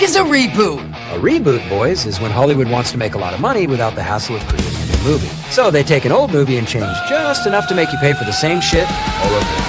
fuck is a reboot? A reboot, boys, is when Hollywood wants to make a lot of money without the hassle of creating a new movie. So they take an old movie and change just enough to make you pay for the same shit all over again.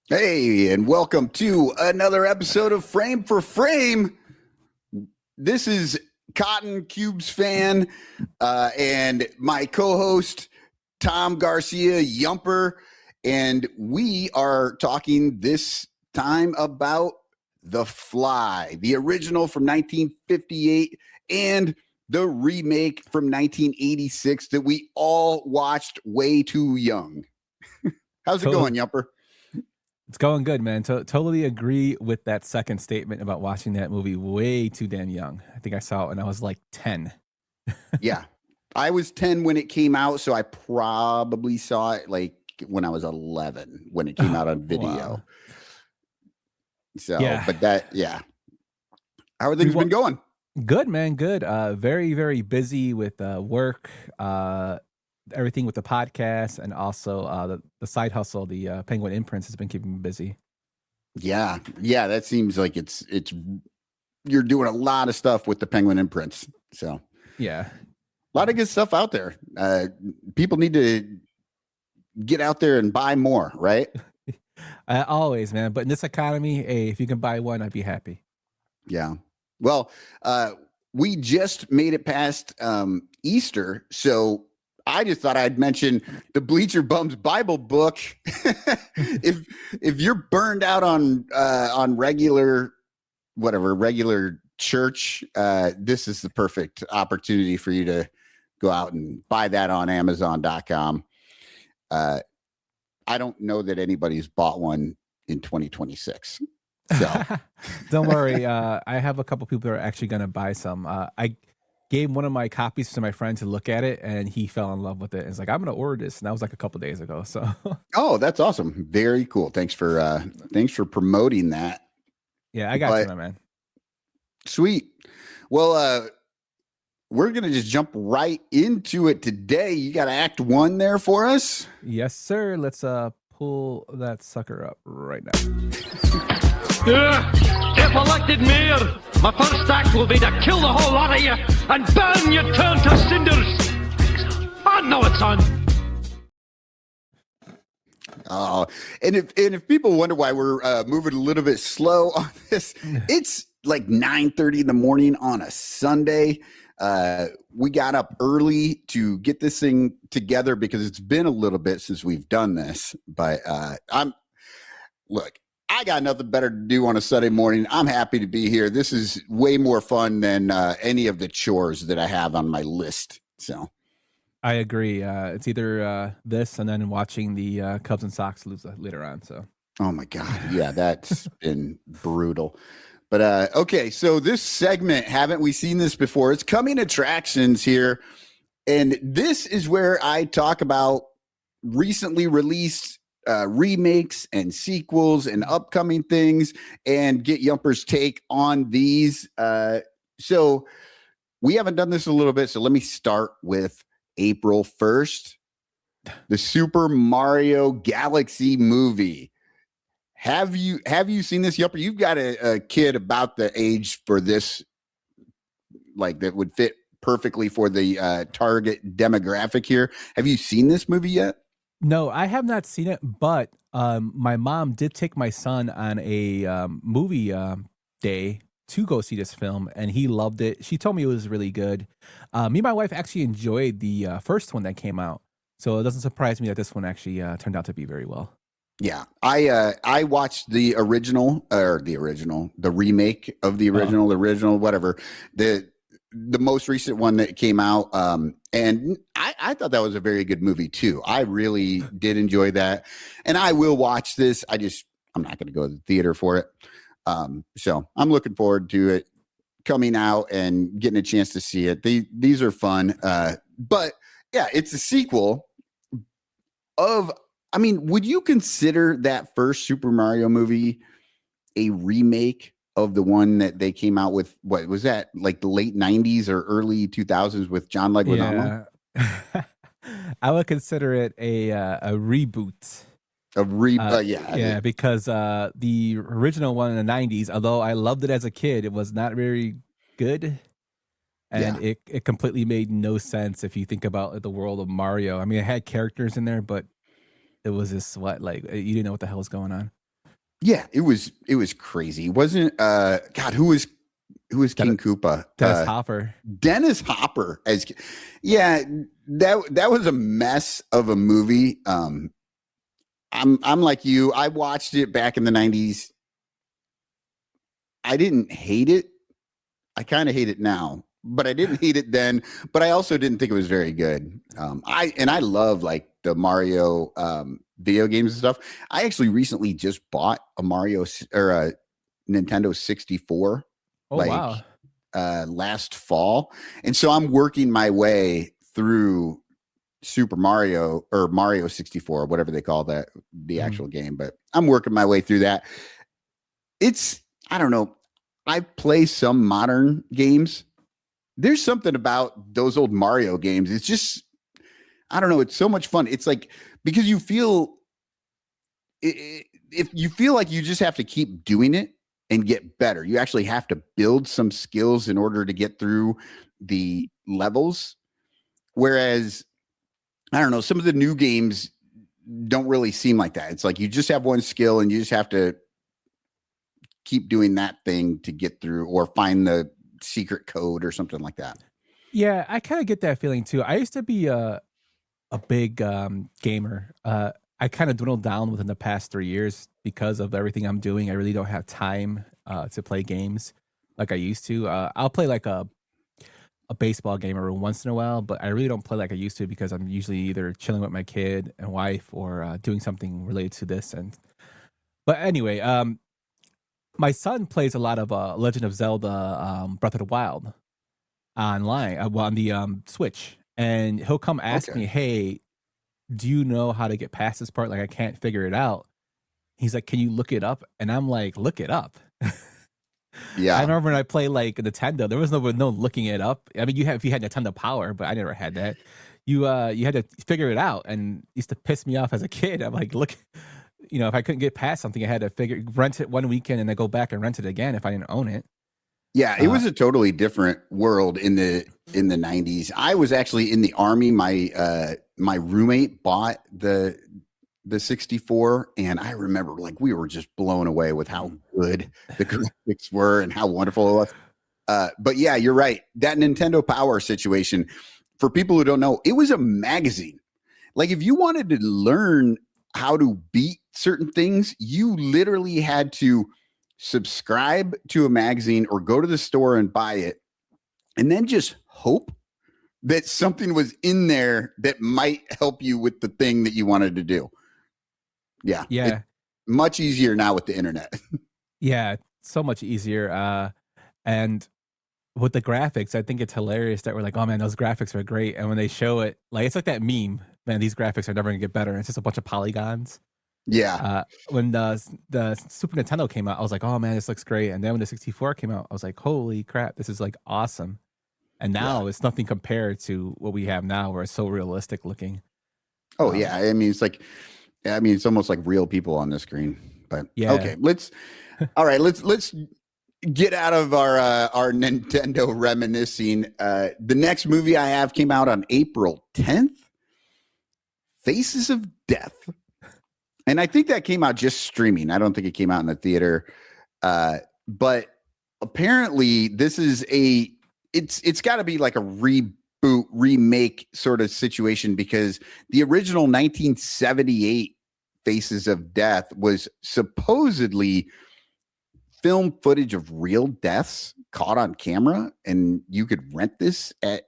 Hey, and welcome to another episode of Frame for Frame. This is Cotton Cubes fan and my co-host Tom Garcia, Yumper, and we are talking this time about The Fly, the original from 1958 and the remake from 1986 that we all watched way too young. How's it going, Yumper? It's going good, man. Totally agree with that second statement about watching that movie way too damn young. I think I saw it when I was like 10. Yeah. I was 10 when it came out, so I probably saw it like when I was 11 when it came out on video. Wow. So, yeah. But that, yeah. How are things been going? Good, man. Good. Very, very busy with work, everything with the podcast, and also the side hustle, the Penguin Imprints, has been keeping me busy. Yeah, that seems like it's you're doing a lot of stuff with the Penguin Imprints. So yeah, a lot of good stuff out there. People need to get out there and buy more, right? Always, man. But in this economy, hey, if you can buy one, I'd be happy. Yeah. Well, we just made it past Easter, so I just thought I'd mention the Bleacher Bums Bible book. if you're burned out on regular church, this is the perfect opportunity for you to go out and buy that on Amazon.com. I don't know that anybody's bought one in 2026. So don't worry. I have a couple people that are actually going to buy some. I gave one of my copies to my friend to look at it, and he fell in love with it. It's like, I'm going to order this. And that was like a couple days ago. So, oh, that's awesome. Very cool. Thanks for promoting that. Yeah, I got you, my man. Sweet. Well, we're going to just jump right into it today. You got Act 1 there for us? Yes, sir. Let's pull that sucker up right now. If elected mayor, my first act will be to kill the whole lot of you and burn your turn to cinders. I know it's on. Oh, and if people wonder why we're moving a little bit slow on this, it's like 9:30 in the morning on a Sunday. We got up early to get this thing together because it's been a little bit since we've done this. But I got nothing better to do on a Sunday morning. I'm happy to be here. This is way more fun than any of the chores that I have on my list. So I agree. It's either this and then watching the Cubs and Sox lose later on. So, oh my God. Yeah, that's been brutal. But okay, so this segment, haven't we seen this before? It's coming attractions here. And this is where I talk about recently released remakes and sequels and upcoming things and get Yumper's take on these. So we haven't done this a little bit. So let me start with April 1st, the Super Mario Galaxy movie. Have you seen this, Yumper? You've got a kid about the age for this, like that would fit perfectly for the target demographic here. Have you seen this movie yet? No, I have not seen it, but my mom did take my son on a movie day to go see this film, and he loved it. She told me it was really good. Me and my wife actually enjoyed the first one that came out. So it doesn't surprise me that this one actually turned out to be very well. Yeah, I watched the remake of the original, whatever, the most recent one that came out, and I thought that was a very good movie too. I really did enjoy that, and I will watch this. I'm not going to go to the theater for it, so I'm looking forward to it coming out and getting a chance to see it. These are fun, but yeah, it's a sequel of. I mean, would you consider that first Super Mario movie a remake of the one that they came out with? What was that, like the late 90s or early 2000s with John Leguizamo? Yeah. I would consider it a reboot. Yeah, because the original one in the 90s, although I loved it as a kid, it was not very good. And it completely made no sense if you think about the world of Mario. I mean, it had characters in there, but it was just you didn't know what the hell was going on. Yeah, it was crazy. Wasn't God, who was King Koopa? Dennis Hopper. Dennis Hopper that was a mess of a movie. I'm like you. I watched it back in the 90s. I didn't hate it. I kind of hate it now, but I didn't hate it then. But I also didn't think it was very good. I love like the Mario video games and stuff. I actually recently just bought a Mario or a Nintendo 64 last fall. And so I'm working my way through Super Mario or Mario 64, whatever they call that, the actual game, but I'm working my way through that. I don't know. I play some modern games. There's something about those old Mario games. It's just, I don't know. It's so much fun. It's like, because you feel, if you feel like you just have to keep doing it and get better, you actually have to build some skills in order to get through the levels. Whereas, I don't know, some of the new games don't really seem like that. It's like you just have one skill and you just have to keep doing that thing to get through or find the secret code or something like that. Yeah, I kind of get that feeling too. I used to be a big gamer. I kind of dwindled down within the past 3 years because of everything I'm doing. I really don't have time to play games like I used to. I'll play like a baseball game every once in a while, but I really don't play like I used to because I'm usually either chilling with my kid and wife or doing something related to this. But anyway, my son plays a lot of Legend of Zelda Breath of the Wild online on the Switch, and he'll come ask me, "Hey, do you know how to get past this part? Like, I can't figure it out." He's like, "Can you look it up?" And I'm like, "Look it up." Yeah, I remember when I played like Nintendo, there was no looking it up. I mean, if you had Nintendo Power, but I never had that. You had to figure it out, and it used to piss me off as a kid. I'm like, look, if I couldn't get past something, I had to rent it one weekend and then go back and rent it again if I didn't own it. Yeah, it was a totally different world in the 90s. I was actually in the Army. My roommate bought the 64, and I remember like we were just blown away with how good the graphics were and how wonderful it was. But yeah, you're right. That Nintendo Power situation, for people who don't know, it was a magazine. Like if you wanted to learn how to beat certain things, you literally had to subscribe to a magazine or go to the store and buy it, and then just hope that something was in there that might help you with the thing that you wanted to do. Yeah. Much easier now with the internet. Yeah, so much easier. And with the graphics, I think it's hilarious that we're like, oh man, those graphics are great. And when they show it, like it's like that meme, man, these graphics are never gonna get better. It's just a bunch of polygons. Yeah. When the Super Nintendo came out, I was like, oh man, this looks great. And then when the 64 came out, I was like, holy crap, this is like awesome. And now it's nothing compared to what we have now, where it's so realistic looking. Oh yeah, I mean it's almost like real people on the screen. But yeah, okay, let's get out of our Nintendo reminiscing. The next movie I have came out on April 10th, Faces of Death. And I think that came out just streaming. I don't think it came out in the theater. But apparently this is it's got to be like a reboot, remake sort of situation, because the original 1978 Faces of Death was supposedly film footage of real deaths caught on camera, and you could rent this at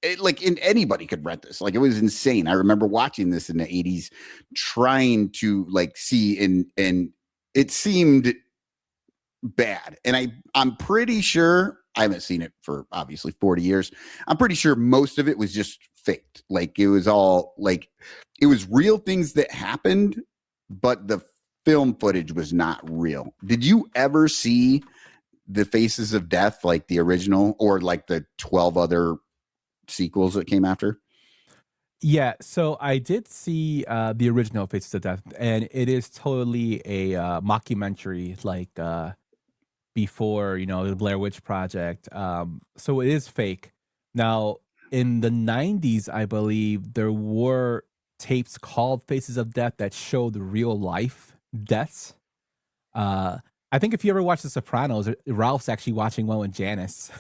anybody could rent this. Like, it was insane. I remember watching this in the 80s, trying to like see, and it seemed bad. And I'm pretty sure, I haven't seen it for obviously 40 years. I'm pretty sure most of it was just faked. Like, it was all like, it was real things that happened, but the film footage was not real. Did you ever see the Faces of Death, like the original, or like the 12 other sequels that came after? Yeah, so I did see the original Faces of Death, and it is totally a mockumentary, like before, the Blair Witch Project. So it is fake. Now, in the 90s, I believe there were tapes called Faces of Death that showed real life deaths. I think if you ever watch The Sopranos, Ralph's actually watching one with Janice.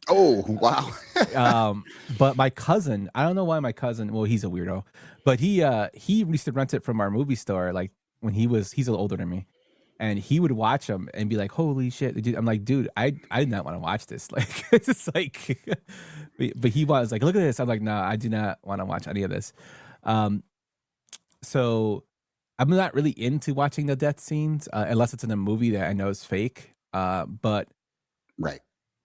Oh, wow. But my cousin, I don't know why my cousin, well, he's a weirdo, but he used to rent it from our movie store, like when he's a little older than me. And he would watch them and be like, holy shit. I'm like, dude, I did not want to watch this. Like, it's just like, but he was like, look at this. I'm like, no, I do not want to watch any of this. So I'm not really into watching the death scenes unless it's in a movie that I know is fake. But right,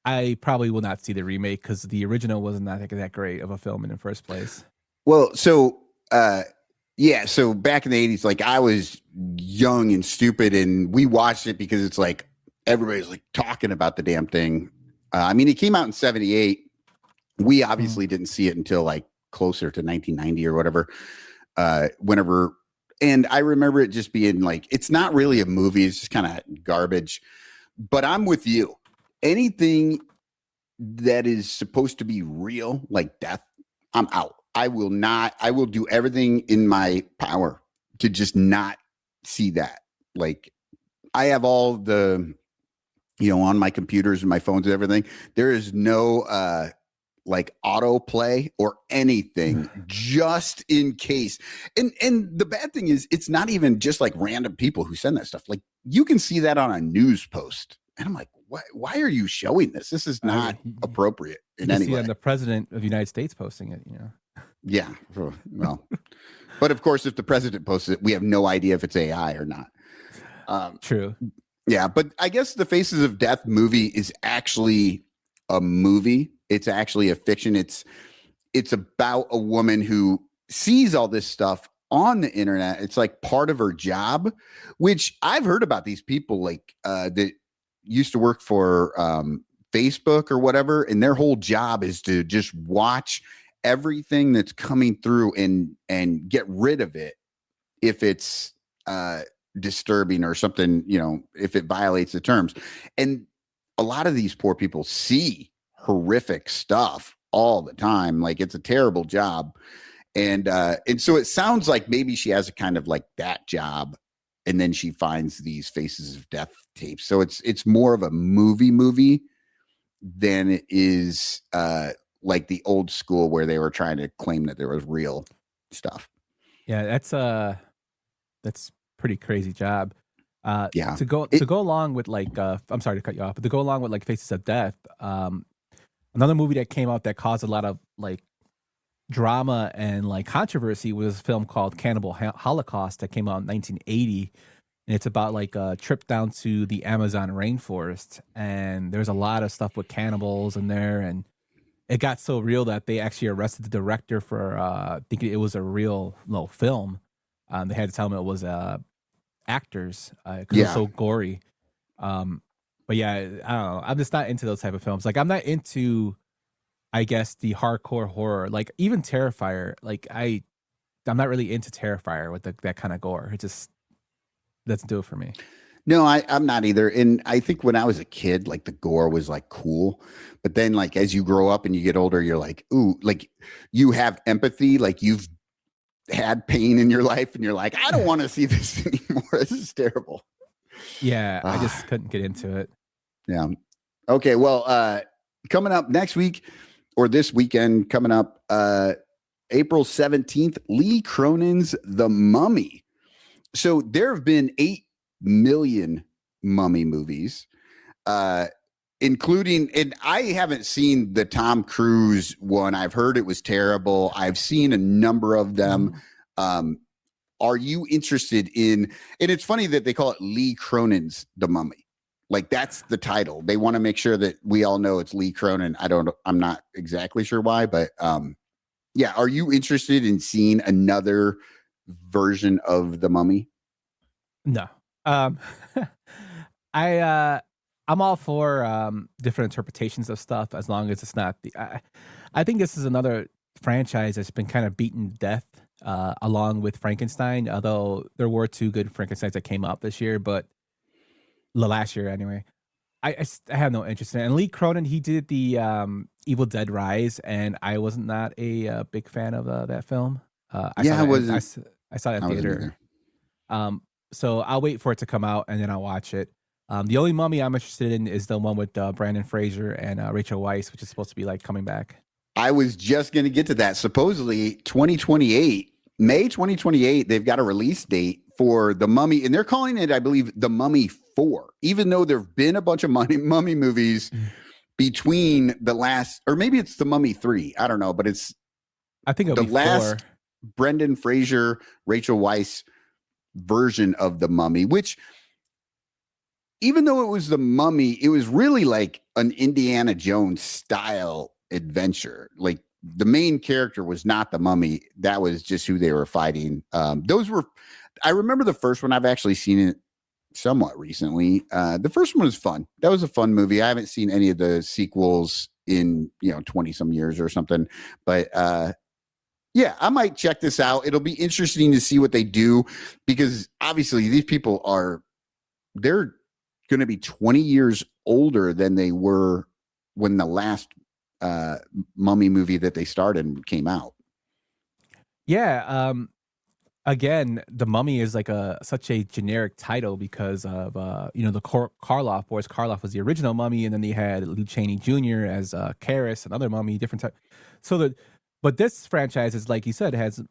I probably will not see the remake because the original wasn't that great of a film in the first place. Well, so yeah, so back in the 80s, like, I was young and stupid, and we watched it because it's like everybody's like talking about the damn thing. I mean, it came out in 78. We obviously didn't see it until like closer to 1990 or whatever. Whenever. And I remember it just being like, it's not really a movie. It's just kind of garbage. But I'm with you. Anything that is supposed to be real, like death, I'm out. I will do everything in my power to just not see that. Like, I have all the, on my computers and my phones and everything. There is no, like autoplay or anything just in case. And the bad thing is, it's not even just like random people who send that stuff. Like, you can see that on a news post. And I'm like, why are you showing this? This is not appropriate in any way. And the president of the United States posting it, Yeah. Well, but of course, if the president posts it, we have no idea if it's AI or not. True. Yeah. But I guess the Faces of Death movie is actually a movie. It's actually a fiction. It's about a woman who sees all this stuff on the internet. It's like part of her job, which I've heard about these people like that used to work for Facebook or whatever. And their whole job is to just watch everything that's coming through and get rid of it if it's disturbing or something, if it violates the terms. And a lot of these poor people see horrific stuff all the time. Like, it's a terrible job. And so it sounds like maybe she has a kind of like that job, and then she finds these Faces of Death tapes. So it's more of a movie than it is like the old school where they were trying to claim that there was real stuff. Yeah, that's pretty crazy job. Yeah. To go along with like I'm sorry to cut you off, but to go along with like Faces of Death, another movie that came out that caused a lot of like drama and like controversy was a film called Cannibal Holocaust that came out in 1980. And it's about like a trip down to the Amazon rainforest, and there's a lot of stuff with cannibals in there, and it got so real that they actually arrested the director for thinking it was a real film. They had to tell him it was actors because it was so gory. But yeah, I don't know. I'm just not into those type of films. Like, I'm not into, I guess, the hardcore horror. Like, even Terrifier. Like, I'm not really into Terrifier with that kind of gore. It just doesn't do it for me. No, I'm not either. And I think when I was a kid, like, the gore was like cool. But then, like, as you grow up and you get older, you're like, ooh, like, you have empathy. Like, you've had pain in your life and you're like, I don't want to see this anymore. This is terrible. Yeah, I just couldn't get into it. Yeah. Okay. Well, coming up next week, or this weekend coming up, April 17th, Lee Cronin's The Mummy. So there have been 8 million Mummy movies, including, and I haven't seen the Tom Cruise one. I've heard it was terrible. I've seen a number of them. Are you interested in, and it's funny that they call it Lee Cronin's The Mummy. Like that's the title. They want to make sure that we all know it's Lee Cronin. I'm not exactly sure why, but yeah. Are you interested in seeing another version of The Mummy? No. I'm all for different interpretations of stuff as long as it's not I think this is another franchise that's been kind of beaten to death along with Frankenstein, although there were 2 good Frankensteins that came out this year, but last year anyway. I have no interest in it. And Lee Cronin, he did the Evil Dead Rise, and I was not a big fan of that film. I saw it in theater. So I'll wait for it to come out and then I'll watch it. The only Mummy I'm interested in is the one with Brandon Fraser and Rachel Weisz, which is supposed to be like coming back. I was just going to get to that. Supposedly 2028, May 2028, they've got a release date for The Mummy, and they're calling it, I believe, The Mummy 4, even though there have been a bunch of mummy movies between the last, or maybe it's The Mummy 3. I don't know, but I think it'll the be last 4. Brendan Fraser, Rachel Weisz version of The Mummy, which even though it was The Mummy, it was really like an Indiana Jones style adventure. Like the main character was not the Mummy. That was just who they were fighting. I remember the first one. I've actually seen it somewhat recently. The first one was fun. That was a fun movie. I haven't seen any of the sequels in 20 some years or something, but yeah, I might check this out. It'll be interesting to see what they do, because obviously these people they're going to be 20 years older than they were when the last Mummy movie that they started came out. Yeah. Again, The Mummy is like such a generic title because of the Karloff boys. Karloff was the original Mummy, and then they had Lou Chaney Jr. as Karras, another Mummy, different type. But this franchise is, like you said, has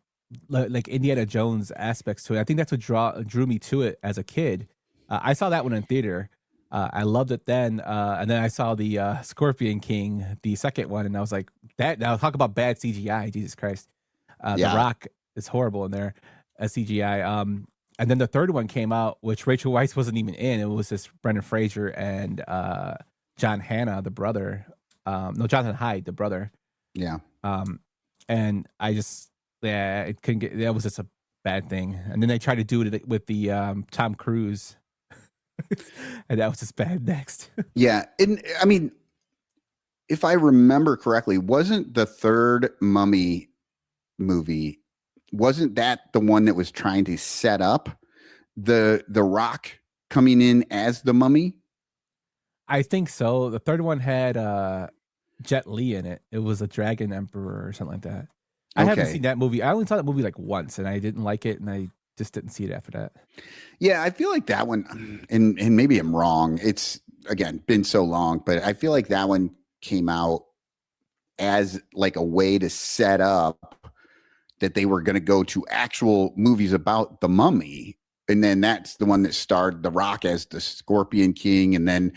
like Indiana Jones aspects to it. I think that's what drew me to it as a kid. I saw that one in theater. I loved it then, and then I saw the Scorpion King, the second one, and I was like, "That now talk about bad CGI, Jesus Christ!" The Rock is horrible in there as CGI. And then the third one came out, which Rachel Weisz wasn't even in. It was just Brendan Fraser and John Hannah, the brother. Jonathan Hyde, the brother. Yeah. And I just it couldn't get. That was just a bad thing. And then they tried to do it with the Tom Cruise. And that was just bad next. Yeah. And I mean, if I remember correctly, wasn't the third Mummy movie, wasn't that the one that was trying to set up the Rock coming in as the Mummy? I think so. The third one had Jet Li in it. It was a Dragon Emperor or something like that. I haven't seen that movie. I only saw that movie like once, and I didn't like it, and I just didn't see it after that. Yeah, I feel like that one, and maybe I'm wrong. It's, again, been so long, but I feel like that one came out as like a way to set up that they were going to go to actual movies about the Mummy. And then that's the one that starred The Rock as the Scorpion King. And then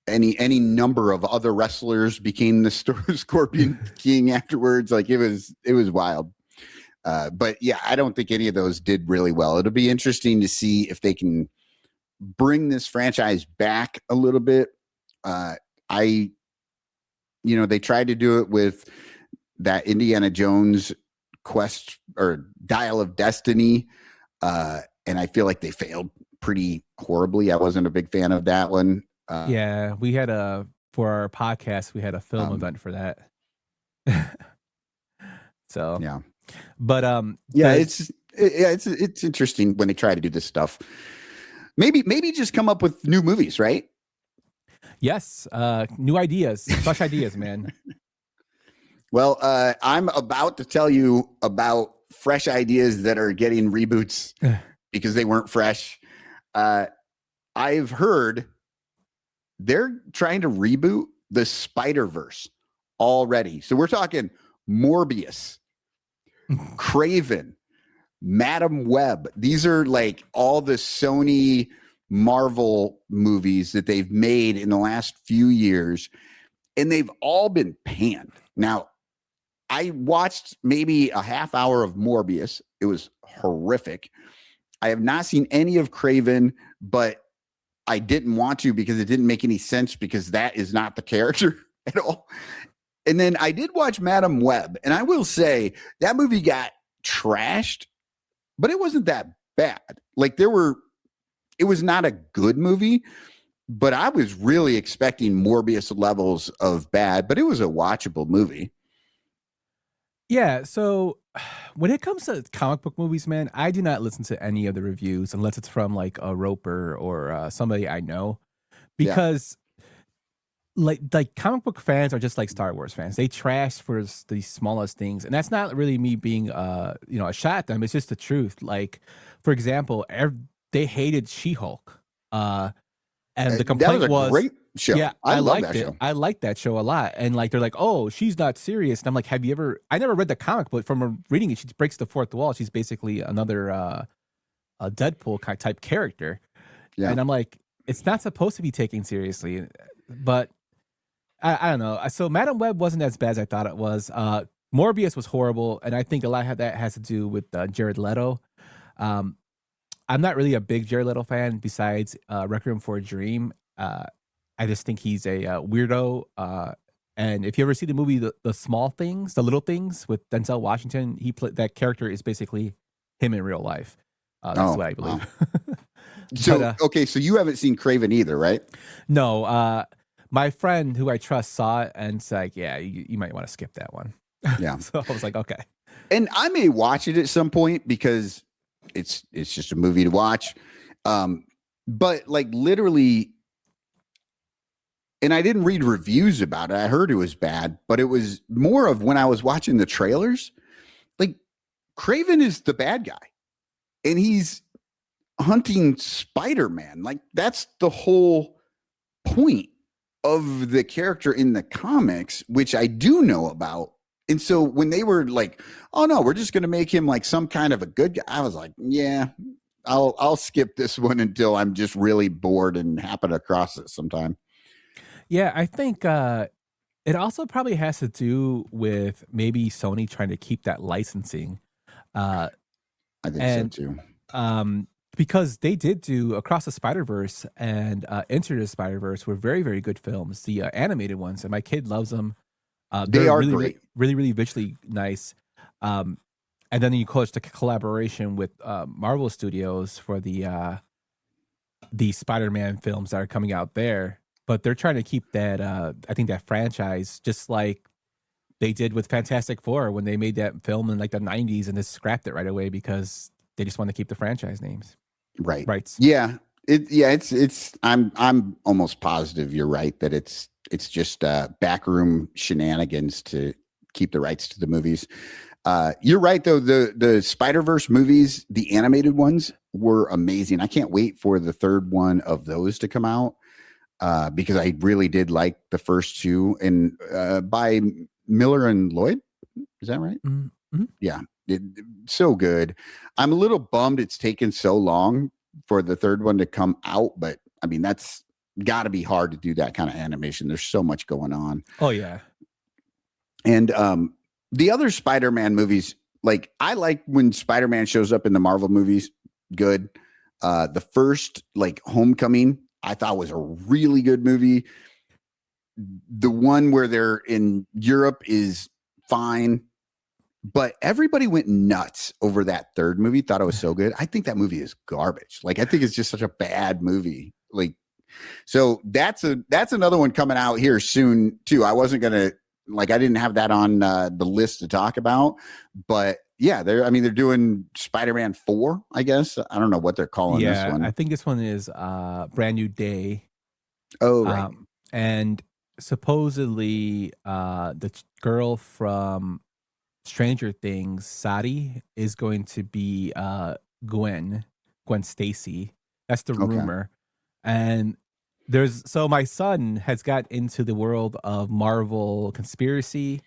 any number of other wrestlers became the Scorpion King afterwards. Like it was wild. But yeah, I don't think any of those did really well. It'll be interesting to see if they can bring this franchise back a little bit. They tried to do it with that Indiana Jones Quest or Dial of Destiny. And I feel like they failed pretty horribly. I wasn't a big fan of that one. Yeah, we had for our podcast, we had a film event for that. So yeah. But it's interesting when they try to do this stuff. Maybe just come up with new movies, right? Yes, new ideas, fresh ideas, man. Well, I'm about to tell you about fresh ideas that are getting reboots because they weren't fresh. I've heard they're trying to reboot the Spider-Verse. already. So we're talking Morbius, Craven, Madam Web. These are like all the Sony Marvel movies that they've made in the last few years, and they've all been panned. Now, I watched maybe a half hour of Morbius. It was horrific. I have not seen any of Craven, but I didn't want to because it didn't make any sense because that is not the character at all. And then I did watch Madam Web, and I will say that movie got trashed, but it wasn't that bad. Like it was not a good movie, but I was really expecting Morbius levels of bad, but it was a watchable movie. Yeah, so when it comes to comic book movies, man, I do not listen to any of the reviews unless it's from like a Roper or somebody I know, because like comic book fans are just like Star Wars fans. They trash for the smallest things, and that's not really me being a shot at them. It's just the truth. Like, for example, they hated She-Hulk, and the complaint was great show. yeah, I love liked that it. show. I liked that show a lot. And like they're like, oh, she's not serious. And I'm like, I never read the comic, but from reading it, she breaks the fourth wall. She's basically another a Deadpool type character. Yeah. And I'm like, it's not supposed to be taken seriously. But I don't know. So Madam Web wasn't as bad as I thought it was. Morbius was horrible, and I think a lot of that has to do with Jared Leto. I'm not really a big Jared Leto fan besides Requiem for a Dream. I just think he's a weirdo. And if you ever see the movie The Small Things, The Little Things with Denzel Washington, that character is basically him in real life. That's what I believe. Wow. So, okay, so you haven't seen Craven either, right? No. My friend who I trust saw it and it's like, yeah, you might want to skip that one. Yeah. So I was like, okay. And I may watch it at some point because it's just a movie to watch. But like literally, and I didn't read reviews about it. I heard it was bad, but it was more of when I was watching the trailers, like Craven is the bad guy and he's hunting Spider-Man. Like that's the whole point of the character in the comics, which I do know about. And so when they were like, oh no, we're just going to make him like some kind of a good guy, I was like, yeah, I'll skip this one until I'm just really bored and happen across it sometime. Yeah, I think it also probably has to do with maybe Sony trying to keep that licensing. I think so too. Because they did do Across the Spider-Verse and Into the Spider-Verse were very, very good films, the animated ones, and my kid loves them. They are really, great. really, really visually nice. And then you coach the collaboration with Marvel Studios for the Spider-Man films that are coming out there. But they're trying to keep that, I think, that franchise just like they did with Fantastic Four when they made that film in like the 90s and just scrapped it right away because they just want to keep the franchise names. Right. Yeah. It's I'm almost positive you're right that it's just backroom shenanigans to keep the rights to the movies. You're right though, the Spider-Verse movies, the animated ones were amazing. I can't wait for the third one of those to come out. Because I really did like the first two, and by Miller and Lloyd, is that right? Mm-hmm. Yeah, so good. I'm a little bummed it's taken so long for the third one to come out, but I mean that's got to be hard to do that kind of animation. There's so much going on. Oh yeah, and the other Spider-Man movies, like I like when Spider-Man shows up in the Marvel movies. Good. The first like Homecoming, I thought was a really good movie. The one where they're in Europe is fine, but everybody went nuts over that third movie. Thought it was so good. I think that movie is garbage. Like, I think it's just such a bad movie. Like, so that's another one coming out here soon too. I wasn't going to I didn't have that on the list to talk about, but yeah, they're doing Spider-Man 4, I guess. I don't know what they're calling this one. I think this one is Brand New Day. Oh, right. And supposedly the girl from Stranger Things, Sadie, is going to be Gwen Stacy. That's the rumor. And So my son has got into the world of Marvel conspiracy.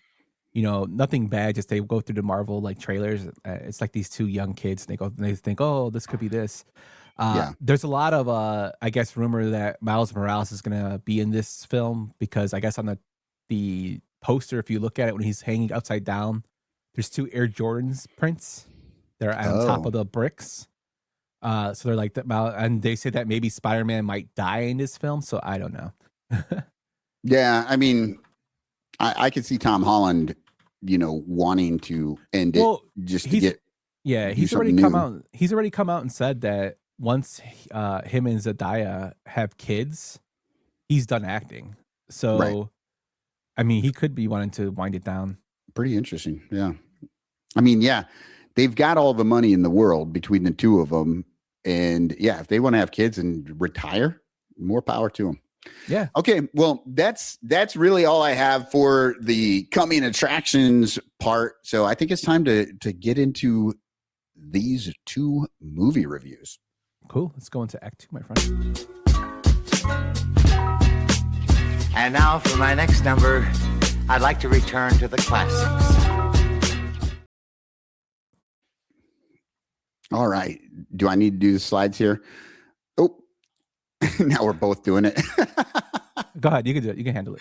Nothing bad. Just they go through the Marvel like trailers. It's like these two young kids. And they think, oh, this could be this. There's a lot of I guess rumor that Miles Morales is gonna be in this film because I guess on the poster, if you look at it when he's hanging upside down, there's two Air Jordans prints. They're on top of the bricks. So they're like that, and they say that maybe Spider-Man might die in this film. So I don't know. Yeah, I mean, I could see Tom Holland, wanting to end it just to get. Yeah, he's already come out. He's already come out and said that once him and Zendaya have kids, he's done acting. So, right. I mean, he could be wanting to wind it down. Pretty interesting. Yeah. I mean, yeah, they've got all the money in the world between the two of them. And yeah, if they want to have kids and retire, more power to them. Yeah. Okay. Well, that's really all I have for the coming attractions part. So I think it's time to get into these two movie reviews. Cool. Let's go into Act 2, my friend. And now for my next number, I'd like to return to the classics. All right. Do I need to do the slides here? Oh, now we're both doing it. Go ahead. You can do it. You can handle it.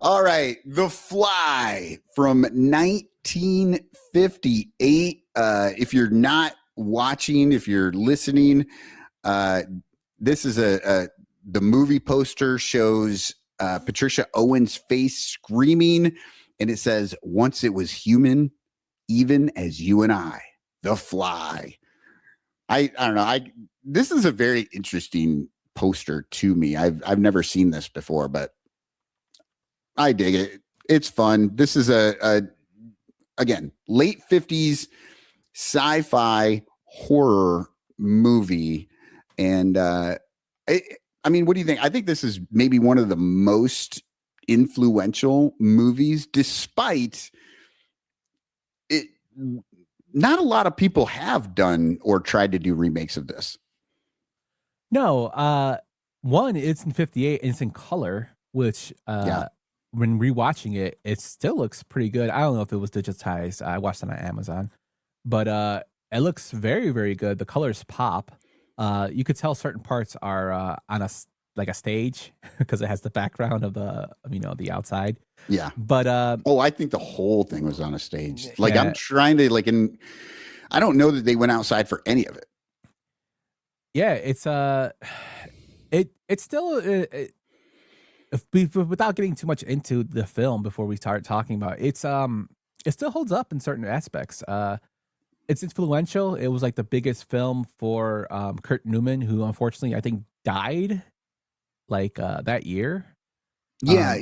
All right. The Fly from 1958. If you're not watching, if you're listening, this is the movie poster shows Patricia Owen's face screaming, and it says, "Once it was human, even as you and I, the Fly." I don't know. This is a very interesting poster to me. I've never seen this before, but I dig it. It's fun. This is again, late 50s sci-fi horror movie. And I mean, what do you think? I think this is maybe one of the most influential movies, despite it. Not a lot of people have done or tried to do remakes of this. No, one, it's in 58 and it's in color, which when rewatching it, it still looks pretty good. I don't know if it was digitized. I watched it on Amazon, but it looks very, very good. The colors pop. You could tell certain parts are on a stage because it has the background of the outside. Yeah. But I think the whole thing was on a stage. Like, yeah. I'm trying to I don't know that they went outside for any of it. Yeah, it's it's still without getting too much into the film before we start talking about it, it still holds up in certain aspects. It's influential. It was like the biggest film for Kurt Newman, who unfortunately I think died that year. Yeah,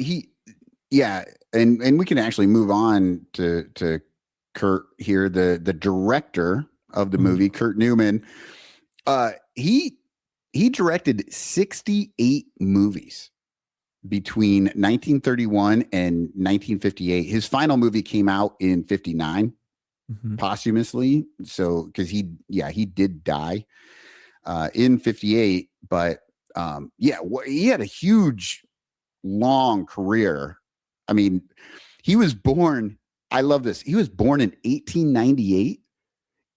and we can actually move on to Kurt here, the director of the movie, Kurt Newman. He directed 68 movies between 1931 and 1958. His final movie came out in 59, posthumously. So, because he did die in 58, but he had a huge, long career. I mean, he was born. I love this. He was born in 1898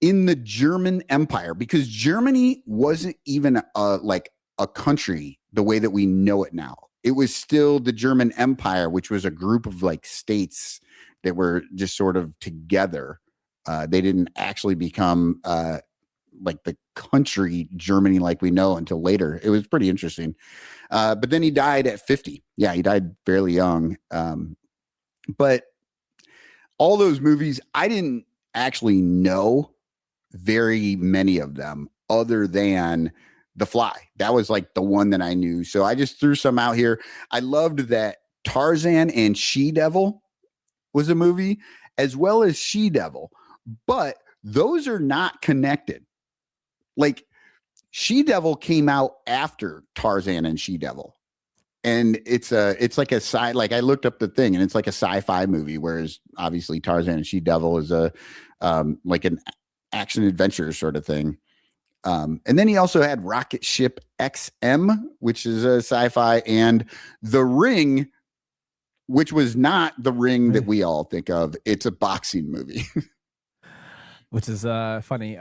in the German Empire, because Germany wasn't even a country the way that we know it now. It was still the German Empire, which was a group of states that were just sort of together. They didn't actually become the country Germany like we know until later. It was pretty interesting. But then he died at 50. Yeah, he died fairly young. But all those movies, I didn't actually know very many of them other than The Fly. That was the one that I knew. So I just threw some out here. I loved that Tarzan and She-Devil was a movie, as well as She-Devil. But those are not connected. She-Devil came out after Tarzan and She-Devil. And it's like a sci, I looked up the thing, and it's like a sci-fi movie, whereas obviously Tarzan and She-Devil is an action adventure sort of thing. And then he also had Rocket Ship XM, which is a sci-fi, and The Ring, which was not the Ring that we all think of. It's a boxing movie. Which is funny.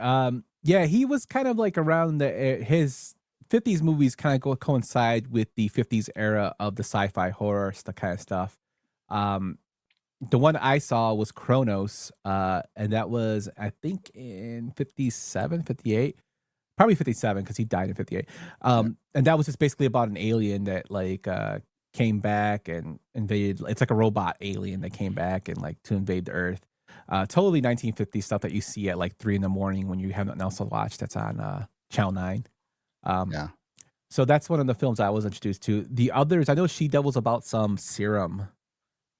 Yeah, he was kind of like around his 50s movies kind of coincide with the 50s era of the sci-fi horror kind of stuff. The one I saw was Kronos, and that was, I think, in 57, 58. Probably 57 because he died in 58. And that was just basically about an alien that like came back and invaded. It's like a robot alien that came back and like to invade the Earth. Totally 1950s stuff that you see at like 3 a.m. when you have nothing else to watch. That's on Channel 9. So that's one of the films I was introduced to. The others, I know She Devil's about some serum.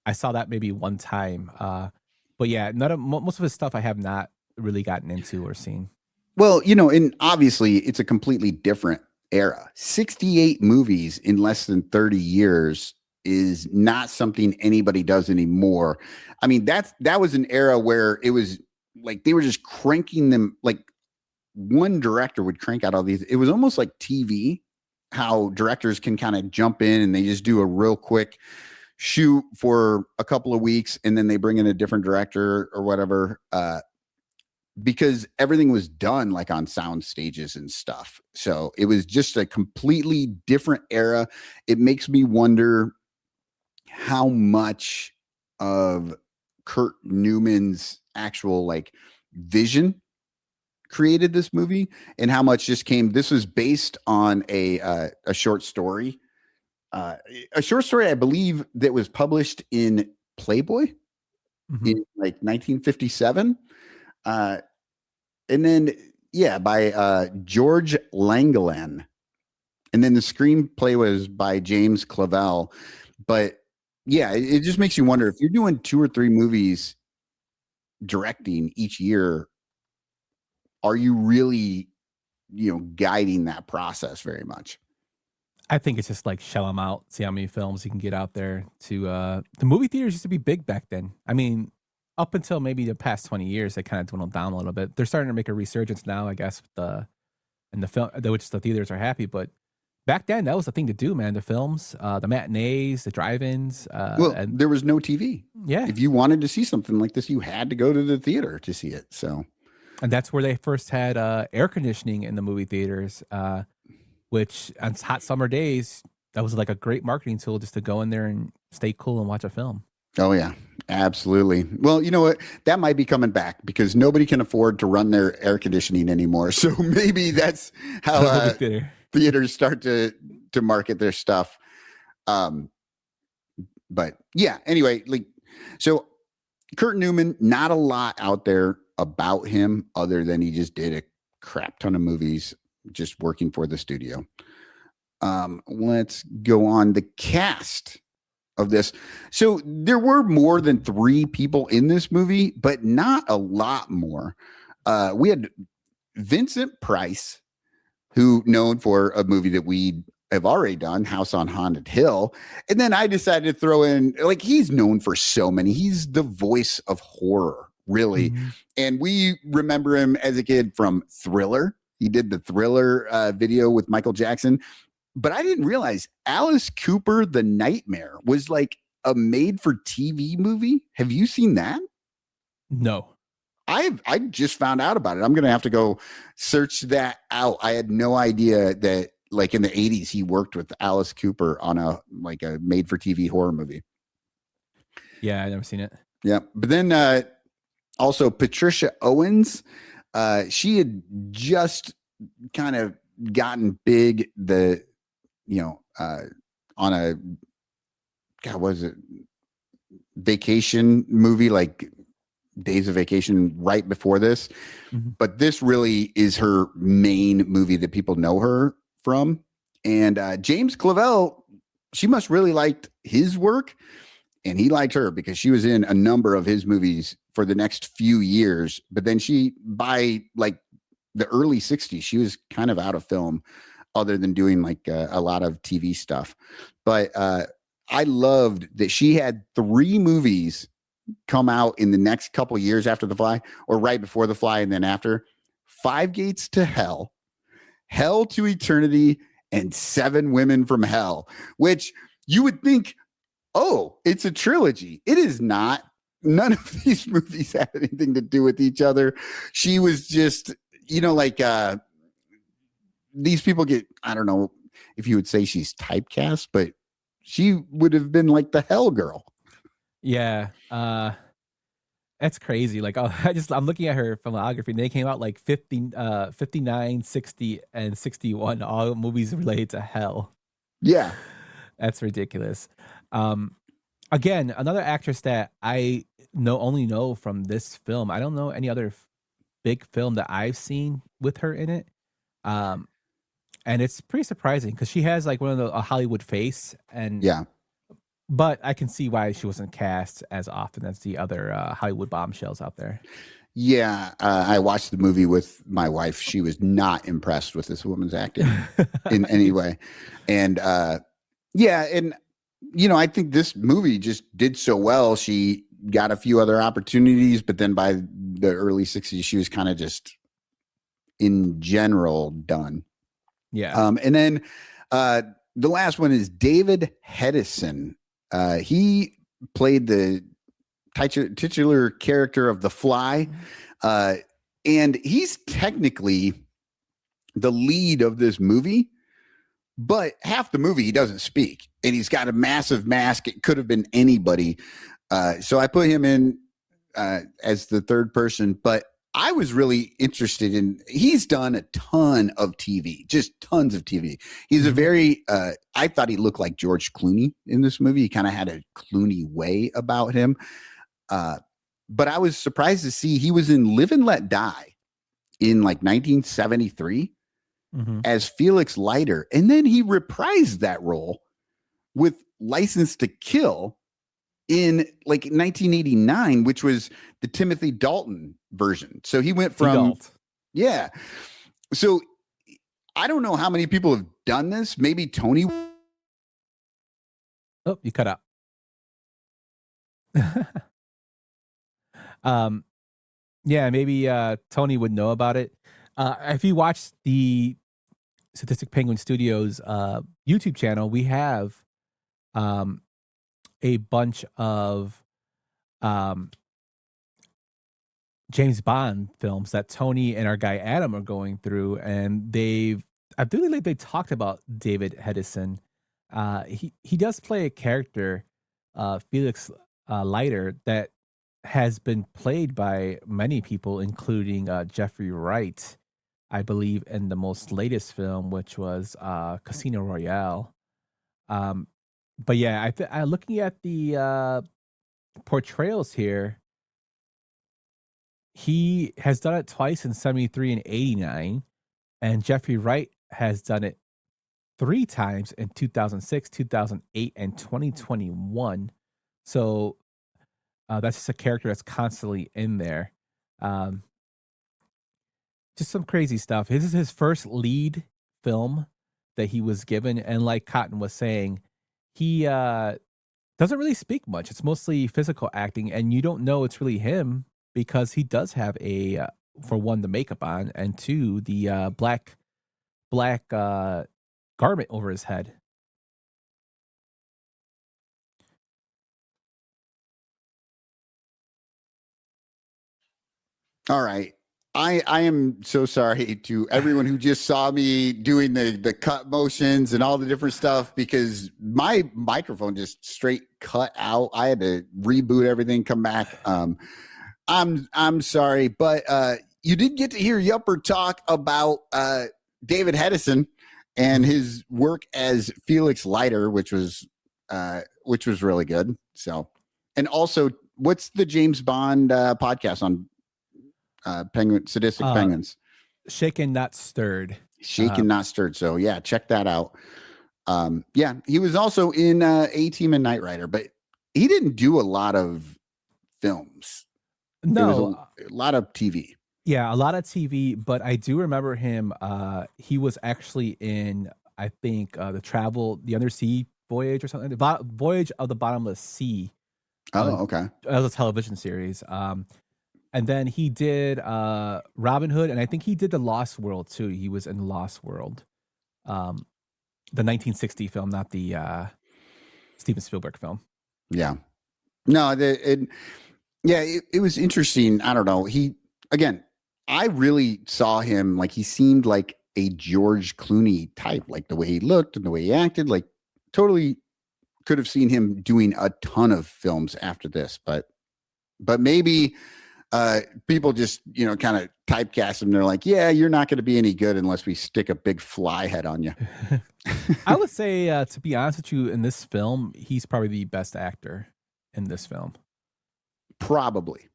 I saw that maybe one time. But yeah, most of his stuff I have not really gotten into or seen. Well, and obviously it's a completely different era. 68 movies in less than 30 years is not something anybody does anymore. I mean, that was an era where it was like they were just cranking them, like one director would crank out all these. It was almost like TV, how directors can kind of jump in and they just do a real quick shoot for a couple of weeks and then they bring in a different director or whatever, because everything was done like on sound stages and stuff. So it was just a completely different era. It makes me wonder how much of Kurt Newman's actual like vision created this movie and how much just came. This was based on a short story, I believe, that was published in Playboy in like 1957. And then, by George Langland. And then the screenplay was by James Clavell. But yeah, it just makes you wonder if you're doing 2 or 3 movies directing each year, are you really, guiding that process very much? I think it's just like shell them out, see how many films you can get out there. To the movie theaters used to be big back then. I mean, up until maybe the past 20 years, they kind of dwindled down a little bit. They're starting to make a resurgence now, I guess, with the film, which the theaters are happy. But back then, that was the thing to do, man. The films, the matinees, the drive-ins. And there was no TV. Yeah. If you wanted to see something like this, you had to go to the theater to see it. So, and that's where they first had air conditioning in the movie theaters, which on hot summer days, that was like a great marketing tool just to go in there and stay cool and watch a film. Oh, yeah, absolutely. Well, you know what? That might be coming back because nobody can afford to run their air conditioning anymore. So maybe that's how theaters start to market their stuff. But yeah, anyway, so Kurt Newman, not a lot out there about him other than he just did a crap ton of movies just working for the studio. Let's go on. The cast of this. So there were more than 3 people in this movie, but not a lot more. We had Vincent Price, who known for a movie that we have already done, House on Haunted Hill. And then I decided to throw in, he's known for so many. He's the voice of horror, really. Mm-hmm. And we remember him as a kid from Thriller. He did the Thriller video with Michael Jackson. But I didn't realize Alice Cooper, The Nightmare, was like a made-for-TV movie. Have you seen that? No. I just found out about it. I'm going to have to go search that out. I had no idea that, in the 80s, he worked with Alice Cooper on a made-for-TV horror movie. Yeah, I've never seen it. Yeah. But then also Patricia Owens, she had just kind of gotten big on a, what was it, vacation movie, like Days of Vacation right before this. Mm-hmm. But this really is her main movie that people know her from. And James Clavell, she must really liked his work. And he liked her because she was in a number of his movies for the next few years. But then by the early 60s, she was kind of out of film other than doing a lot of TV stuff. But I loved that she had 3 movies come out in the next couple years after The Fly, or right before The Fly and then after. 5 Gates to Hell, Hell to Eternity, and Seven Women from Hell, which you would think, oh, it's a trilogy. It is not. None of these movies have anything to do with each other. She was just, like these people get, I don't know if you would say she's typecast, but she would have been like the Hell girl. Yeah. That's crazy. Like, I'm looking at her filmography, and they came out like 59, 60, and 61, all movies related to hell. Yeah. That's ridiculous. Again, another actress that I only know from this film. I don't know any other big film that I've seen with her in it. And it's pretty surprising because she has like one of a Hollywood face, and yeah. But I can see why she wasn't cast as often as the other Hollywood bombshells out there. Yeah, I watched the movie with my wife. She was not impressed with this woman's acting in any way. And and I think this movie just did so well. She got a few other opportunities, but then by the early 60s, she was kind of just in general done. Yeah. And then the last one is David Hedison. He played the titular character of The Fly. And he's technically the lead of this movie, but half the movie he doesn't speak, and he's got a massive mask. It could have been anybody. So I put him in as the third person, but I was really interested in, he's done a ton of TV, just tons of TV. He's a very, I thought he looked like George Clooney in this movie. He kind of had a Clooney way about him. But I was surprised to see he was in Live and Let Die in like 1973 as Felix Leiter. And then he reprised that role with License to Kill in like 1989, which was the Timothy Dalton version. So he went from, So I don't know how many people have done this. Maybe Tony. Oh, you cut out. Maybe Tony would know about it. If you watch the Sadistic Penguin Studios YouTube channel, we have a bunch of James Bond films that Tony and our guy Adam are going through, and I believe they talked about David Hedison. He does play a character, Felix Leiter, that has been played by many people, including Jeffrey Wright, I believe, in the most latest film, which was Casino Royale. But yeah, looking at the portrayals here, he has done it twice in 73 and 89, and Jeffrey Wright has done it 3 times in 2006, 2008, and 2021. So that's just a character that's constantly in there. Just some crazy stuff. This is his first lead film that he was given, and like Cotton was saying, he doesn't really speak much. It's mostly physical acting, and you don't know it's really him because he does have for one, the makeup on, and two, the black garment over his head. All right. I am so sorry to everyone who just saw me doing the cut motions and all the different stuff, because my microphone just straight cut out. I had to reboot everything, come back. I'm sorry, but you did get to hear Yumper talk about David Hedison and his work as Felix Leiter, which was really good. So, and also, what's the James Bond podcast on? Sadistic Penguins. Shaken Not Stirred. Shaken Not Stirred. So yeah, check that out. He was also in A-Team and Knight Rider, but he didn't do a lot of films. No, it was a lot of TV. Yeah, a lot of TV, but I do remember him. He was actually in, I think, the Undersea Voyage or something, the Voyage of the Bottomless Sea. Oh, okay. That was a television series. And then he did Robin Hood, and I think he did The Lost World too. He was in Lost World, the 1960 film, not the Steven Spielberg film. Yeah. No, it was interesting. I don't know. I really saw him like he seemed like a George Clooney type, like the way he looked and the way he acted, like totally could have seen him doing a ton of films after this, but maybe people just, kind of typecast him. They're like, yeah, you're not going to be any good unless we stick a big fly head on you. I would say, to be honest with you, in this film, he's probably the best actor in this film. Probably.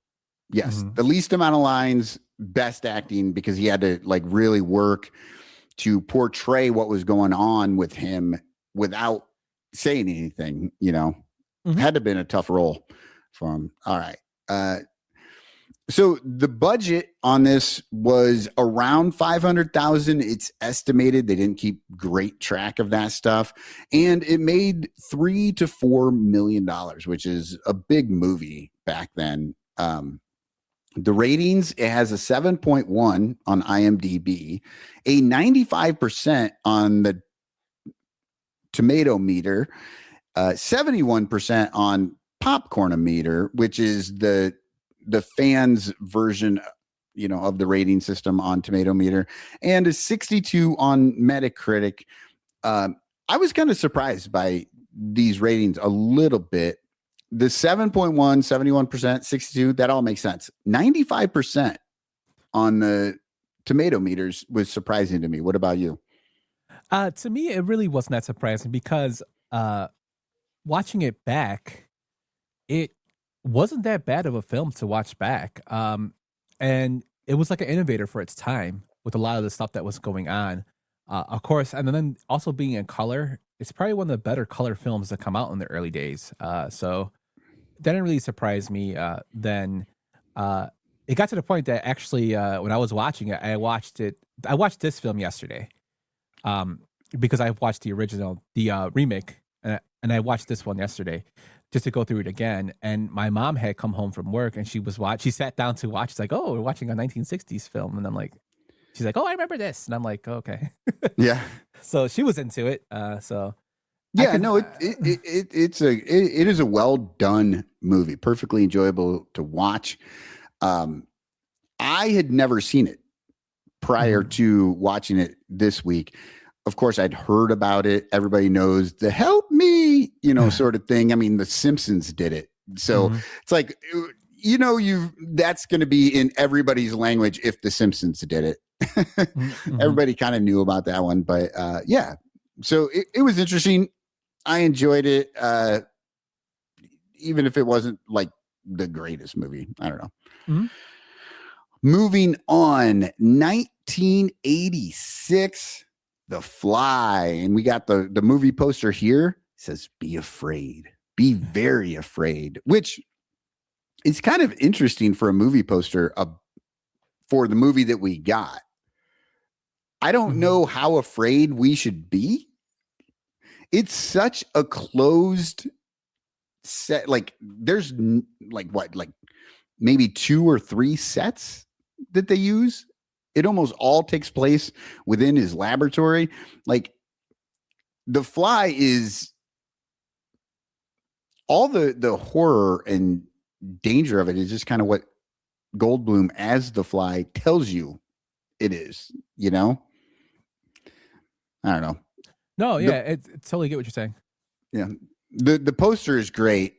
Yes. Mhm. The least amount of lines, best acting, because he had to like really work to portray what was going on with him without saying anything, Mhm. Had to have been a tough role for him. All right. So the budget on this was around 500,000. It's estimated. They didn't keep great track of that stuff. And it made $3 to $4 million, which is a big movie back then. The ratings, it has a 7.1 on IMDb, a 95% on the tomato meter, 71% on popcorn meter, which is the fans version, of the rating system on tomato meter, and a 62 on Metacritic. I was kind of surprised by these ratings a little bit. The 7.1, 71%, 62, that all makes sense. 95% on the tomato meters was surprising to me. What about you? To me, it really wasn't that surprising because watching it back, it wasn't that bad of a film to watch back. And it was like an innovator for its time with a lot of the stuff that was going on. Of course, and then also being in color, it's probably one of the better color films that come out in the early days. So that didn't really surprise me. Then it got to the point that actually, when I was watching it, I watched this film yesterday. Because I've watched the original, the remake, and I watched this one yesterday just to go through it again. And my mom had come home from work and she sat down to watch. She's like, "Oh, we're watching a 1960s film," and I'm like, she's like, "Oh, I remember this," and I'm like, oh, "Okay." Yeah. So she was into it. So yeah, it is a well done movie, perfectly enjoyable to watch. I had never seen it prior to watching it this week. Of course, I'd heard about it. Everybody knows the "help me," sort of thing. I mean, The Simpsons did it. So it's like, that's going to be in everybody's language if The Simpsons did it. Everybody kind of knew about that one. But yeah, so it was interesting. I enjoyed it. Even if it wasn't like the greatest movie. I don't know. Mm-hmm. Moving on, 1986. The Fly, and we got the movie poster here. It says, "Be afraid, be very afraid," which is kind of interesting for a movie poster for the movie that we got. I don't know how afraid we should be. It's such a closed set. Like there's like maybe 2 or 3 sets that they use. It almost all takes place within his laboratory. Like The Fly is all the horror and danger of it is just kind of what Goldblum as the Fly tells you it is, I don't know. No, yeah, it totally get what you're saying. Yeah. The poster is great.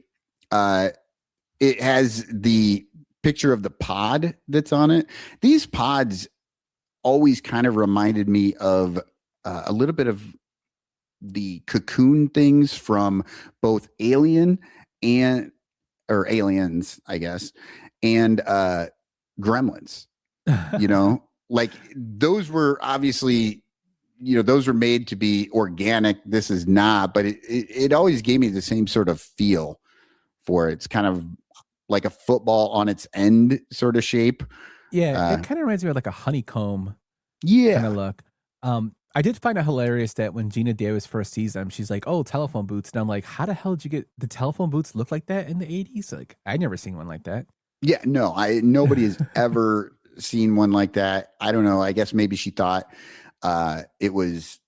It has the picture of the pod that's on it. These pods always kind of reminded me of a little bit of the cocoon things from both Aliens, I guess, and Gremlins. Like those were obviously, those were made to be organic. This is not, but it always gave me the same sort of feel for it. It's kind of like a football on its end sort of shape. Yeah, it kind of reminds me of like a honeycomb kind of look. I did find it hilarious that when Gina Davis first sees them, she's like, "Oh, telephone boots." And I'm like, how the hell did you get the telephone boots look like that in the 80s? Like, I never seen one like that. Yeah, no, nobody has ever seen one like that. I don't know. I guess maybe she thought it was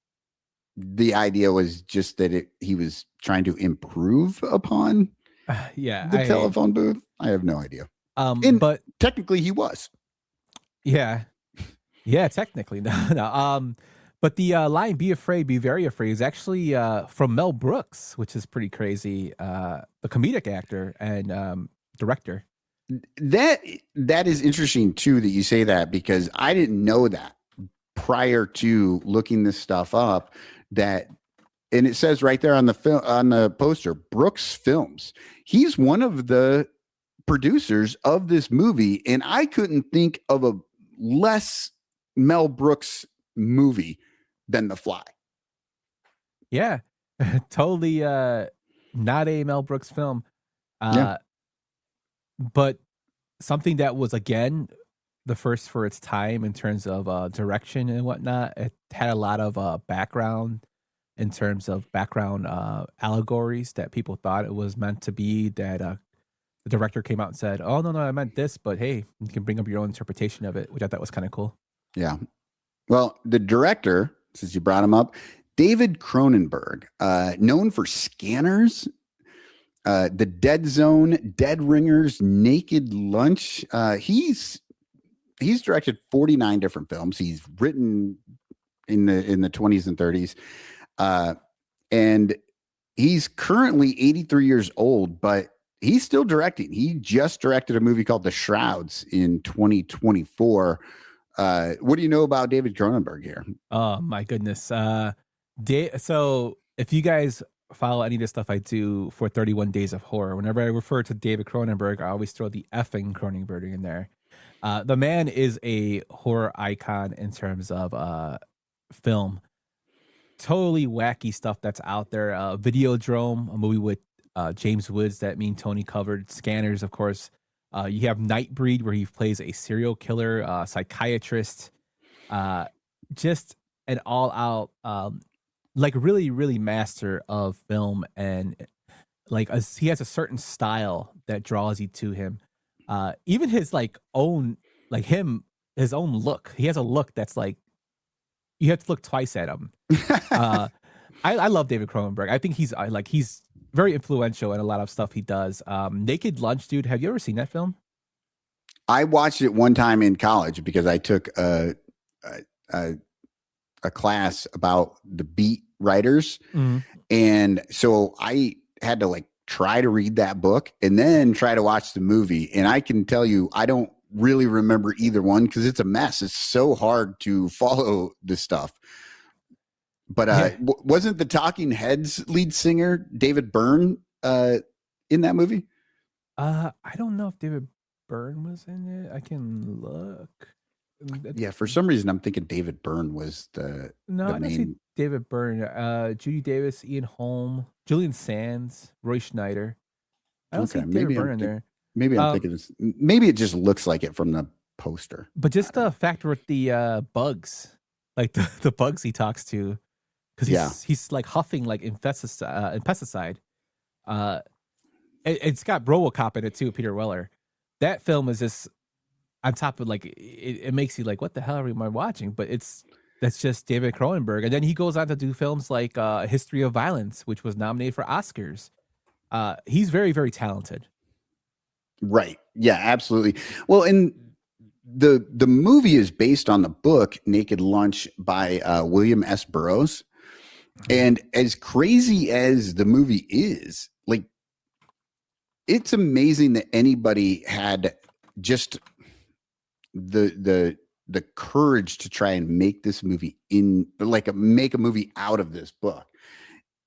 the idea was just that he was trying to improve upon the telephone booth. I have no idea. But technically he was. Yeah, technically no. But the line "Be afraid, be very afraid" is actually from Mel Brooks, which is pretty crazy. The comedic actor and director. That is interesting too that you say that, because I didn't know that prior to looking this stuff up. And it says right there on the poster, Brooks Films. He's one of the producers of this movie, and I couldn't think of a less Mel Brooks movie than The Fly. Yeah, totally not a Mel Brooks film. But something that was, again, the first for its time in terms of direction and whatnot. It had a lot of background in terms of background allegories that people thought it was meant to be, that the director came out and said, "Oh, no, I meant this, but hey, you can bring up your own interpretation of it," which I thought was kind of cool. Yeah. Well, the director, since you brought him up, David Cronenberg, known for Scanners, The Dead Zone, Dead Ringers, Naked Lunch. He's directed 49 different films. He's written in the 20s and 30s. And he's currently 83 years old, but he's still directing. He just directed a movie called The Shrouds in 2024. What do you know about David Cronenberg here? Oh my goodness. So if you guys follow any of the stuff I do for 31 Days of Horror, whenever I refer to David Cronenberg, I always throw the effing Cronenberg in there. The man is a horror icon in terms of film. Totally wacky stuff that's out there. Videodrome, a movie with James Woods that me and Tony covered. Scanners, of course. You have Nightbreed, where he plays a serial killer, psychiatrist. Just an all-out, like really, really master of film, and like he has a certain style that draws you to him. Even his his own look. He has a look that's like you have to look twice at him. I love David Cronenberg. I think he's very influential in a lot of stuff he does. Naked Lunch, dude. Have you ever seen that film? I watched it one time in college because I took a class about the beat writers. Mm-hmm. And so I had to try to read that book and then try to watch the movie. And I can tell you, I don't really remember either one because it's a mess. It's so hard to follow this stuff. But wasn't the Talking Heads lead singer David Byrne in that movie? I don't know if David Byrne was in it. I can look. Yeah, for some reason I'm thinking David Byrne was the I don't see David Byrne. Judy Davis, Ian Holm, Julian Sands, Roy Schneider. I don't see David Byrne in there. Maybe I'm thinking this. Maybe it just looks like it from the poster. But just the factor with the bugs, like the bugs he talks to. Because he's like huffing like pesticide. It's got RoboCop in it too, Peter Weller. That film is just on top of it makes you like, what the hell am I watching? But that's just David Cronenberg. And then he goes on to do films like History of Violence, which was nominated for Oscars. He's very, very talented. Right. Yeah, absolutely. Well, and the movie is based on the book Naked Lunch by William S. Burroughs. And as crazy as the movie is, it's amazing that anybody had just the courage to try and make this movie make a movie out of this book.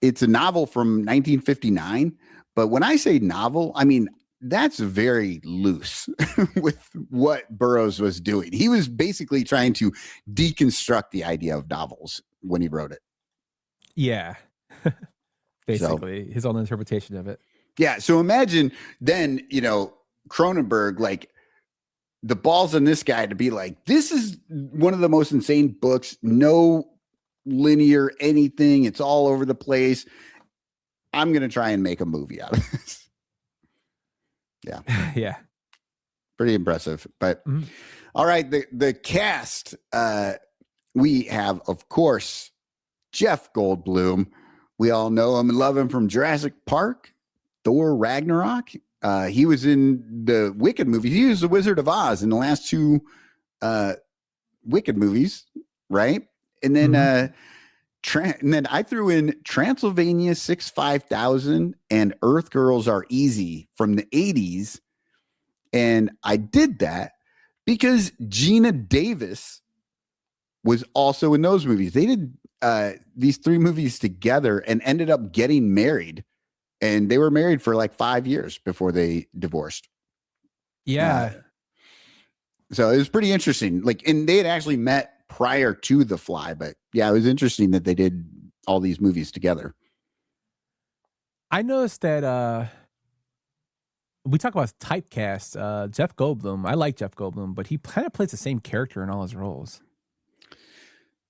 It's a novel from 1959, but when I say novel, I mean that's very loose with what Burroughs was doing. He was basically trying to deconstruct the idea of novels when he wrote it. Yeah. Basically, his own interpretation of it. Yeah. So imagine then, Cronenberg, the balls on this guy to be like, this is one of the most insane books, no linear anything. It's all over the place. I'm going to try and make a movie out of this. Yeah. Yeah. pretty impressive. But Mhm. all right, the cast, we have, of course, Jeff Goldblum. We all know him and love him from Jurassic Park, Thor Ragnarok. He was in the Wicked movie. He was the Wizard of Oz in the last two Wicked movies, right? And then and then I threw in Transylvania 65000 and Earth Girls Are Easy from the 80s. And I did that because Gina Davis was also in those movies. They did these three movies together and ended up getting married. And they were married for like 5 years before they divorced. Yeah. So it was pretty interesting. Like, and they had actually met prior to The Fly, but yeah, it was interesting that they did all these movies together. I noticed that we talk about typecast. Jeff Goldblum, I like Jeff Goldblum, but he kind of plays the same character in all his roles.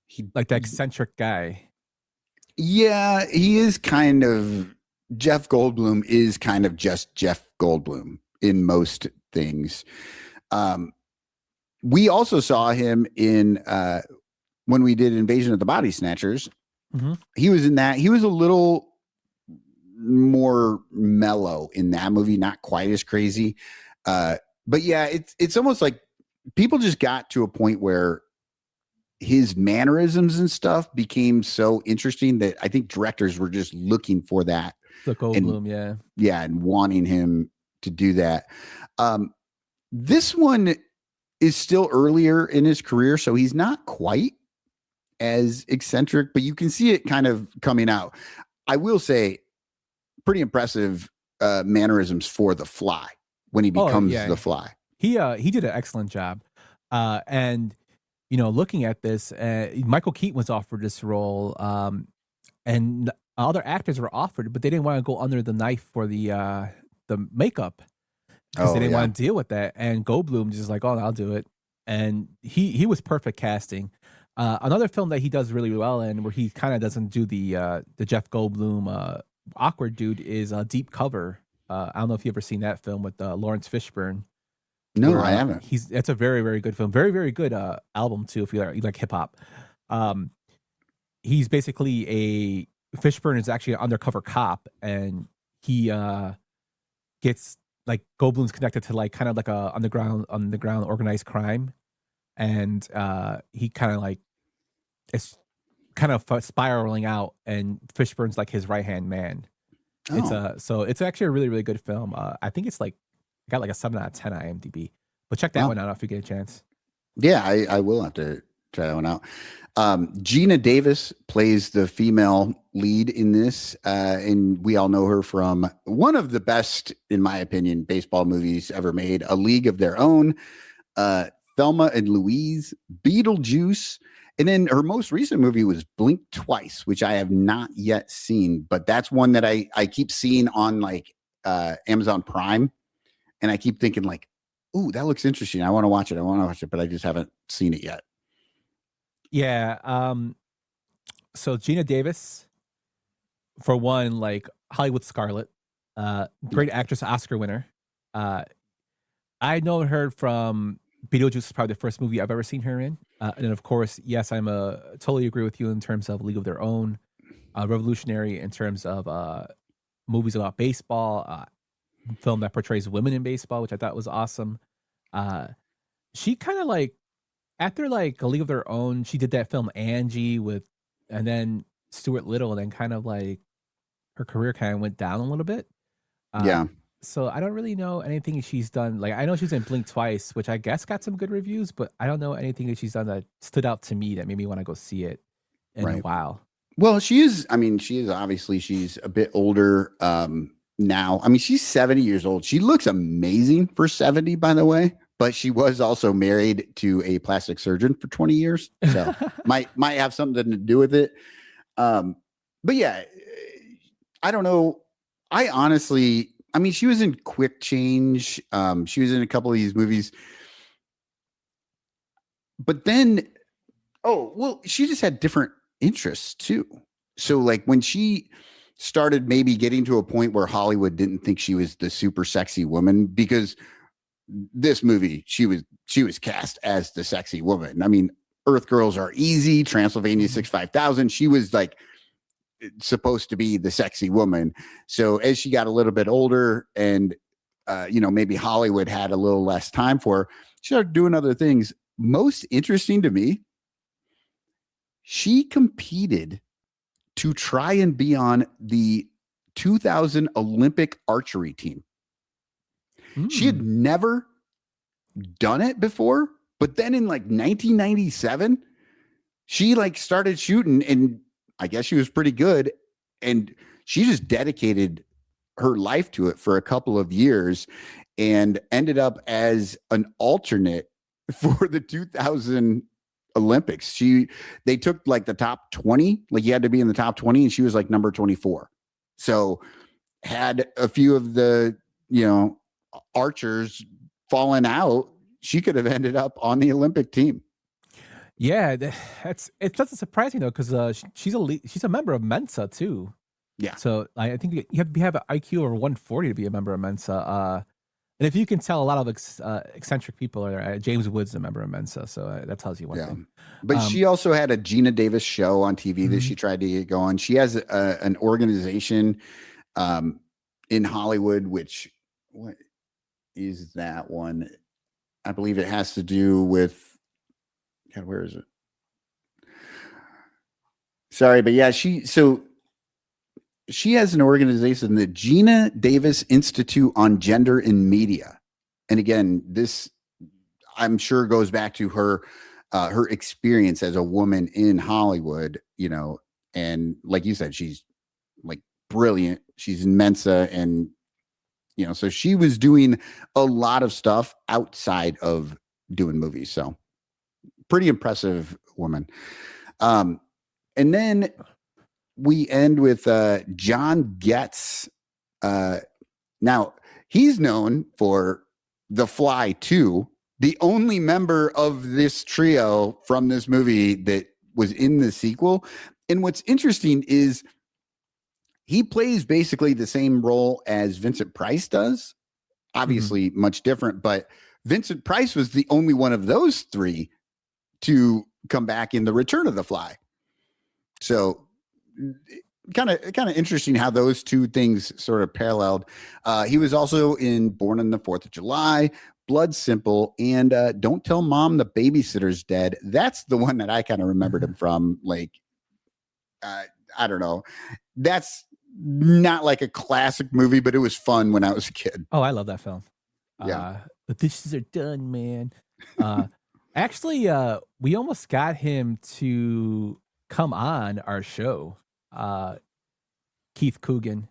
He like the eccentric guy. Yeah, he is kind of, Jeff Goldblum is kind of just Jeff Goldblum in most things. We also saw him in when we did Invasion of the Body Snatchers. Mm-hmm. He was in that. He was a little more mellow in that movie, not quite as crazy. But yeah, it's almost like people just got to a point where his mannerisms and stuff became so interesting that I think directors were just looking for that. The Goldblum, yeah. Yeah, and wanting him to do that. This one is still earlier in his career, so he's not quite as eccentric, but you can see it kind of coming out. I will say, pretty impressive mannerisms for The Fly when he becomes The Fly. He did an excellent job. And, you know, looking at this, Michael Keaton was offered this role, and other actors were offered, but they didn't want to go under the knife for the makeup. Because they didn't want to deal with that. And Goldblum just like, oh, I'll do it. And he was perfect casting. Another film that he does really well in, where he kind of doesn't do the Jeff Goldblum awkward dude, is Deep Cover. I don't know if you ever seen that film with Lawrence Fishburne. No, I haven't. It's a very, very good film. Very, very good album too, if you like hip hop. He's basically Fishburne is actually an undercover cop, and he gets like Goldblum's connected to like kind of like a underground organized crime, and he kind of like it's kind of spiraling out, and Fishburne's like his right hand man. So it's actually a really, really good film. I think it's like got like a 7 out of 10 on IMDb, but check that one out if you get a chance. Yeah, I will have to try that one out. Gina Davis plays the female lead in this, and we all know her from one of the best, in my opinion, baseball movies ever made, A League of Their Own, Thelma and Louise, Beetlejuice, and then her most recent movie was Blink Twice, which I have not yet seen, but that's one that I keep seeing on like Amazon Prime, and I keep thinking like, ooh, that looks interesting. I want to watch it, but I just haven't seen it yet. Yeah. So Gina Davis, for one, like Hollywood Scarlet, great actress, Oscar winner. I know her from Beetlejuice is probably the first movie I've ever seen her in. And then of course, yes, I'm totally agree with you in terms of League of Their Own, revolutionary in terms of movies about baseball, film that portrays women in baseball, which I thought was awesome. She kind of like, after like A League of Their Own, she did that film Angie and then Stuart Little, and then kind of like her career kind of went down a little bit. Yeah. So I don't really know anything she's done. Like I know she was in Blink Twice, which I guess got some good reviews, but I don't know anything that she's done that stood out to me that made me want to go see it in a while. Well, she's obviously she's a bit older now. I mean, she's 70 years old. She looks amazing for 70, by the way. But she was also married to a plastic surgeon for 20 years. So might have something to do with it. But yeah, I don't know. She was in Quick Change. She was in a couple of these movies. But then, she just had different interests too. So like when she started maybe getting to a point where Hollywood didn't think she was the super sexy woman, because this movie, she was cast as the sexy woman. I mean, Earth Girls Are Easy, Transylvania 65000. She was like supposed to be the sexy woman. So as she got a little bit older and, maybe Hollywood had a little less time for her, she started doing other things. Most interesting to me, she competed to try and be on the 2000 Olympic archery team. She had never done it before, but then in like 1997, she like started shooting, and I guess she was pretty good, and she just dedicated her life to it for a couple of years and ended up as an alternate for the 2000 Olympics. They took like the top 20, like you had to be in the top 20, and she was like number 24. So had a few of the, archers fallen out, she could have ended up on the Olympic team. Yeah, it's doesn't surprise me though, because she's a member of Mensa too. Yeah. So I think you have to have an IQ over 140 to be a member of Mensa. And if you can tell, a lot of eccentric people are there. James Woods a member of Mensa, so that tells you one thing. But she also had a Gina Davis show on TV that she tried to get going. She has an organization in Hollywood, what is that one? I believe it has to do with, God, where is it? Sorry, but yeah, she has an organization, the Gina Davis Institute on Gender in Media. And again, this I'm sure goes back to her experience as a woman in Hollywood, and like you said, she's like brilliant. She's in Mensa, and so she was doing a lot of stuff outside of doing movies. So pretty impressive woman. And then we end with John Getz. Now, he's known for The Fly 2, the only member of this trio from this movie that was in the sequel. And what's interesting is he plays basically the same role as Vincent Price does. Obviously, much different, but Vincent Price was the only one of those three to come back in The Return of the Fly. So kind of interesting how those two things sort of paralleled. He was also in Born on the 4th of July, Blood Simple, and Don't Tell Mom the Babysitter's Dead. That's the one that I kind of remembered him from. Like, I don't know. That's not like a classic movie, but it was fun when I was a kid. Oh, I love that film. Yeah. The dishes are done, man. Actually, we almost got him to come on our show. Keith Coogan.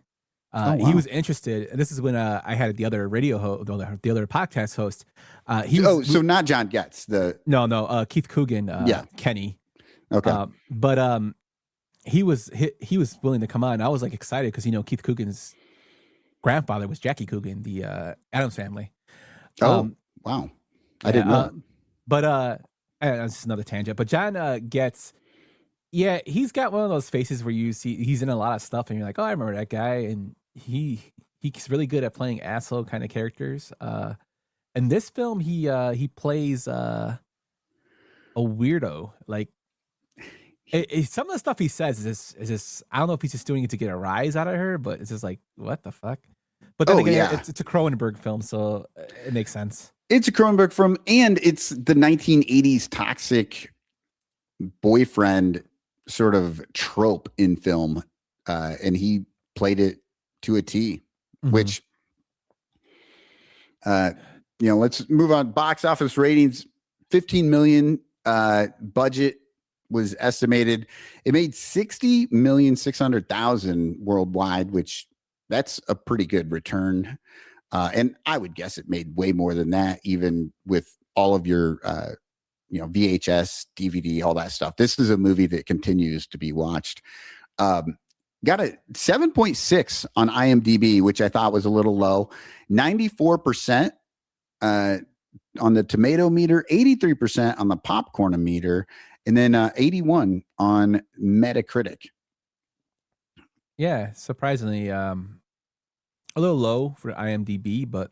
Wow. He was interested. And this is when I had the other the other podcast host. So not John Getz. No, Keith Coogan. Kenny. Okay. But he was willing to come on. I was like excited because Keith Coogan's grandfather was Jackie Coogan, the Addams Family. Wow. I didn't know. But that's just another tangent. But John Getz. Yeah, he's got one of those faces where you see he's in a lot of stuff and you're like, oh, I remember that guy. And he's really good at playing asshole kind of characters. In this film, he plays a weirdo. Like some of the stuff he says is just I don't know if he's just doing it to get a rise out of her, but it's just like, what the fuck? But then again, it's a Cronenberg film, so it makes sense. It's a Cronenberg film, and it's the 1980s toxic boyfriend sort of trope in film, and he played it to a T. Which let's move on. Box office ratings, 15 million budget was estimated. It made 60,600,000 worldwide, which that's a pretty good return, and I would guess it made way more than that, even with all of your VHS, DVD, all that stuff. This is a movie that continues to be watched. Got a 7.6 on IMDb, which I thought was a little low. 94% on the tomato meter, 83% on the popcorn meter, and then 81 on Metacritic. Yeah, surprisingly, a little low for IMDb, but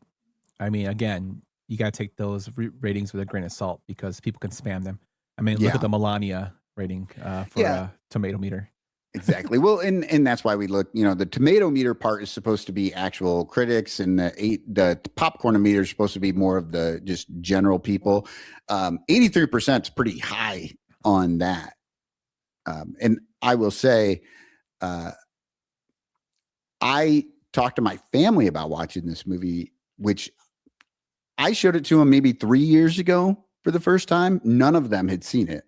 I mean, again, you got to take those ratings with a grain of salt because people can spam them. I mean, look Yeah. at the Melania rating for tomato meter. Exactly. Well, and that's why we look, the tomato meter part is supposed to be actual critics, and the popcorn meter is supposed to be more of the just general people. 83% is pretty high on that. And I will say, I talked to my family about watching this movie, which I showed it to them maybe 3 years ago for the first time. None of them had seen it.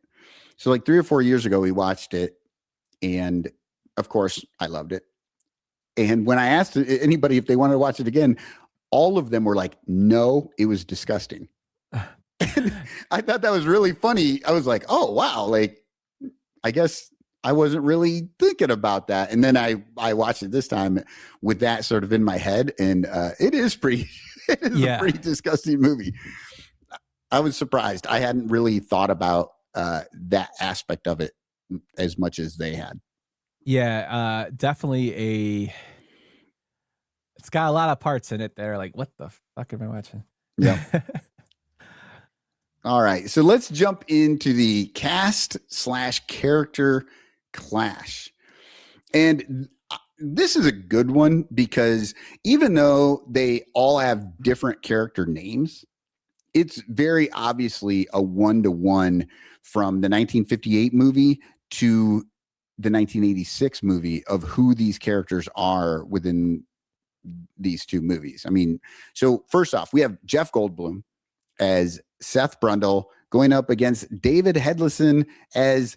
So like 3 or 4 years ago, we watched it. And of course, I loved it. And when I asked anybody if they wanted to watch it again, all of them were like, no, it was disgusting. And I thought that was really funny. I was like, oh, wow. Like, I guess I wasn't really thinking about that. And then I watched it this time with that sort of in my head. And it is a pretty disgusting movie. I was surprised. I hadn't really thought about that aspect of it as much as they had. Yeah, definitely it's got a lot of parts in it that are like, what the fuck am I watching? Yeah. All right. So let's jump into the cast/character clash. And this is a good one because even though they all have different character names, it's very obviously a one-to-one from the 1958 movie to the 1986 movie of who these characters are within these two movies. I mean, so first off, we have Jeff Goldblum as Seth Brundle going up against David Hedlison as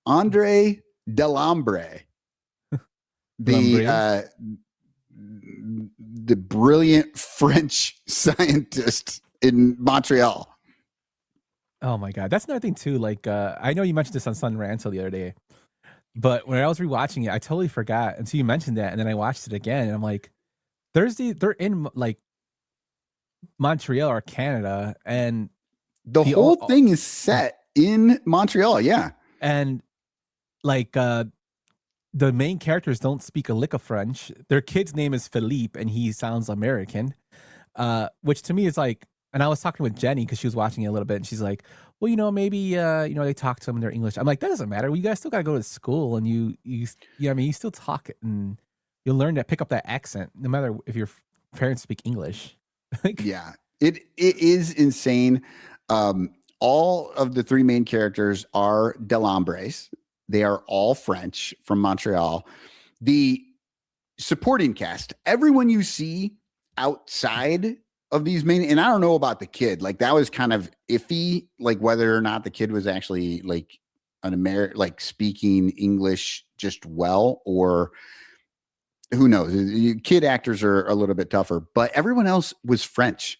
Andre Delambre, the brilliant French scientist in Montreal. Oh my God. That's another thing too. Like, I know you mentioned this on Sun Ranto the other day, but when I was rewatching it, I totally forgot until you mentioned that. And then I watched it again and I'm like, they're in like Montreal or Canada. And the whole thing is set in Montreal. Yeah. And like, the main characters don't speak a lick of French. Their kid's name is Philippe and he sounds American, which to me is like, and I was talking with Jenny because she was watching it a little bit and she's like, well, maybe, they talk to them in their English. I'm like, that doesn't matter. Well, you guys still got to go to school and you still talk it and you'll learn to pick up that accent no matter if your parents speak English. Yeah, it is insane. All of the three main characters are Delambres. They are all French from Montreal. The supporting cast, everyone you see outside of these main, and I don't know about the kid, like that was kind of iffy, like whether or not the kid was actually like like speaking English just well, or who knows. Kid actors are a little bit tougher, but everyone else was French.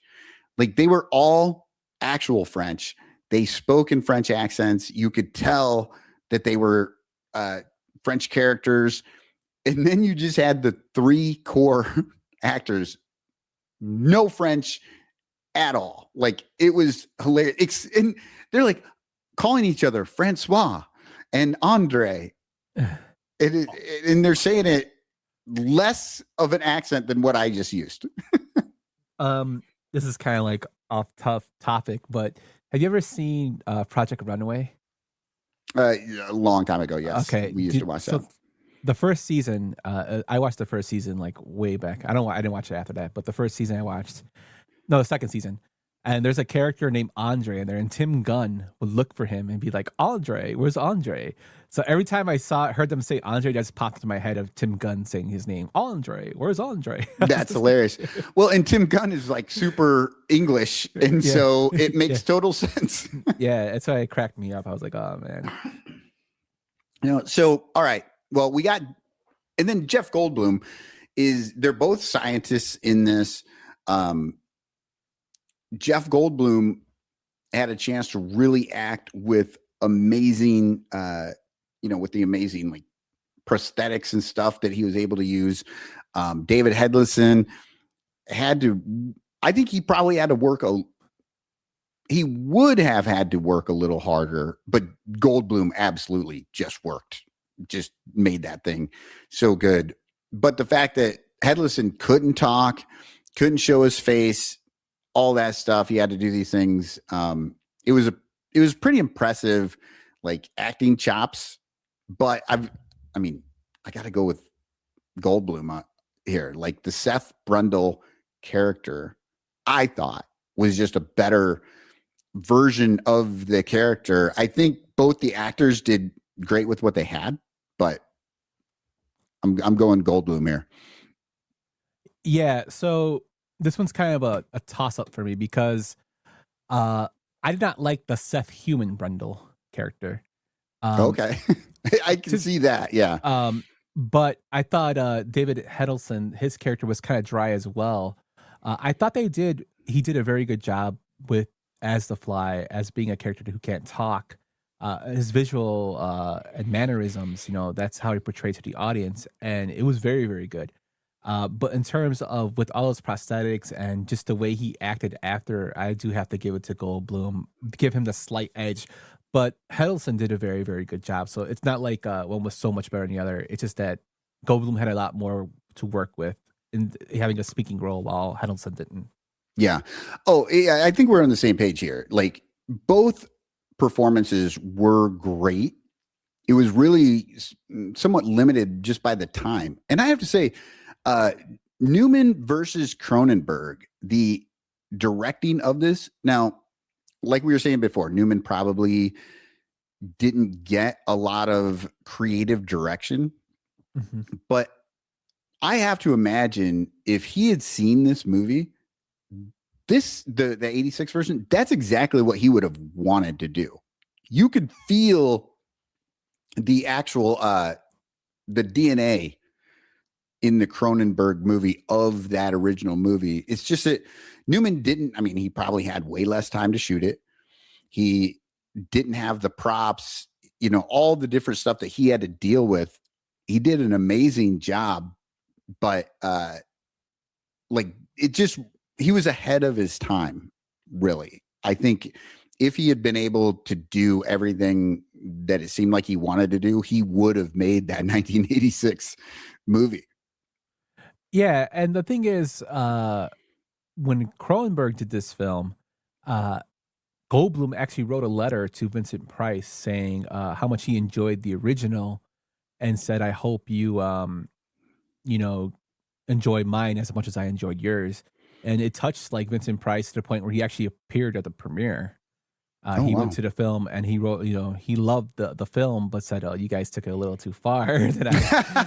Like they were all actual French. They spoke in French accents. You could tell that they were French characters. And then you just had the three core actors, no French at all. Like it was hilarious. And they're like calling each other Francois and Andre. And they're saying it less of an accent than what I just used. This is kind of like off tough topic, but have you ever seen Project Runway? A long time ago, yes. Okay, we used to watch that. The first season, I watched the first season like way back. I didn't watch it after that, but the first season I watched, no, the second season. And there's a character named Andre in there, and Tim Gunn would look for him and be like, Andre, where's Andre? So every time I heard them say Andre, that just popped into my head of Tim Gunn saying his name. Andre, where's Andre? That's hilarious. Well, and Tim Gunn is like super English, and so it makes total sense. Yeah, that's why it cracked me up. I was like, oh man. So all right. Well, we got, and then Jeff Goldblum they're both scientists in this. Jeff Goldblum had a chance to really act with amazing, with the amazing like prosthetics and stuff that he was able to use. David Hedlison I think he probably had to work he would have had to work a little harder, but Goldblum absolutely just made that thing so good. But the fact that Hedlison couldn't talk, couldn't show his face, all that stuff. He had to do these things. It was pretty impressive, like acting chops. But I got to go with Goldblum here. Like the Seth Brundle character, I thought was just a better version of the character. I think both the actors did great with what they had, but I'm going Goldblum here. Yeah, so this one's kind of a toss-up for me because I did not like the Seth Human Brundle character. Okay. I can see that, yeah. But I thought David Heddleston, his character was kind of dry as well. I thought he did a very good job with as the Fly, as being a character who can't talk. His visual and mannerisms, that's how he portrayed to the audience, and it was very, very good. But in terms of with all those prosthetics and just the way he acted after, I do have to give it to Goldblum, give him the slight edge. But Heddleston did a very, very good job. So it's not like one was so much better than the other. It's just that Goldblum had a lot more to work with in having a speaking role while Heddleston didn't. Yeah. Oh, yeah, I think we're on the same page here. Like both performances were great. It was really somewhat limited just by the time. And I have to say, Newman versus Cronenberg, the directing of this. Now, like we were saying before, Newman probably didn't get a lot of creative direction, but I have to imagine if he had seen this movie, the 86 version, that's exactly what he would have wanted to do. You could feel the actual, the DNA in the Cronenberg movie of that original movie. It's just that Newman didn't, he probably had way less time to shoot it. He didn't have the props, all the different stuff that he had to deal with. He did an amazing job, but he was ahead of his time, really. I think if he had been able to do everything that it seemed like he wanted to do, he would have made that 1986 movie. Yeah, and the thing is, when Cronenberg did this film, Goldblum actually wrote a letter to Vincent Price saying how much he enjoyed the original, and said, "I hope you, enjoy mine as much as I enjoyed yours." And it touched like Vincent Price to the point where he actually appeared at the premiere. He went to the film and he wrote, he loved the film, but said, "Oh, you guys took it a little too far."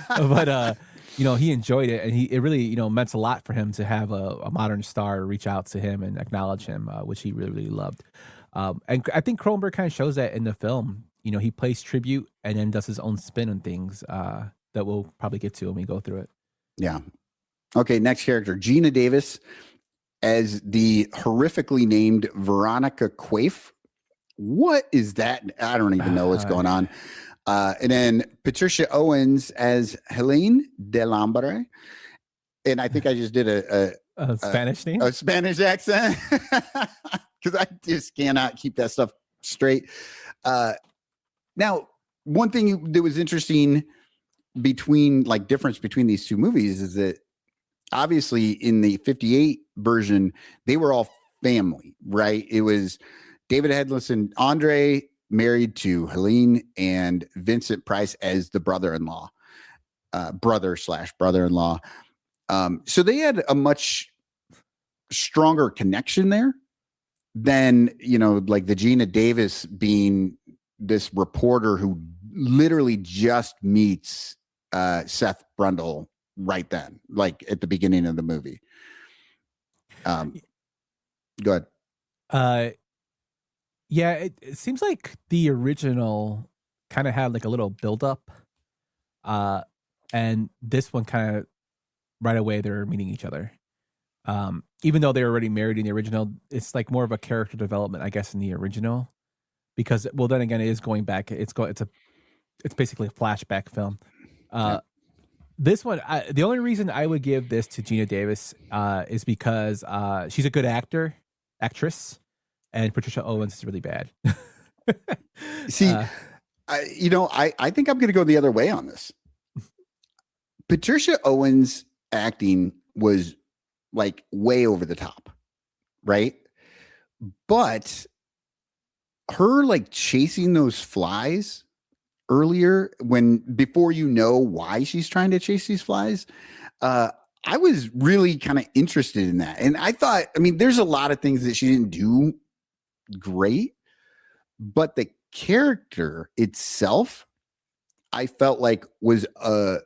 But he enjoyed it, and it really, meant a lot for him to have a modern star reach out to him and acknowledge him, which he really, really loved. And I think Cronenberg kind of shows that in the film. He plays tribute and then does his own spin on things that we'll probably get to when we go through it. Yeah. Okay, next character, Gina Davis as the horrifically named Veronica Quaife. What is that? I don't even know what's going on. And then Patricia Owens as Helene Delambre. And I think I just did a Spanish name? A Spanish accent. Because I just cannot keep that stuff straight. Now, one thing that was interesting difference between these two movies is that obviously in the 58 version, they were all family, right? It was David Heddleston, Andre married to Helene, and Vincent Price as the brother-in-law, brother/brother-in-law. So they had a much stronger connection there than, like the Gina Davis being this reporter who literally just meets Seth Brundle right then, like at the beginning of the movie. Go ahead. Yeah, it seems like the original kind of had like a little buildup, and this one kind of right away they're meeting each other. Even though they're already married in the original, it's like more of a character development, I guess, in the original, because then again, it is going back. It's basically a flashback film. This one, the only reason I would give this to Gina Davis is because she's a good actress. And Patricia Owens is really bad. See, I think I'm going to go the other way on this. Patricia Owens' acting was like way over the top, right? But her like chasing those flies earlier, before you know why she's trying to chase these flies, I was really kind of interested in that. And I thought, I mean, there's a lot of things that she didn't do great, but the character itself, I felt like was a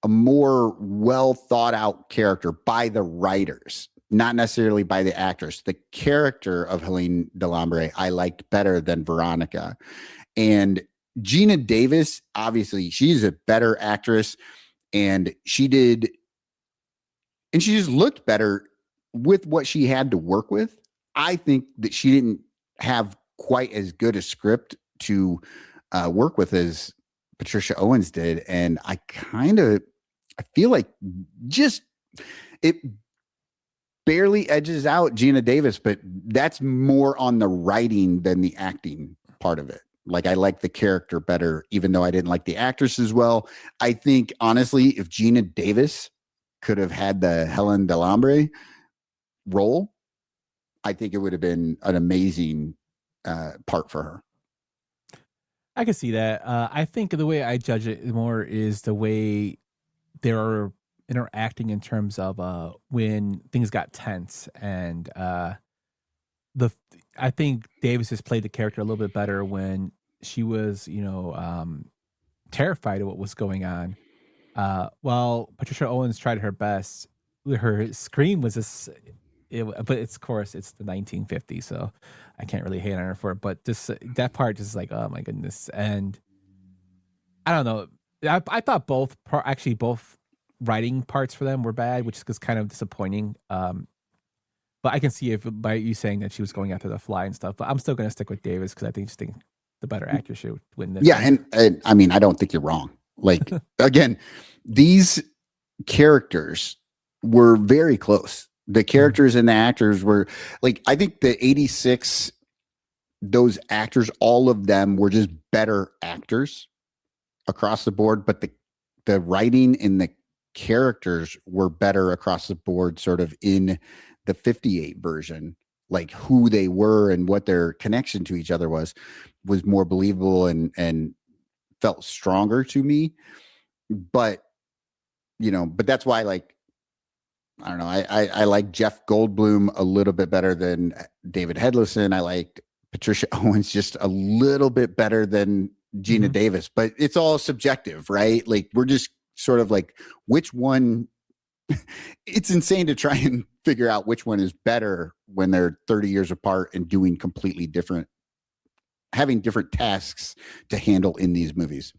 more well thought out character by the writers, not necessarily by the actors. The character of Helene Delambre I liked better than Veronica. And Gina Davis, obviously, she's a better actress, and she just looked better with what she had to work with. I think that she didn't have quite as good a script to work with as Patricia Owens did. And I feel like just it barely edges out Gina Davis, but that's more on the writing than the acting part of it. Like, I like the character better, even though I didn't like the actress as well. I think, honestly, if Gina Davis could have had the Helen Delambre role, I think it would have been an amazing part for her. I can see that. I think the way I judge it more is the way they're interacting in terms of when things got tense, and I think Davis has played the character a little bit better when she was, terrified of what was going on. While Patricia Owens tried her best, her scream was but it's, of course, it's the 1950s, so I can't really hate on her for it. But just that part, just like, oh my goodness. And I don't know. I thought both writing parts for them were bad, which is kind of disappointing. But I can see if by you saying that she was going after the fly and stuff. But I'm still going to stick with Davis because I think the better actor should win this. Yeah, and I mean, I don't think you're wrong. Like, again, these characters were very close. The characters and the actors were like, I think the 86, those actors, all of them were just better actors across the board. But the writing and the characters were better across the board, sort of in the 58 version, like who they were and what their connection to each other was more believable and felt stronger to me. But that's why, like, I don't know, I like Jeff Goldblum a little bit better than David Hedlison. I liked Patricia Owens just a little bit better than Gina Davis, but it's all subjective, right? Like, we're just sort of like, which one. It's insane to try and figure out which one is better when they're 30 years apart and doing completely different, having different tasks to handle in these movies.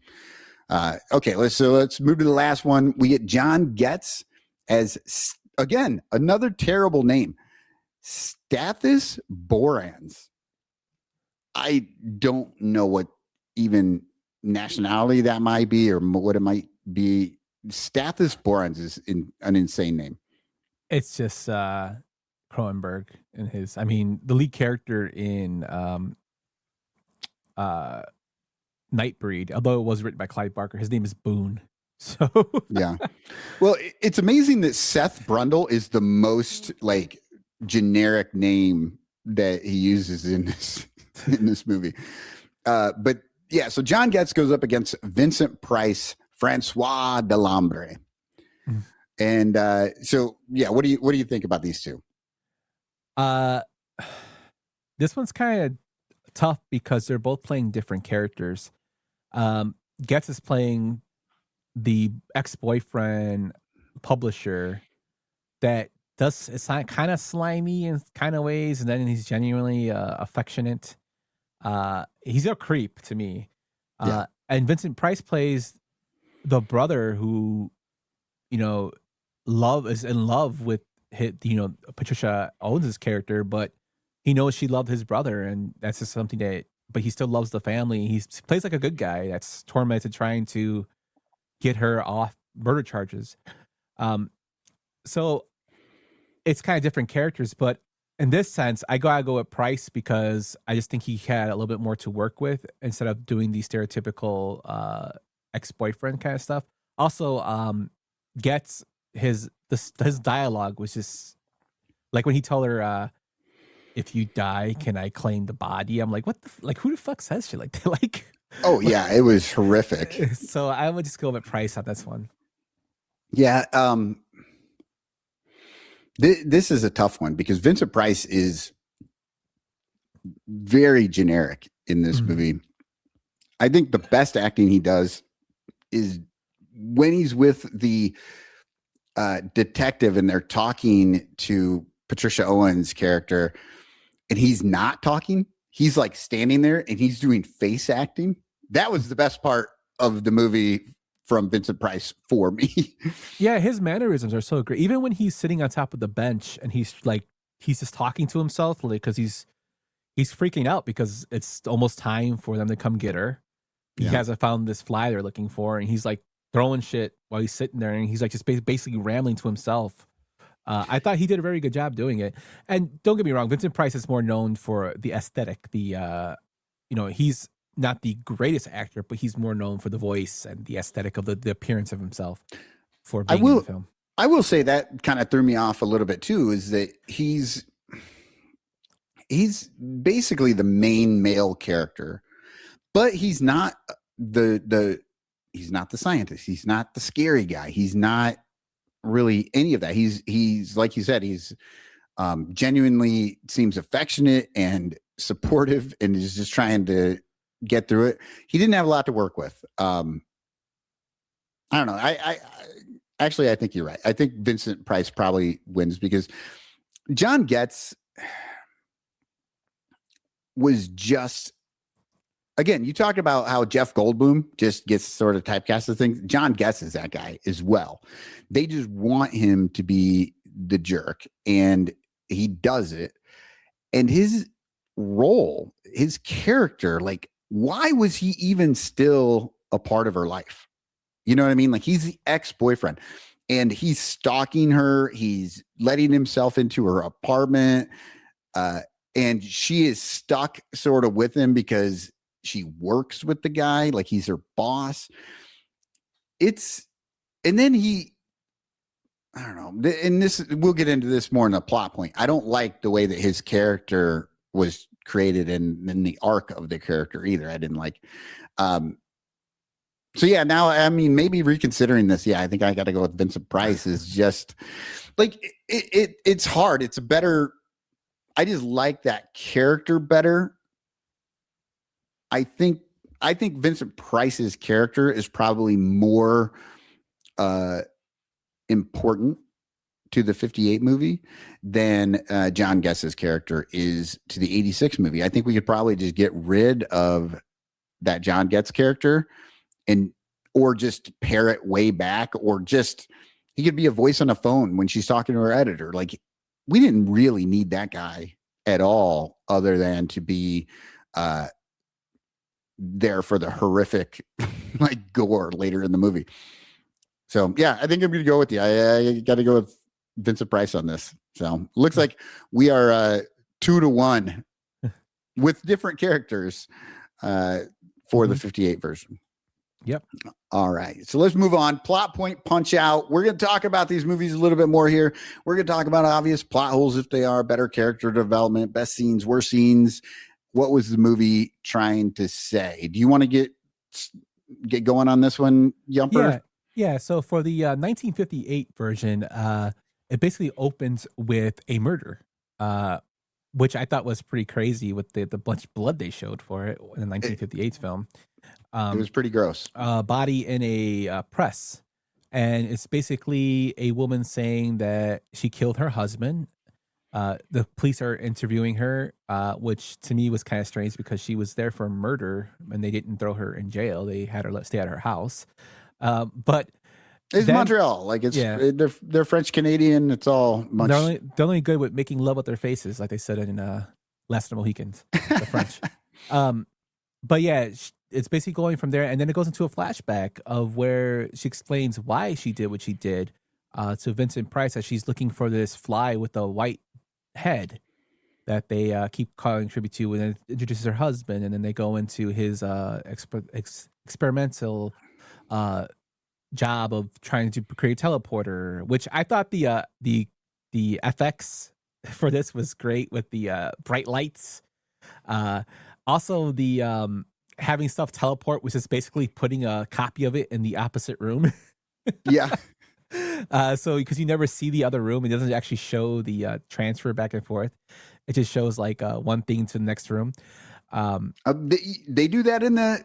Okay, let's move to the last one. We get John Getz as, again, another terrible name, Stathis Borans. I don't know what even nationality that might be or what it might be. Stathis Borans is an insane name. It's just Cronenberg and his. I mean, the lead character in Nightbreed, although it was written by Clive Barker, his name is Boone. So yeah, well, it's amazing that Seth Brundle is the most like generic name that he uses in this movie. But yeah, so John Getz goes up against Vincent Price, Francois Delambre. And so yeah, what do you think about these two? This one's kind of tough because they're both playing different characters. Getz is playing the ex-boyfriend publisher that it's kind of slimy in kind of ways, and then he's genuinely affectionate. He's a creep to me. Yeah. And Vincent Price plays the brother who, is in love with Patricia Owens' character, but he knows she loved his brother, and that's just something but he still loves the family. He plays like a good guy that's tormented trying to get her off murder charges. So it's kind of different characters, but in this sense, I gotta go with Price because I just think he had a little bit more to work with instead of doing the stereotypical ex-boyfriend kind of stuff. Also, Getz his dialogue was just Like when he told her, if you die, can I claim the body? I'm like, what the like? Who the fuck says shit like that? Like, Oh yeah, it was horrific. so I would just go with Price on this one. Yeah. This is a tough one because Vincent Price is very generic in this movie. I think the best acting he does is when he's with the detective and they're talking to Patricia Owens' character and he's not talking. He's like standing there and he's doing face acting. That was the best part of the movie from Vincent Price for me. Yeah, his mannerisms are so great. Even when he's sitting on top of the bench and he's just talking to himself, like, because he's freaking out because it's almost time for them to come get her. He hasn't found this fly they're looking for, and he's like throwing shit while he's sitting there, and he's like just basically rambling to himself. I thought he did a very good job doing it. And don't get me wrong, Vincent Price is more known for the aesthetic. He's not the greatest actor, but he's more known for the voice and the aesthetic of the appearance of himself for being in the film. I will say that kind of threw me off a little bit too, is that he's basically the main male character, but he's not he's not the scientist. He's not the scary guy. He's not really any of that. He's like you said, he's genuinely seems affectionate and supportive and is just trying to get through it. He didn't have a lot to work with. I don't know. I actually, I think you're right. I think Vincent Price probably wins because John Getz was just, again, you talked about how Jeff Goldblum just gets sort of typecast as things. John Getz is that guy as well. They just want him to be the jerk, and he does it. And his role, his character, like, why was he even still a part of her life? You know what I mean? Like, he's the ex-boyfriend and he's stalking her. He's letting himself into her apartment. And she is stuck sort of with him because she works with the guy. Like, he's her boss. And then I don't know. And this, we'll get into this more in a plot point. I don't like the way that his character was created and in the arc of the character either. I didn't like, so yeah, now, I mean, maybe reconsidering this. Yeah, I think I got to go with Vincent Price. Is just like, it's hard. It's a better, I just like that character better. I think Vincent Price's character is probably more important to the 58 movie than John Guess's character is to the 86 movie. I think we could probably just get rid of that John Getz character or just pare it way back, or just, he could be a voice on a phone when she's talking to her editor. Like, we didn't really need that guy at all, other than to be there for the horrific like gore later in the movie. So yeah, I think I'm going to go with you. I got to go with Vincent Price on this. So looks like we are 2-1 with different characters for the 58 version. Yep. All right. So let's move on. Plot point punch out. We're going to talk about these movies a little bit more here. We're going to talk about obvious plot holes if they are, better character development, best scenes, worst scenes. What was the movie trying to say? Do you want to get going on this one, Yumper? Yeah. So for the 1958 version, it basically opens with a murder, which I thought was pretty crazy with the bunch of blood they showed for it in the 1958 film. It was pretty gross. Body in a press. And it's basically a woman saying that she killed her husband. The police are interviewing her, which to me was kind of strange because she was there for murder and they didn't throw her in jail. They had her stay at her house. But it's Montreal. Like, it's they're French Canadian. It's all much. They're only good with making love with their faces, like they said in Last of the Mohicans, the French. But yeah, it's basically going from there, and then it goes into a flashback of where she explains why she did what she did to Vincent Price, as she's looking for this fly with a white head that they keep calling tribute to, and then it introduces her husband, and then they go into his experimental job of trying to create a teleporter, which I thought the FX for this was great with the bright lights. Also the having stuff teleport, which is basically putting a copy of it in the opposite room. Yeah. So because you never see the other room, it doesn't actually show the transfer back and forth. It just shows like one thing to the next room. They do that in the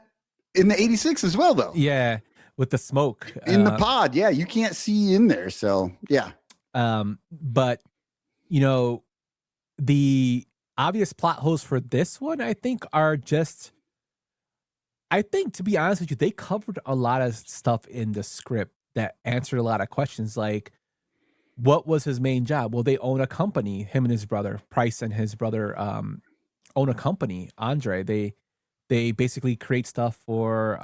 86 as well, though. Yeah, with the smoke In the pod. Yeah, you can't see in there. So yeah. But you know, the obvious plot holes for this one, I think, are just. I think, to be honest with you, they covered a lot of stuff in the script that answered a lot of questions, like what was his main job? Well, they own a company. Him and his brother, Price, and his brother own a company. Andre, they basically create stuff for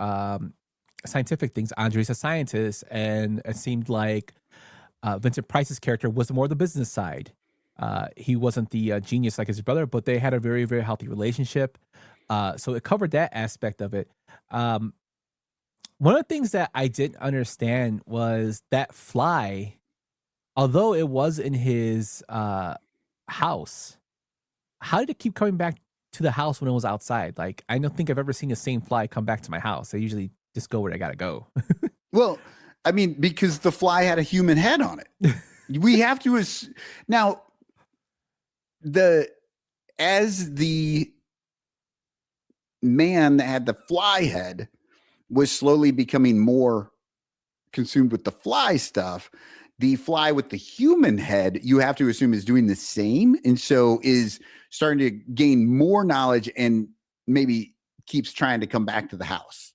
scientific things. Andre's a scientist, and it seemed like Vincent Price's character was more the business side. He wasn't the genius like his brother, but they had a very, very healthy relationship. So it covered that aspect of it. One of the things that I didn't understand was that fly, although it was in his house, how did it keep coming back to the house when it was outside? Like, I don't think I've ever seen the same fly come back to my house. They usually just go where they gotta go. Well, I mean, because the fly had a human head on it. We have to now as the man that had the fly head was slowly becoming more consumed with the fly stuff. The fly with the human head, you have to assume, is doing the same, and so is starting to gain more knowledge and maybe keeps trying to come back to the house.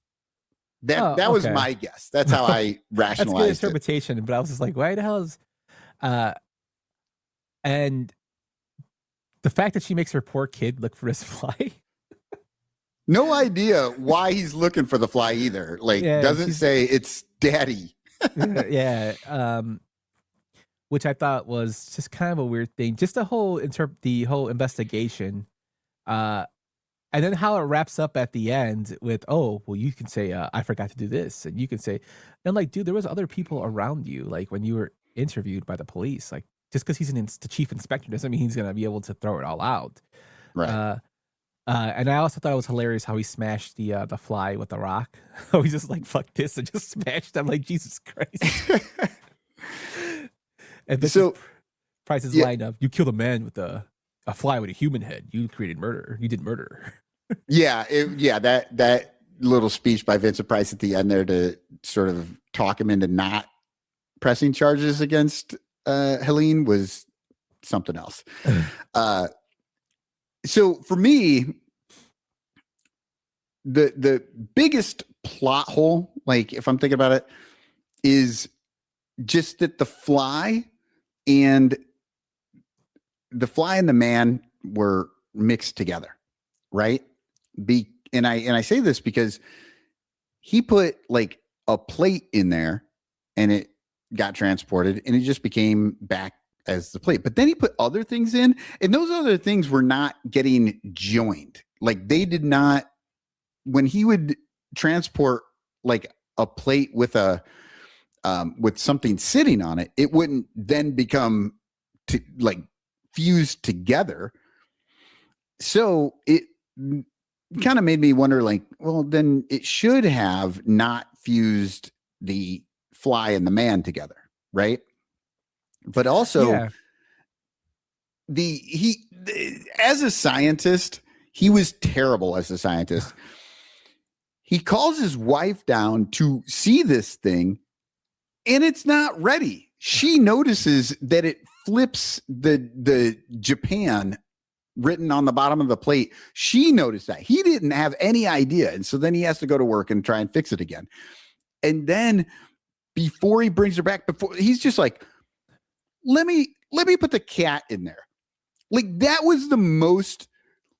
That was my guess. That's how I rationalized That's good interpretation, but I was just like, why the hell is and the fact that she makes her poor kid look for this fly. No idea why he's looking for the fly either. Like, doesn't say it's daddy. Yeah. Which I thought was just kind of a weird thing. Just the whole investigation. And then how it wraps up at the end with, oh, well, you can say, I forgot to do this. And you can say, and like, dude, there was other people around you. Like when you were interviewed by the police, like just because he's the chief inspector doesn't mean he's going to be able to throw it all out. Right. And I also thought it was hilarious how he smashed the fly with the rock. How he just like, fuck this, and just smashed them. Like, Jesus Christ. And this is Price's line of, you killed a man with a fly with a human head. You created murder. You did murder. That little speech by Vincent Price at the end there to sort of talk him into not pressing charges against Helene was something else. So for me, the biggest plot hole, like if I'm thinking about it, is just that the fly and the man were mixed together, right? And I say this because he put like a plate in there and it got transported and it just became back as the plate. But then he put other things in, and those other things were not getting joined. Like they did not, when he would transport like a plate with with something sitting on it, it wouldn't then become like fused together. So it kind of made me wonder, like, well, then it should have not fused the fly and the man together, right? But also, as a scientist, he was terrible as a scientist. He calls his wife down to see this thing, and it's not ready. She notices that it flips the Japan written on the bottom of the plate. She noticed that. He didn't have any idea. And so then he has to go to work and try and fix it again. And then before he brings her back, he's just like, let me put the cat in there. Like that was the most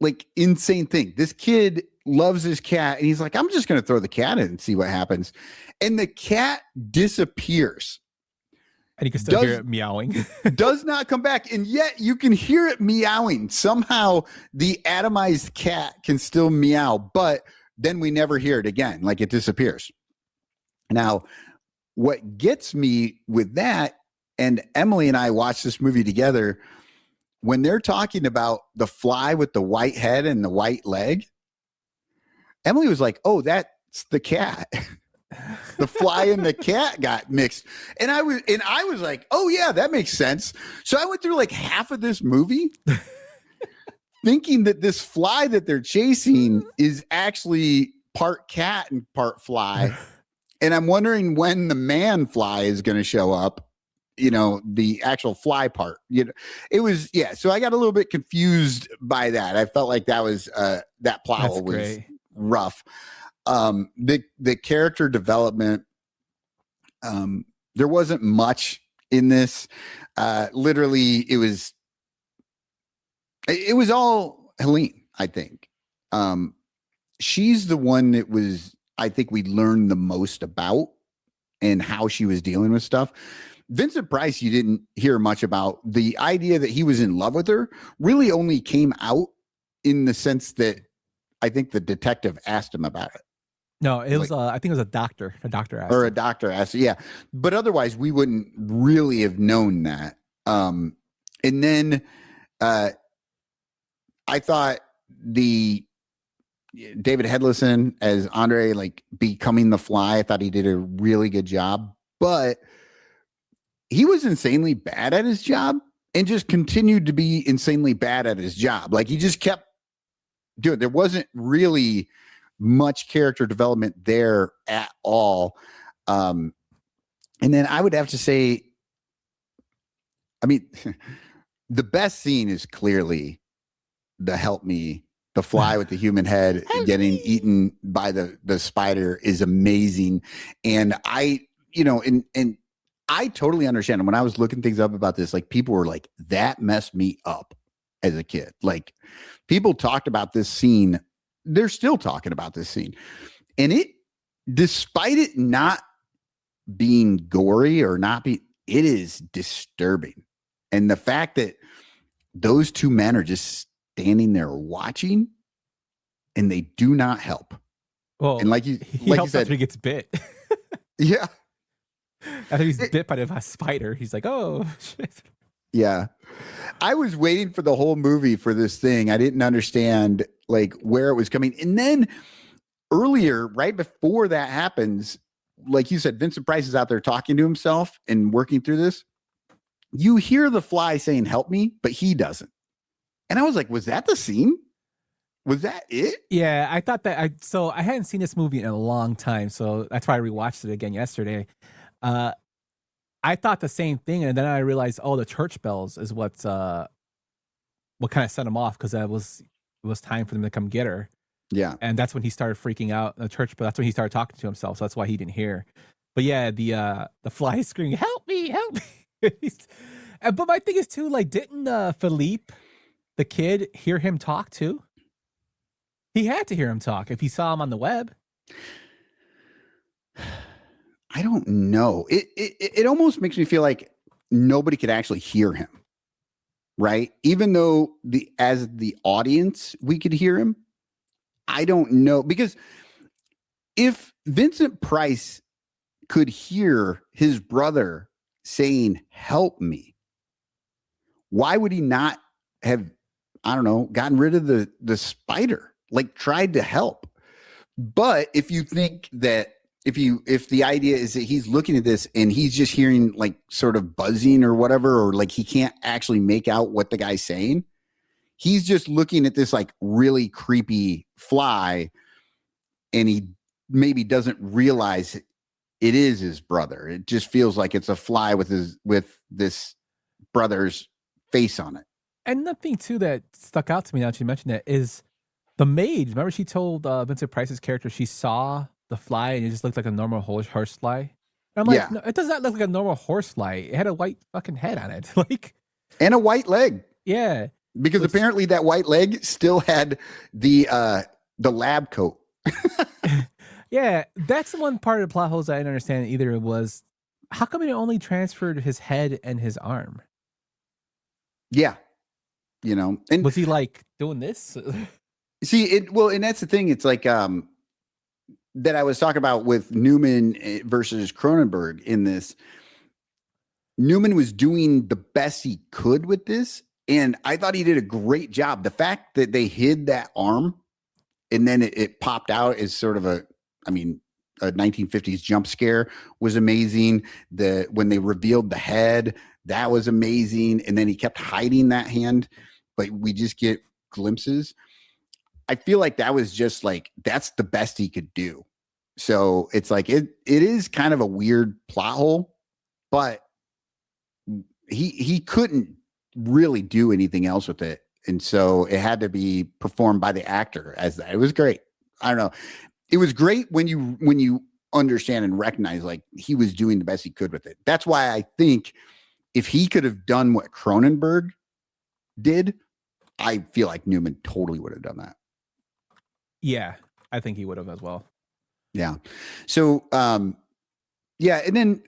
like insane thing. This kid loves his cat and he's like, I'm just going to throw the cat in and see what happens. And the cat disappears. And you can still hear it meowing. Does not come back. And yet you can hear it meowing. Somehow the atomized cat can still meow, but then we never hear it again. Like it disappears. Now, what gets me with that, and Emily and I watched this movie together, when they're talking about the fly with the white head and the white leg, Emily was like, "Oh, that's the cat." The fly and the cat got mixed, and I was like, "Oh yeah, that makes sense." So I went through like half of this movie thinking that this fly that they're chasing is actually part cat and part fly, and I'm wondering when the man fly is going to show up. You know, the actual fly part. You know, it was So I got a little bit confused by that. I felt like that was that plot hole was great. Rough. The character development, there wasn't much in this. Literally, it was all Helene, I think. She's the one that was, I think we learned the most about and how she was dealing with stuff. Vincent Price, you didn't hear much about. The idea that he was in love with her really only came out in the sense that I think the detective asked him about it. No, it was. I think it was a doctor. A doctor asked. Or a him. doctor asked. Yeah, but otherwise, we wouldn't really have known that. And then I thought the David Hedlison as Andre, like becoming the Fly, I thought he did a really good job, but he was insanely bad at his job and just continued to be insanely bad at his job. Like he just kept doing. There wasn't really much character development there at all. And then I would have to say, I mean, the best scene is clearly the fly with the human head getting eaten by the spider is amazing. And I totally understand. When I was looking things up about this, like people were like, that messed me up as a kid. Like people talked about this scene. They're still talking about this scene. And despite it not being gory or it is disturbing. And the fact that those two men are just standing there watching and they do not help. Well, and he helps after he gets bit. Yeah. After he's bit by a spider, he's like, "Oh shit!" Yeah, I was waiting for the whole movie for this thing. I didn't understand like where it was coming. And then earlier, right before that happens, like you said, Vincent Price is out there talking to himself and working through this. You hear the fly saying, "Help me," but he doesn't. And I was like, "Was that the scene? Was that it?" Yeah, I thought that. I hadn't seen this movie in a long time, so that's why I rewatched it again yesterday. I thought the same thing, and then I realized, the church bells is what kind of set him off, because it was time for them to come get her. Yeah, and that's when he started freaking out. The church, but that's when he started talking to himself. So that's why he didn't hear. But yeah, the fly screaming, "Help me, help me!" But my thing is too, like, didn't Philippe, the kid, hear him talk too? He had to hear him talk if he saw him on the web. I don't know. It almost makes me feel like nobody could actually hear him, right? Even though as the audience we could hear him. I don't know, because if Vincent Price could hear his brother saying, "Help me," why would he not have, I don't know, gotten rid of the spider, like tried to help? But if you think that if the idea is that he's looking at this and he's just hearing like sort of buzzing or whatever, or like he can't actually make out what the guy's saying, he's just looking at this like really creepy fly, and he maybe doesn't realize it is his brother. It just feels like it's a fly with this brother's face on it. And the thing too that stuck out to me now that you mentioned it is the maid. Remember, she told Vincent Price's character she saw the fly and it just looked like a normal horse fly. And I'm like, yeah. No, it does not look like a normal horse fly. It had a white fucking head on it, like, and a white leg. Yeah, because apparently that white leg still had the lab coat. Yeah, that's the one part of the plot holes I didn't understand either. It was, how come it only transferred his head and his arm? Yeah, and was he like doing this? See, and that's the thing. It's like that I was talking about with Newman versus Cronenberg in this. Newman was doing the best he could with this, And I thought he did a great job. The fact that they hid that arm and then it popped out is sort of a 1950s jump scare was amazing. When they revealed the head, that was amazing. And then he kept hiding that hand, but we just get glimpses. I feel like that was just like, that's the best he could do. So it's like, it is kind of a weird plot hole, but he couldn't really do anything else with it. And so it had to be performed by the actor as that. It was great. I don't know. It was great when you understand and recognize like he was doing the best he could with it. That's why I think if he could have done what Cronenberg did, I feel like Newman totally would have done that. Yeah, I think he would have as well. Yeah. So, yeah. And then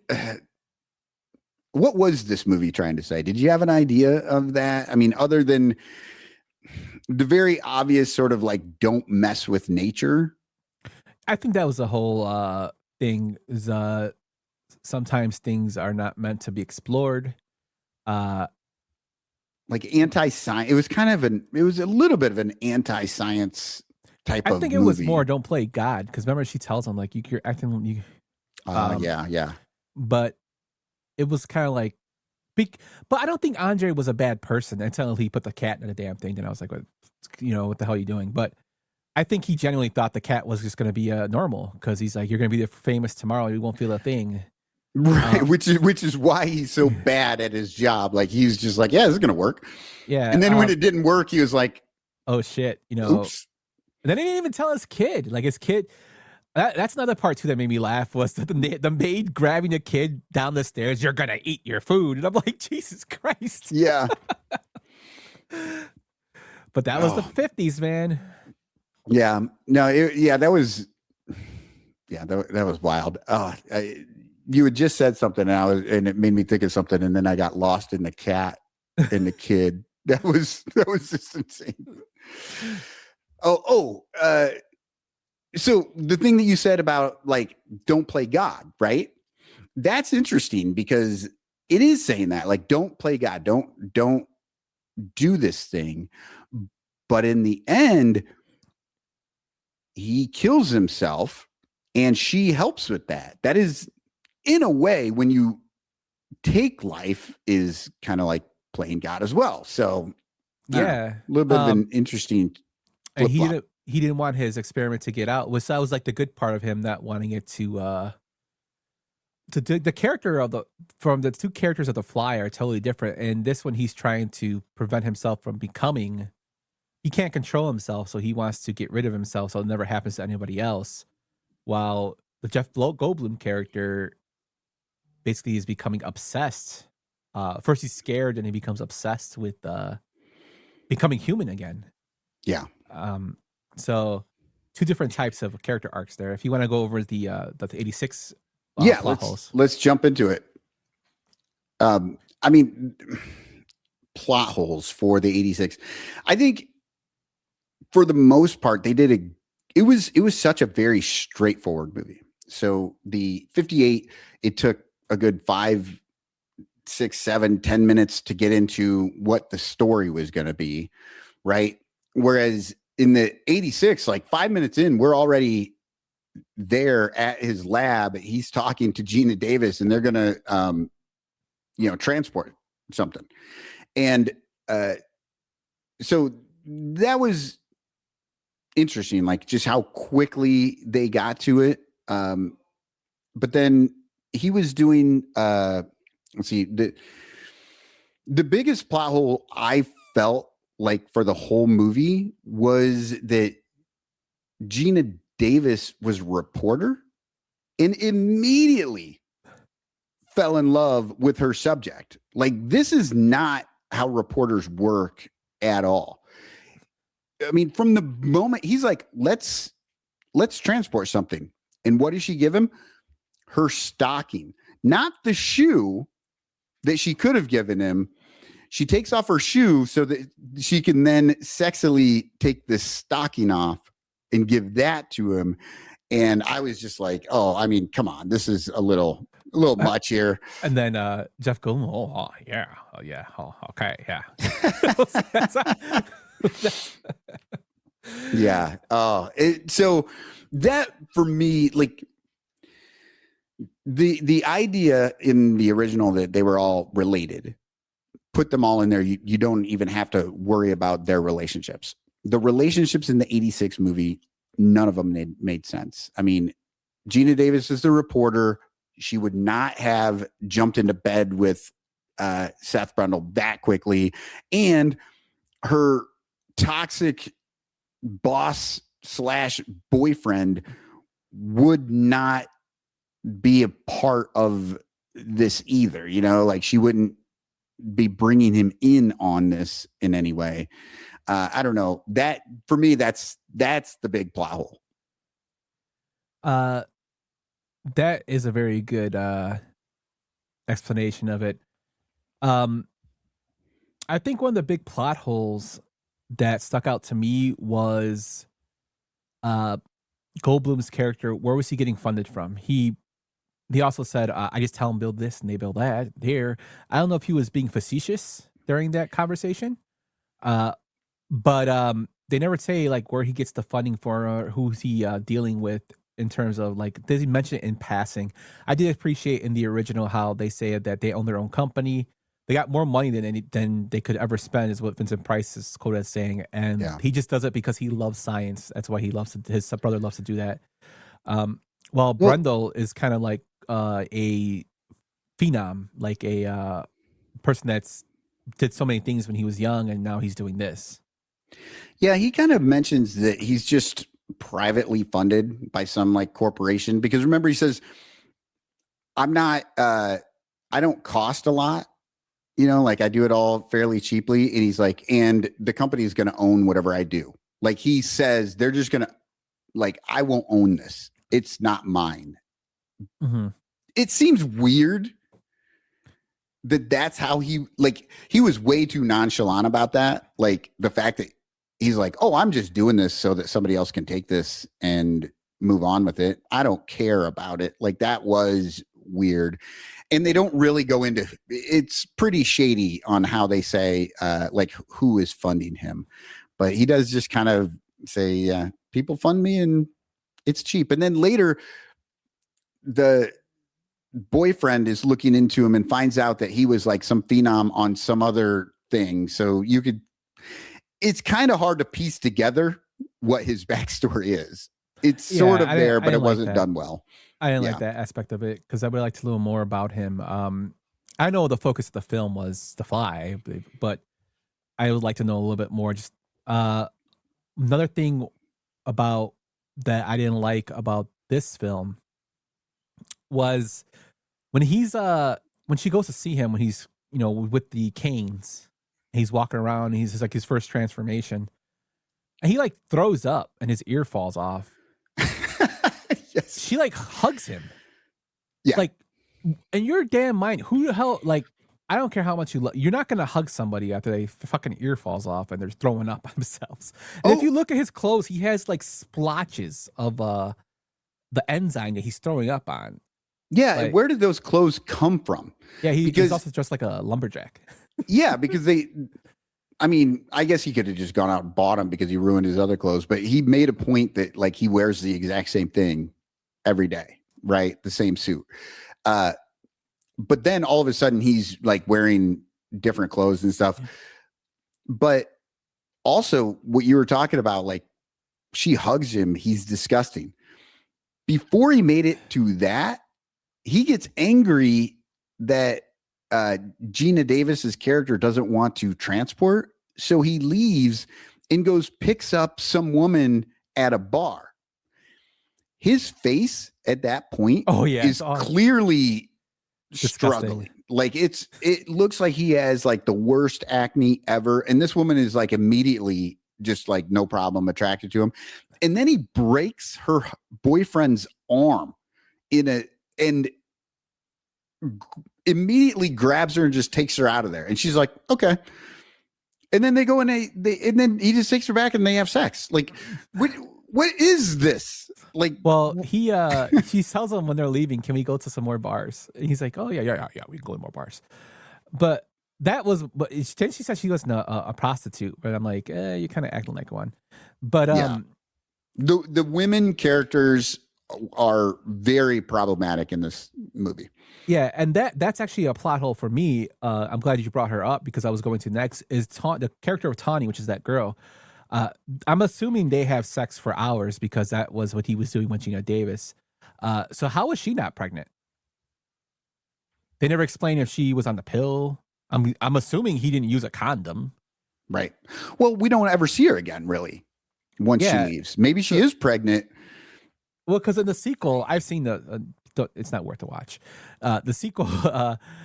what was this movie trying to say? Did you have an idea of that? I mean, other than the very obvious sort of like, don't mess with nature. I think that was the whole thing is sometimes things are not meant to be explored. Like anti-science. It was kind of it was a little bit of an anti-science type of movie. I think it was more don't play God, because remember she tells him like you're acting yeah. But it was kind of like but I don't think Andre was a bad person until he put the cat in the damn thing. Then I was like, what the hell are you doing? But I think he genuinely thought the cat was just going to be normal, because he's like, you're going to be famous tomorrow. You won't feel a thing. Right. Which is why he's so bad at his job. Like he's just like, yeah, this is going to work. Yeah. And then when it didn't work, he was like, oh shit, oops. And then he didn't even tell his kid. Like his kid, that's another part too that made me laugh, was the maid grabbing the kid down the stairs. You're gonna eat your food, and I'm like, Jesus Christ. Yeah. But that was the 50s, man. Yeah. No. That was wild. Oh, you had just said something, and it made me think of something, and then I got lost in the cat and the kid. That was just insane. So the thing that you said about like, don't play God, right? That's interesting, because it is saying that like, don't play God, don't do this thing. But in the end, he kills himself and she helps with that. That is, in a way, when you take life, is kind of like playing God as well. So yeah, a little bit of an interesting and he didn't want his experiment to get out. That was like the good part of him not wanting it to the character from the two characters of The Fly are totally different. And this one, he's trying to prevent himself from becoming, he can't control himself. So he wants to get rid of himself so it never happens to anybody else. While the Jeff Goldblum character basically is becoming obsessed. First he's scared, and he becomes obsessed with becoming human again. Yeah. So two different types of character arcs there. If you want to go over the 86 let's jump into it. Plot holes for the 86. I think for the most part they did it was such a very straightforward movie. So the 58, it took a good 5, 6, 7, 10 minutes to get into what the story was going to be, right? Whereas in the 86, like 5 minutes in, we're already there at his lab. He's talking to Gina Davis, and they're going to, transport something. And so that was interesting, like just how quickly they got to it. But then he was doing, let's see, the biggest plot hole I felt like for the whole movie was that Gina Davis was a reporter and immediately fell in love with her subject. Like, this is not how reporters work at all. I mean, from the moment he's like, let's transport something. And what does she give him? Her stocking, not the shoe that she could have given him. She takes off her shoe so that she can then sexily take this stocking off and give that to him. And I was just like, oh, I mean, come on, this is a little a little much here. And then Jeff Goldblum, okay, yeah. Yeah. So that for me, like the idea in the original that they were all related, put them all in there. You don't even have to worry about their relationships. The relationships in the 86 movie, none of them made sense. I mean, Gina Davis is the reporter. She would not have jumped into bed with Seth Brundle that quickly. And her toxic boss / boyfriend would not be a part of this either. You know, like she wouldn't be bringing him in on this in any way. I don't know. That for me, that's the big plot hole. That is a very good explanation of it. I think one of the big plot holes that stuck out to me was Goldblum's character. Where was he getting funded from? He also said, I just tell them build this and they build that there. I don't know if he was being facetious during that conversation. But they never say like where he gets the funding for or who's he dealing with in terms of like, did he mention it in passing? I did appreciate in the original how they say that they own their own company. They got more money than they could ever spend, is what Vincent Price is quoted as saying. And he just does it because he loves science. That's why he loves to, his brother loves to do that. While Brundle is kind of like a phenom, like a person that's did so many things when he was young and now he's doing this. Yeah, he kind of mentions that he's just privately funded by some like corporation, because remember he says, I'm not I don't cost a lot, you know, like I do it all fairly cheaply. And he's like, and the company is going to own whatever I do. Like he says, they're just going to, like, I won't own this. It's not mine. Mm-hmm. It seems weird that's how he was way too nonchalant about that. Like the fact that he's like, oh, I'm just doing this so that somebody else can take this and move on with it. I don't care about it. Like that was weird. And they don't really go into, it's pretty shady on how they say, like who is funding him, but he does just kind of say, people fund me and it's cheap. And then later the boyfriend is looking into him and finds out that he was like some phenom on some other thing. So it's kind of hard to piece together what his backstory is. It's sort of there, but it wasn't done well. I didn't like that aspect of it because I would like to know more about him. I know the focus of the film was The Fly, but I would like to know a little bit more. Just another thing about that I didn't like about this film was when she goes to see him when he's, you know, with the canes, he's walking around and he's like his first transformation and he like throws up and his ear falls off. Yes. She like hugs him. Yeah. Like in your damn mind, who the hell, like, I don't care how much you love, you're not going to hug somebody after they fucking ear falls off and they're throwing up on themselves. And if you look at his clothes, he has like splotches of the enzyme that he's throwing up on. Yeah. Like, where did those clothes come from? Yeah. He's also dressed like a lumberjack. Yeah. Because I guess he could have just gone out and bought them because he ruined his other clothes, but he made a point that like he wears the exact same thing every day, right? The same suit. But then all of a sudden he's like wearing different clothes and stuff. But also what you were talking about, like she hugs him. He's disgusting. Before he made it to that, he gets angry that Gina Davis's character doesn't want to transport. So he leaves and picks up some woman at a bar. His face at that point is clearly struggling. Like it looks like he has like the worst acne ever. And this woman is like immediately just like no problem attracted to him. And then he breaks her boyfriend's arm and immediately grabs her and just takes her out of there. And she's like, okay. And then they go and then he just takes her back and they have sex. Like, what is this? Like, Well, she tells him when they're leaving, can we go to some more bars? And he's like, oh yeah, we can go to more bars. But but then she said she was a prostitute, but I'm like, you're kind of acting like one. But the women characters are very problematic in this movie. Yeah, and that's actually a plot hole for me. I'm glad you brought her up because I was going to next is the character of Tawny, which is that girl. I'm assuming they have sex for hours because that was what he was doing with Gina Davis. So how was she not pregnant? They never explain if she was on the pill. I'm assuming he didn't use a condom. Right. Well, we don't ever see her again, really, once she leaves. Maybe she is pregnant. Well, because in the sequel, I've seen it's not worth to watch. The sequel,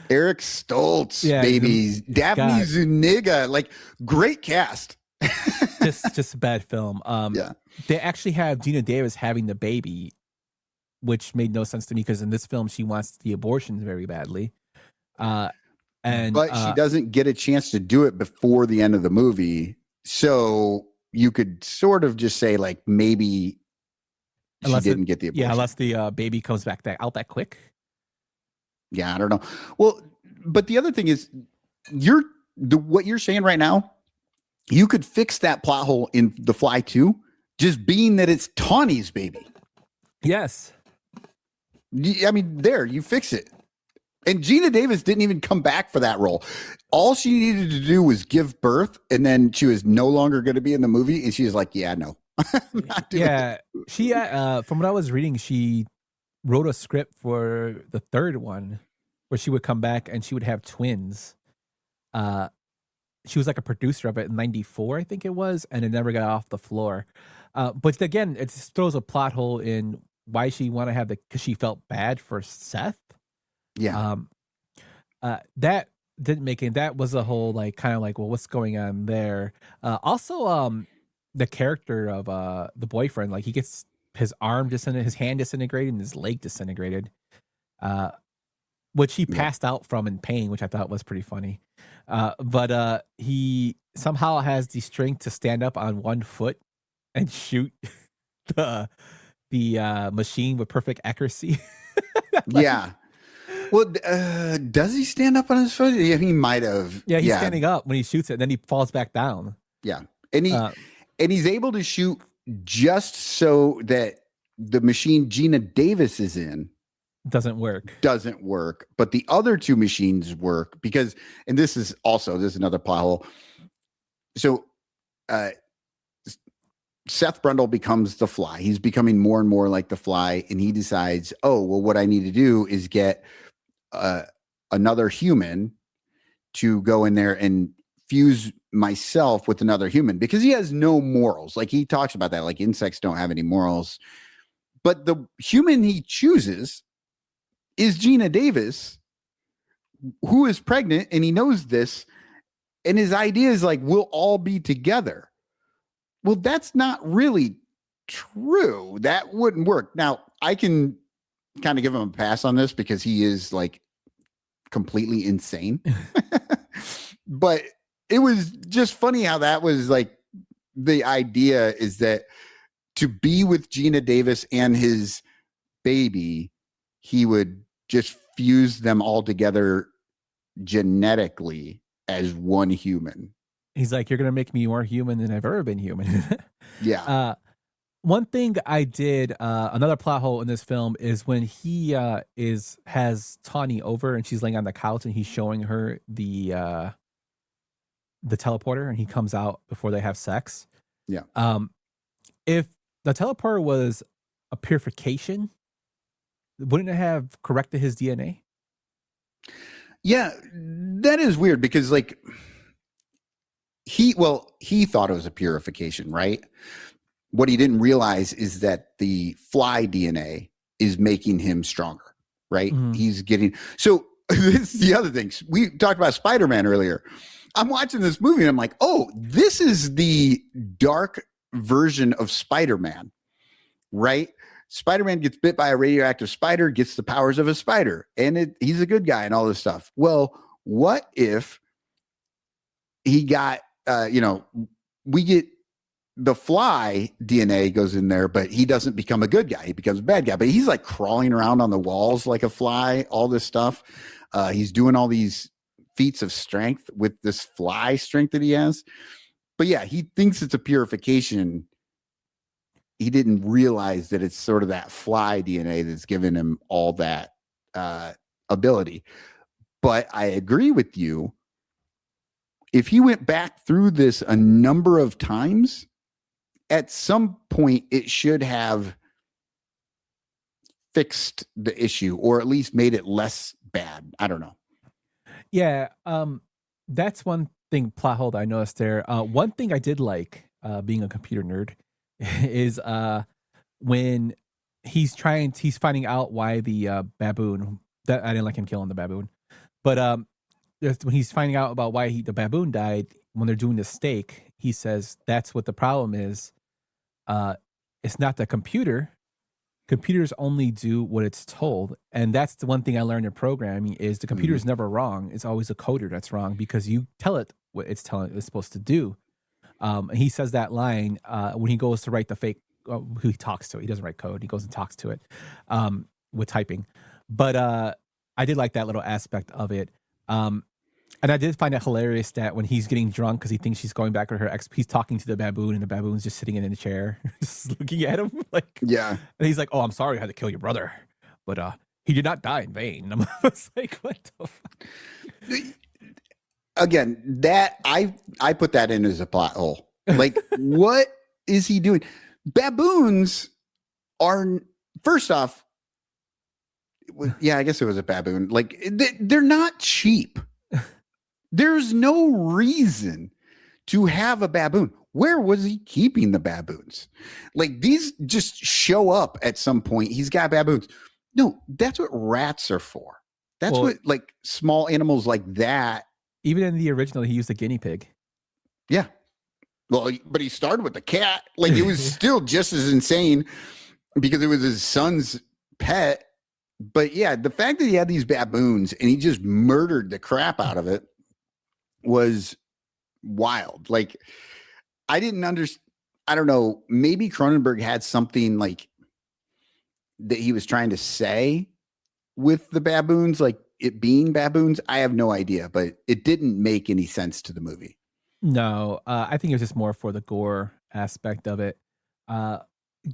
Eric Stoltz, babies, Daphne Zuniga, like great cast. just a bad film. They actually have Gina Davis having the baby, which made no sense to me because in this film she wants the abortion very badly. But she doesn't get a chance to do it before the end of the movie. So you could sort of just say like maybe she didn't get the abortion. Yeah, unless the baby comes back out that quick. Yeah, I don't know. Well, but the other thing is what you're saying right now, you could fix that plot hole in The Fly 2, just being that it's Tawny's baby. Yes. I mean, there, you fix it. And Gina Davis didn't even come back for that role. All she needed to do was give birth, and then she was no longer going to be in the movie. And she was like, yeah, no. I'm not doing it. She, from what I was reading, she wrote a script for the third one where she would come back and she would have twins. She was like a producer of it in 94, I think it was, and it never got off the floor. But again, it just throws a plot hole in why she want to have because she felt bad for Seth. Yeah. That didn't make it. That was a whole like kind of like, well, what's going on there? Also, the character of the boyfriend, like he gets his arm his hand disintegrated and his leg disintegrated, which he passed out from in pain, which I thought was pretty funny. But he somehow has the strength to stand up on one foot and shoot the machine with perfect accuracy. Yeah. Well, does he stand up on his foot? Yeah, he might have. Yeah, he's standing up when he shoots it, and then he falls back down. Yeah, and he's able to shoot just so that the machine Gina Davis is in doesn't work. But the other two machines work because, and this is another plot hole. So, Seth Brundle becomes the Fly. He's becoming more and more like the Fly, and he decides, oh, well, what I need to do is get another human to go in there and fuse myself with another human because he has no morals. Like he talks about that, like insects don't have any morals. But the human he chooses is Gina Davis, who is pregnant, and he knows this. And his idea is like, we'll all be together. Well, that's not really true. That wouldn't work. Now, I can kind of give him a pass on this because he is like completely insane. But it was just funny how that was like the idea is that to be with Gina Davis and his baby, he would just fuse them all together genetically as one human. He's like, you're going to make me more human than I've ever been human. Yeah. One thing I did, another plot hole in this film is when he has Tawny over and she's laying on the couch and he's showing her the teleporter and he comes out before they have sex. Yeah. If the teleporter was a purification, wouldn't it have corrected his DNA? Yeah, that is weird because like he thought it was a purification, right? What he didn't realize is that the Fly DNA is making him stronger, right? Mm-hmm. He's getting so this is the other thing. We talked about Spider-Man earlier. I'm watching this movie and I'm like, oh, this is the dark version of Spider-Man, right? Spider-Man gets bit by a radioactive spider, gets the powers of a spider, and he's a good guy and all this stuff. Well, what if he got, we get the fly DNA goes in there, but he doesn't become a good guy. He becomes a bad guy. But he's like crawling around on the walls like a fly, all this stuff. He's doing all these feats of strength with this fly strength that he has. But yeah, he thinks it's a purification. He didn't realize that it's sort of that fly DNA that's given him all that ability. But I agree with you. If he went back through this a number of times, at some point it should have fixed the issue or at least made it less bad. I don't know. Yeah, that's one thing plot hole that I noticed there. One thing I did like, being a computer nerd, is when he's finding out why the baboon, that I didn't like him killing the baboon, but when he's finding out about why the baboon died when they're doing the steak, he says that's what the problem is. It's not the computer. Computers only do what it's told, and that's the one thing I learned in programming is the computer is never wrong. It's always the coder that's wrong because you tell it what it's supposed to do. And he says that line when he goes to write the fake. Who he talks to. He doesn't write code. He goes and talks to it with typing. But I did like that little aspect of it. And I did find it hilarious that when he's getting drunk because he thinks she's going back with her ex, he's talking to the baboon and the baboon's just sitting in a chair, just looking at him like, yeah. And he's like, "Oh, I'm sorry, I had to kill your brother, but he did not die in vain." I was like, "What the fuck?" Again, that I put that in as a plot hole. Like, what is he doing? Baboons are, first off, yeah, I guess it was a baboon. Like, they're not cheap. There's no reason to have a baboon. Where was he keeping the baboons? Like, these just show up at some point. He's got baboons. No, that's what rats are for. That's what, like, small animals like that. Even in the original, he used a guinea pig. Yeah. Well, but he started with the cat. Like, it was still just as insane because it was his son's pet. But yeah, the fact that he had these baboons and he just murdered the crap out of it was wild. Like, I didn't understand. I don't know. Maybe Cronenberg had something like that he was trying to say with the baboons, like it being baboons. I have no idea, but it didn't make any sense to the movie. No, I think it was just more for the gore aspect of it.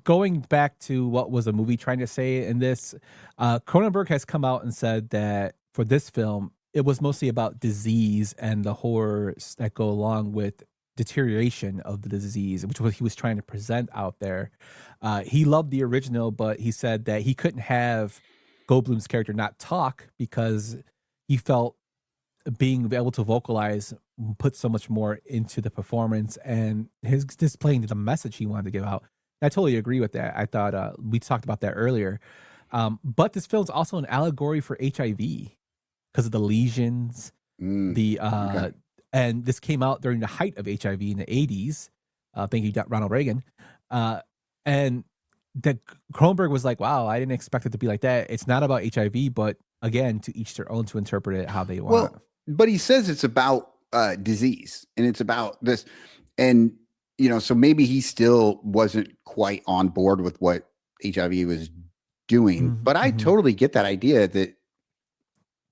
Going back to what was the movie trying to say in this, Cronenberg has come out and said that for this film, it was mostly about disease and the horrors that go along with deterioration of the disease, which was he was trying to present out there. He loved the original, but he said that he couldn't have Goldblum's character not talk because he felt being able to vocalize put so much more into the performance and his displaying the message he wanted to give out. I totally agree with that. I thought we talked about that earlier. But this film's also an allegory for HIV because of the lesions, okay. And this came out during the height of HIV in the 80s. Thank you, Ronald Reagan. And that Cronenberg was like, wow, I didn't expect it to be like that. It's not about HIV, but again, to each their own to interpret it how they want. Well, but he says it's about disease and it's about this. And, you know, so maybe he still wasn't quite on board with what HIV was doing. But I totally get that idea that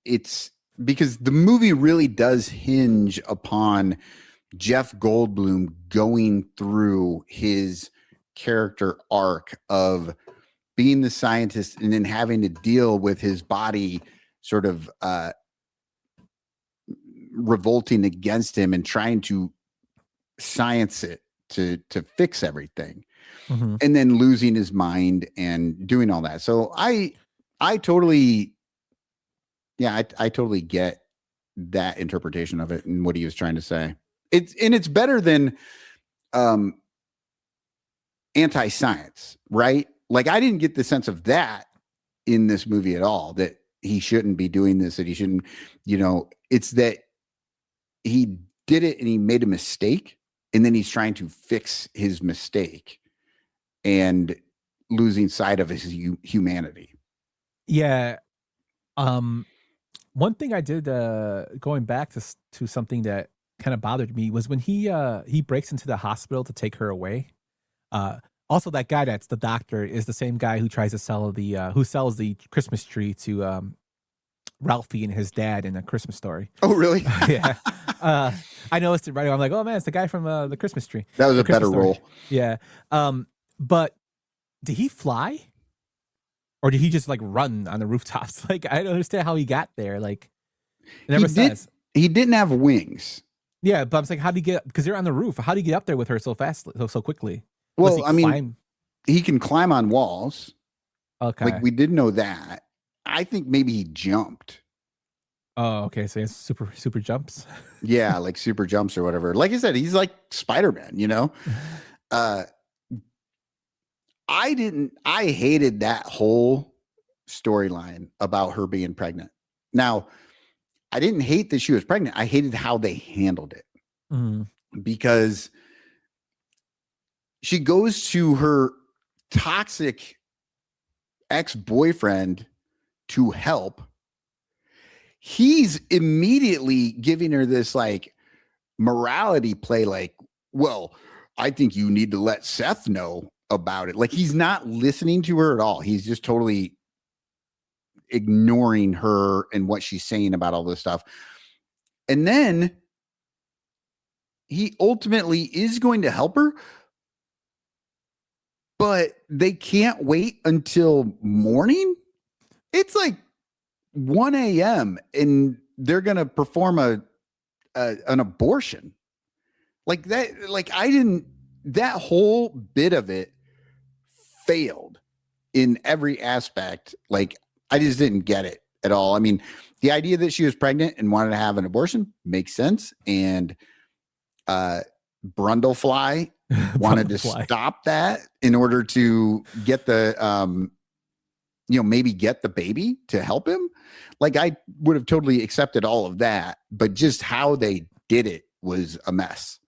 it's because the movie really does hinge upon Jeff Goldblum going through his character arc of being the scientist and then having to deal with his body sort of revolting against him and trying to science it to fix everything, and then losing his mind and doing all that. So I totally, yeah, I totally get that interpretation of it and what he was trying to say. It's better than anti-science, right? Like, I didn't get the sense of that in this movie at all, that he shouldn't be doing this, that he shouldn't, you know, it's that he did it and he made a mistake and then he's trying to fix his mistake and losing sight of his humanity. Yeah. One thing I did, going back to something that kind of bothered me was when he breaks into the hospital to take her away. Also, that guy that's the doctor is the same guy who tries to sell who sells the Christmas tree to Ralphie and his dad in A Christmas Story. Oh, really? Yeah. I noticed it right away. I'm like, oh man, it's the guy from the Christmas tree. That was a Christmas better Story. role. Yeah. But did he fly? Or did he just like run on the rooftops? Like, I don't understand how he got there. Like, it never says. He didn't have wings. Yeah, but I'm saying, how did he get? Because they're on the roof. How did he get up there with her so fast, so quickly? Well, I mean, he can climb on walls. Okay. Like, we didn't know that. I think maybe he jumped. Oh, okay. So he has super jumps. Yeah, like super jumps or whatever. Like I said, he's like Spider-Man, you know? I hated that whole storyline about her being pregnant. Now, I didn't hate that she was pregnant. I hated how they handled it. Because she goes to her toxic ex-boyfriend to help. He's immediately giving her this like morality play, like, well, I think you need to let Seth know about it. Like, he's not listening to her at all. He's just totally ignoring her and what she's saying about all this stuff. And then he ultimately is going to help her, but they can't wait until morning. It's like 1 a.m. and they're going to perform an abortion. Like that. Like, that whole bit of it failed in every aspect. Like, I just didn't get it at all. I mean, the idea that she was pregnant and wanted to have an abortion makes sense. And Brundlefly wanted to stop that in order to get the, maybe get the baby to help him. Like, I would have totally accepted all of that, but just how they did it was a mess.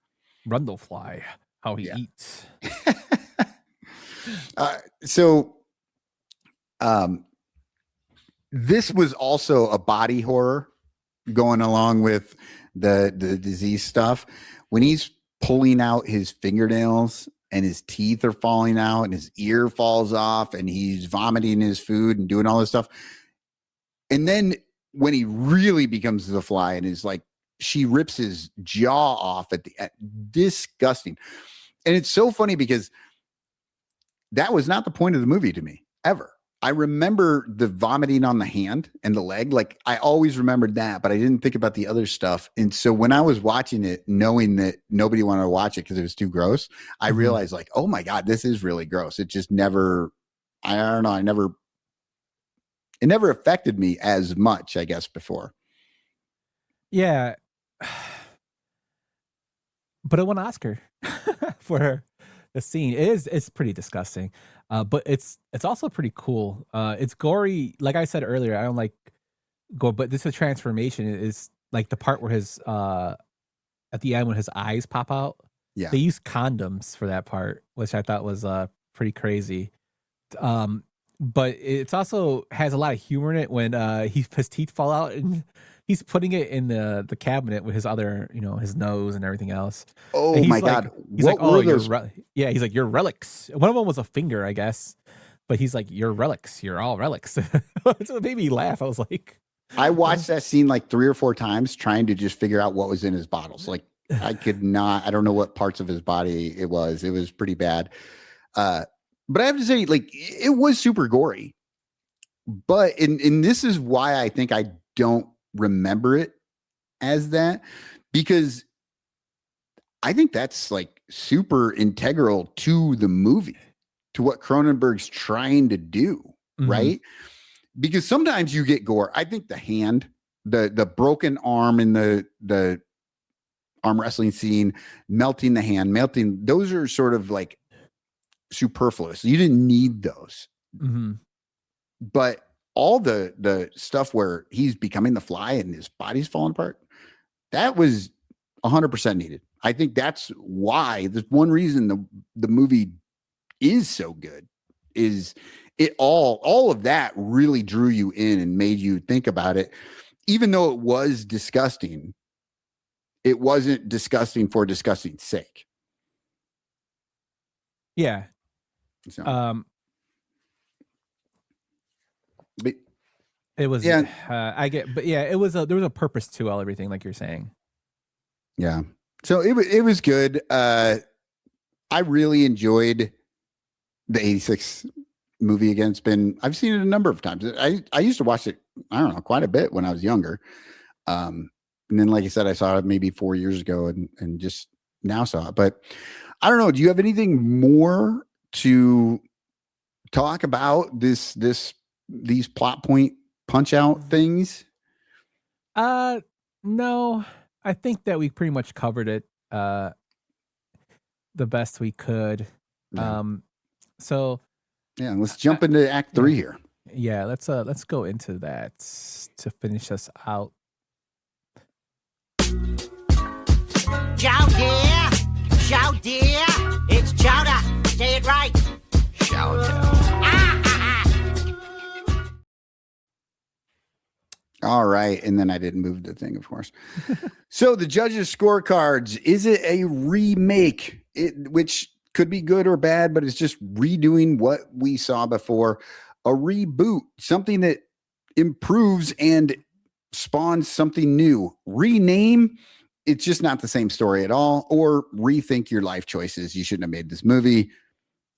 Brundlefly, how he eats. This was also a body horror going along with the disease stuff. When he's pulling out his fingernails and his teeth are falling out and his ear falls off and he's vomiting his food and doing all this stuff. And then when he really becomes the Fly and is like, she rips his jaw off at the end. Disgusting. And it's so funny because that was not the point of the movie to me ever. I remember the vomiting on the hand and the leg. Like, I always remembered that, but I didn't think about the other stuff. And so when I was watching it, knowing that nobody wanted to watch it because it was too gross, I realized, like, oh my God, this is really gross. It just never, I don't know. It never affected me as much, I guess, before. Yeah. But it won an Oscar for the scene. It's pretty disgusting. But it's also pretty cool. It's gory. Like I said earlier, I don't like gore, but this is a transformation. Is like the part where his at the end when his eyes pop out. Yeah. They use condoms for that part, which I thought was pretty crazy. But it's also has a lot of humor in it when his teeth fall out and he's putting it in the cabinet with his other, his nose and everything else. Oh my God. He's what like, oh, were those? he's like, your relics. One of them was a finger, I guess. But he's like, your relics. You're all relics. So it made me laugh. I was like, I watched that scene like 3 or 4 times trying to just figure out what was in his bottles. Like, I could not, I don't know what parts of his body it was. It was pretty bad. But I have to say, like, it was super gory. But and this is why I think I don't remember it as that, because I think that's like super integral to the movie, to what Cronenberg's trying to do, right? Because sometimes you get gore. I think the hand, the broken arm in the arm wrestling scene, melting the hand, those are sort of like superfluous. You didn't need those. But all the stuff where he's becoming the Fly and his body's falling apart, that was 100% needed. I think that's why there's one reason the movie is so good is it all of that really drew you in and made you think about it. Even though it was disgusting, it wasn't disgusting for disgusting's sake. Yeah. So, It was, yeah. I get, but yeah, there was a purpose to everything, like you're saying. Yeah. So it was good. I really enjoyed the 86 movie again. I've seen it a number of times. I used to watch it, I don't know, quite a bit when I was younger. And then, like I said, I saw it maybe 4 years ago and just now saw it. But I don't know. Do you have anything more to talk about these plot point punch out things? No, I think that we pretty much covered it the best we could. Yeah. So yeah, let's jump into Act 3 here. Yeah, let's go into that to finish us out. Chow dear, chow dear, it's chowder. Say it right. All right. And then I didn't move the thing, of course. So the judges' scorecards, is it a remake? Which could be good or bad, but it's just redoing what we saw before. A reboot, something that improves and spawns something new. Rename, it's just not the same story at all. Or rethink your life choices. You shouldn't have made this movie.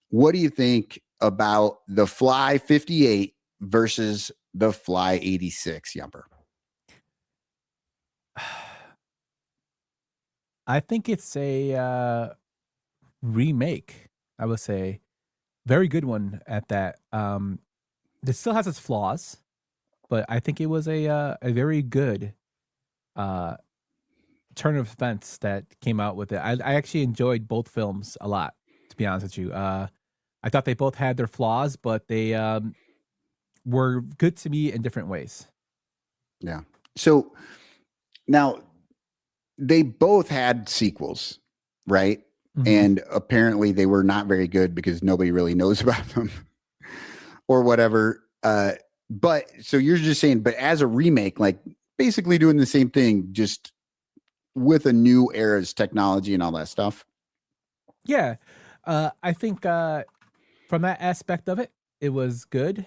What do you think about The Fly 58 versus The Fly 86, Yumper? I think it's a remake, I would say. Very good one at that. It still has its flaws, but I think it was a very good turn of events that came out with it. I actually enjoyed both films a lot, to be honest with you. I thought they both had their flaws, but they were good to me in different ways. Yeah. So now they both had sequels, right? Mm-hmm. And apparently they were not very good because nobody really knows about them or whatever. But so you're just saying, but as a remake, like basically doing the same thing, just with a new era's technology and all that stuff. Yeah. I think from that aspect of it, it was good.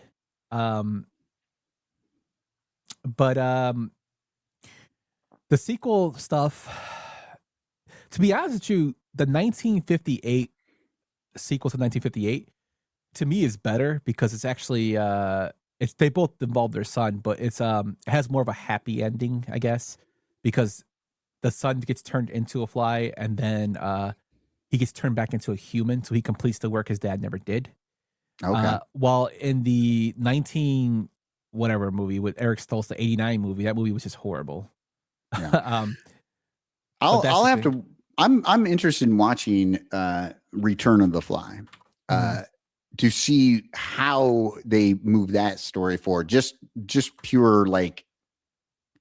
But the sequel stuff, to be honest with you, the 1958 sequel to 1958 to me is better because it's actually they both involve their son, but it has more of a happy ending, I guess, because the son gets turned into a fly and then he gets turned back into a human, so he completes the work his dad never did. Okay. While in the 19 whatever movie with Eric Stoltz, the 89 movie, that movie was just horrible. Yeah. I'll have to. I'm interested in watching Return of the Fly to see how they move that story forward. Just pure like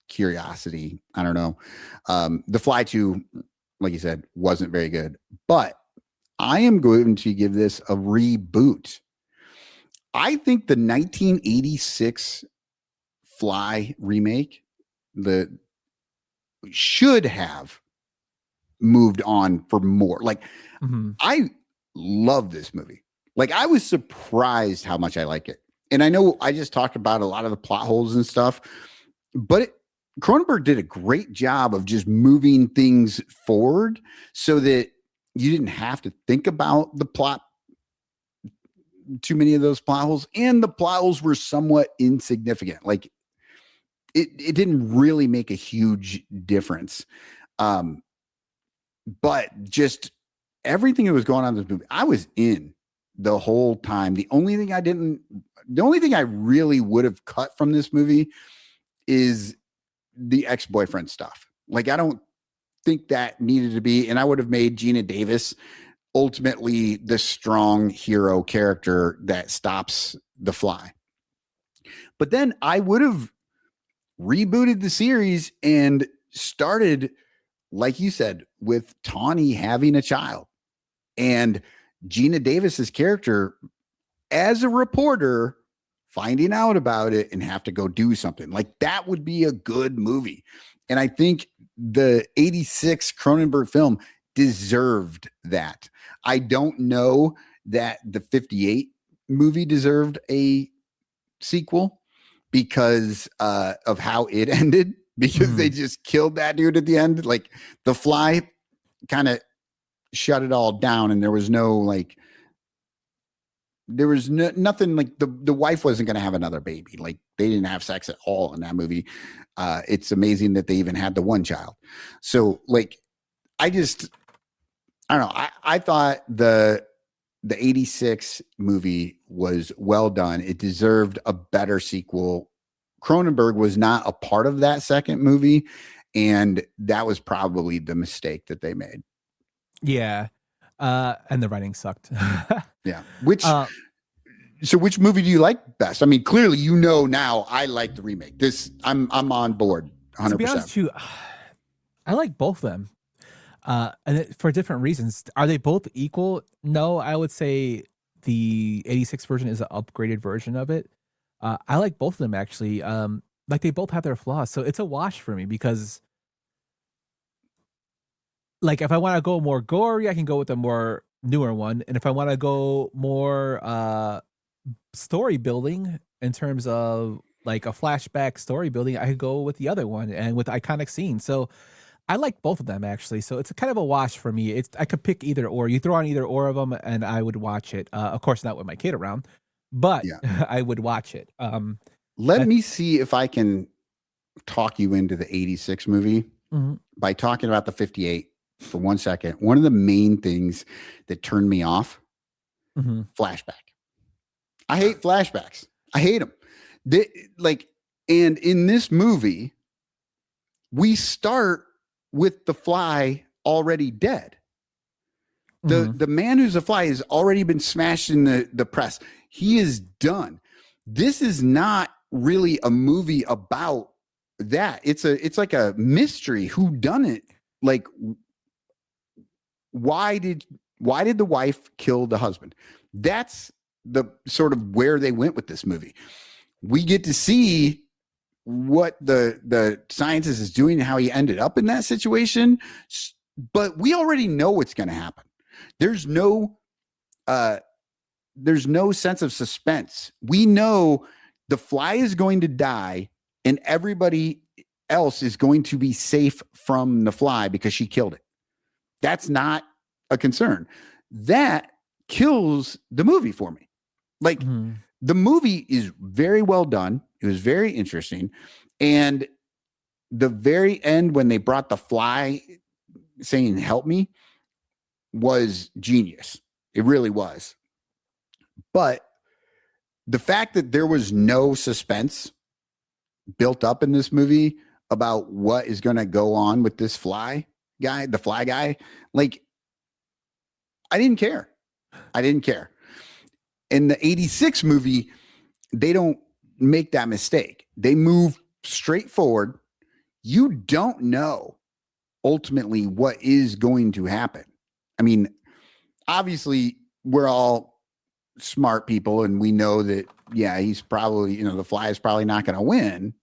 curiosity. I don't know. The Fly 2, like you said, wasn't very good, but I am going to give this a reboot. I think the 1986 Fly remake should have moved on for more. Like, I love this movie. Like, I was surprised how much I like it. And I know I just talked about a lot of the plot holes and stuff, but Cronenberg did a great job of just moving things forward so that you didn't have to think about the plot, too many of those plot holes, and the plot holes were somewhat insignificant. Like, it didn't really make a huge difference. But just everything that was going on in this movie, I was in the whole time. The only thing I really would have cut from this movie is the ex-boyfriend stuff. Like, I don't think that needed to be, and I would have made Gina Davis ultimately the strong hero character that stops the Fly. But then I would have rebooted the series and started, like you said, with Tawny having a child and Gina Davis's character as a reporter finding out about it and have to go do something. Like, that would be a good movie. And I think the 86 Cronenberg film deserved that. I don't know that the 58 movie deserved a sequel because of how it ended, because they just killed that dude at the end. Like The Fly kind of shut it all down, and there was no like, there was nothing like the wife wasn't going to have another baby. Like they didn't have sex at all in that movie. It's amazing that they even had the one child. So like, I don't know. I thought the 86 movie was well done. It deserved a better sequel. Cronenberg was not a part of that second movie, and that was probably the mistake that they made. Yeah. And the writing sucked. Yeah. So which movie do you like best? I mean, clearly, now I like the remake. I'm on board 100%. To be honest with you, I like both of them. For different reasons. Are they both equal? No, I would say the 86 version is an upgraded version of it. I like both of them actually. Like they both have their flaws. So it's a wash for me because like if I want to go more gory, I can go with the more newer one. And if I want to go more story building in terms of like a flashback story building, I could go with the other one and with iconic scenes. So I like both of them actually. So it's kind of a wash for me. I could pick either or. You throw on either or of them and I would watch it. Of course, not with my kid around, but yeah. I would watch it. Let me see if I can talk you into the 86 movie by talking about the 58 for 1 second. One of the main things that turned me off, flashback. I hate flashbacks. I hate them. And in this movie, we start with the Fly already dead. The man who's a Fly has already been smashed in the press. He is done. This is not really a movie about that. It's like a mystery. Who done it? Like, why did the wife kill the husband? That's the sort of where they went with this movie. We get to see what the scientist is doing and how he ended up in that situation, but we already know what's going to happen. There's no sense of suspense. We know the Fly is going to die and everybody else is going to be safe from the Fly because she killed it. That's not a concern. That kills the movie for me. Like the movie is very well done. It was very interesting. And the very end, when they brought the Fly saying, "Help me," was genius. It really was. But the fact that there was no suspense built up in this movie about what is going to go on with this Fly guy, the Fly guy, like, I didn't care. In the 86 movie, they don't make that mistake. They move straight forward. You don't know ultimately what is going to happen. I mean, obviously, we're all smart people and we know that, yeah, he's probably, the Fly is probably not going to win,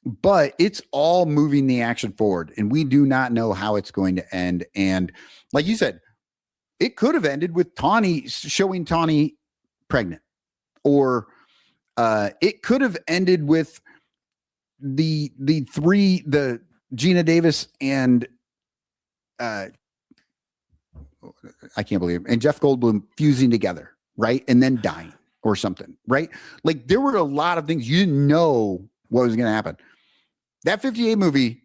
but it's all moving the action forward and we do not know how it's going to end. And like you said, it could have ended with showing Tawny pregnant, or it could have ended with the Gina Davis and I can't believe it, and Jeff Goldblum fusing together, right? And then dying or something, right? Like there were a lot of things you didn't know what was going to happen. That 58 movie,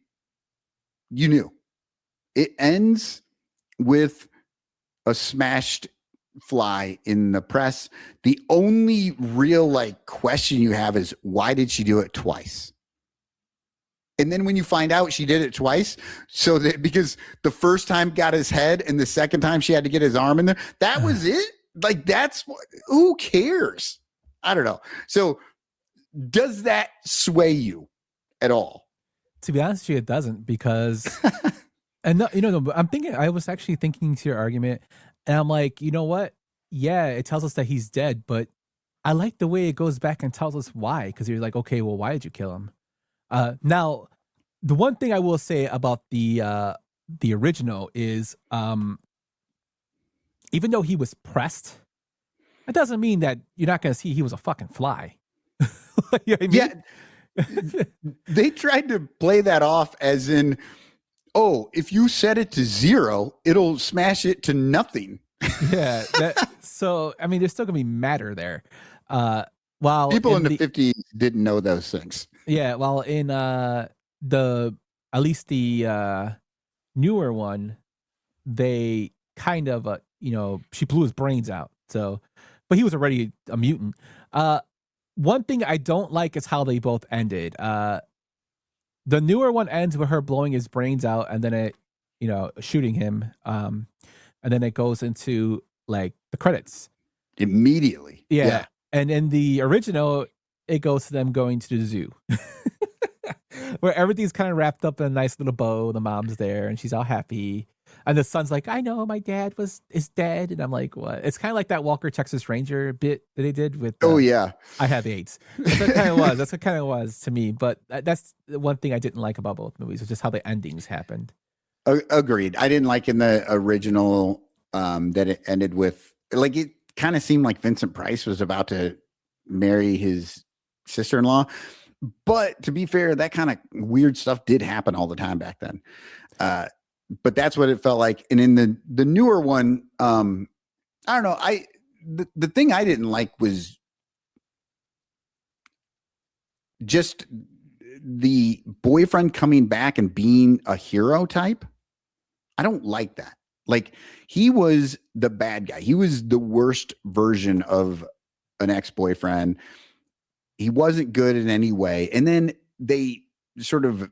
you knew. It ends with a smashed Fly in the press. The only real question you have is, why did she do it twice? And then when you find out she did it twice, so that because the first time got his head and the second time she had to get his arm in there, that was it. Like who cares? I don't know. So does that sway you at all? To be honest with you, it doesn't, because and no, I was actually thinking to your argument, and I'm like, you know what? Yeah, it tells us that he's dead, but I like the way it goes back and tells us why, because you're like, okay, well, why did you kill him? Now, The one thing I will say about the original is, even though he was pressed, that doesn't mean that you're not going to see he was a fucking fly. You know what I mean? Yeah, they tried to play that off as in, oh, if you set it to 0, it'll smash it to nothing. Yeah. So I mean, there's still gonna be matter there. While People in the 50s didn't know those things. Yeah, while in the at least the newer one, they kind of she blew his brains out. So, but he was already a mutant. One thing I don't like is how they both ended. The newer one ends with her blowing his brains out and then it, shooting him. And then it goes into like the credits Immediately. Yeah. And in the original, it goes to them going to the zoo. Where everything's kind of wrapped up in a nice little bow. The mom's there and she's all happy. And the son's like, I know my dad is dead. And I'm like, what? It's kind of like that Walker Texas Ranger bit that they did with oh yeah, I have AIDS. That's what kind of was. That's what kind of was to me. But that's the one thing I didn't like about both movies, was just how the endings happened. Agreed. I didn't like in the original that it ended with, like, it kind of seemed like Vincent Price was about to marry his sister-in-law. But to be fair, that kind of weird stuff did happen all the time back then. But that's what it felt like. And in the newer one, I don't know. The thing I didn't like was just the boyfriend coming back and being a hero type. I don't like that. Like, he was the bad guy. He was the worst version of an ex-boyfriend. He wasn't good in any way. And then they sort of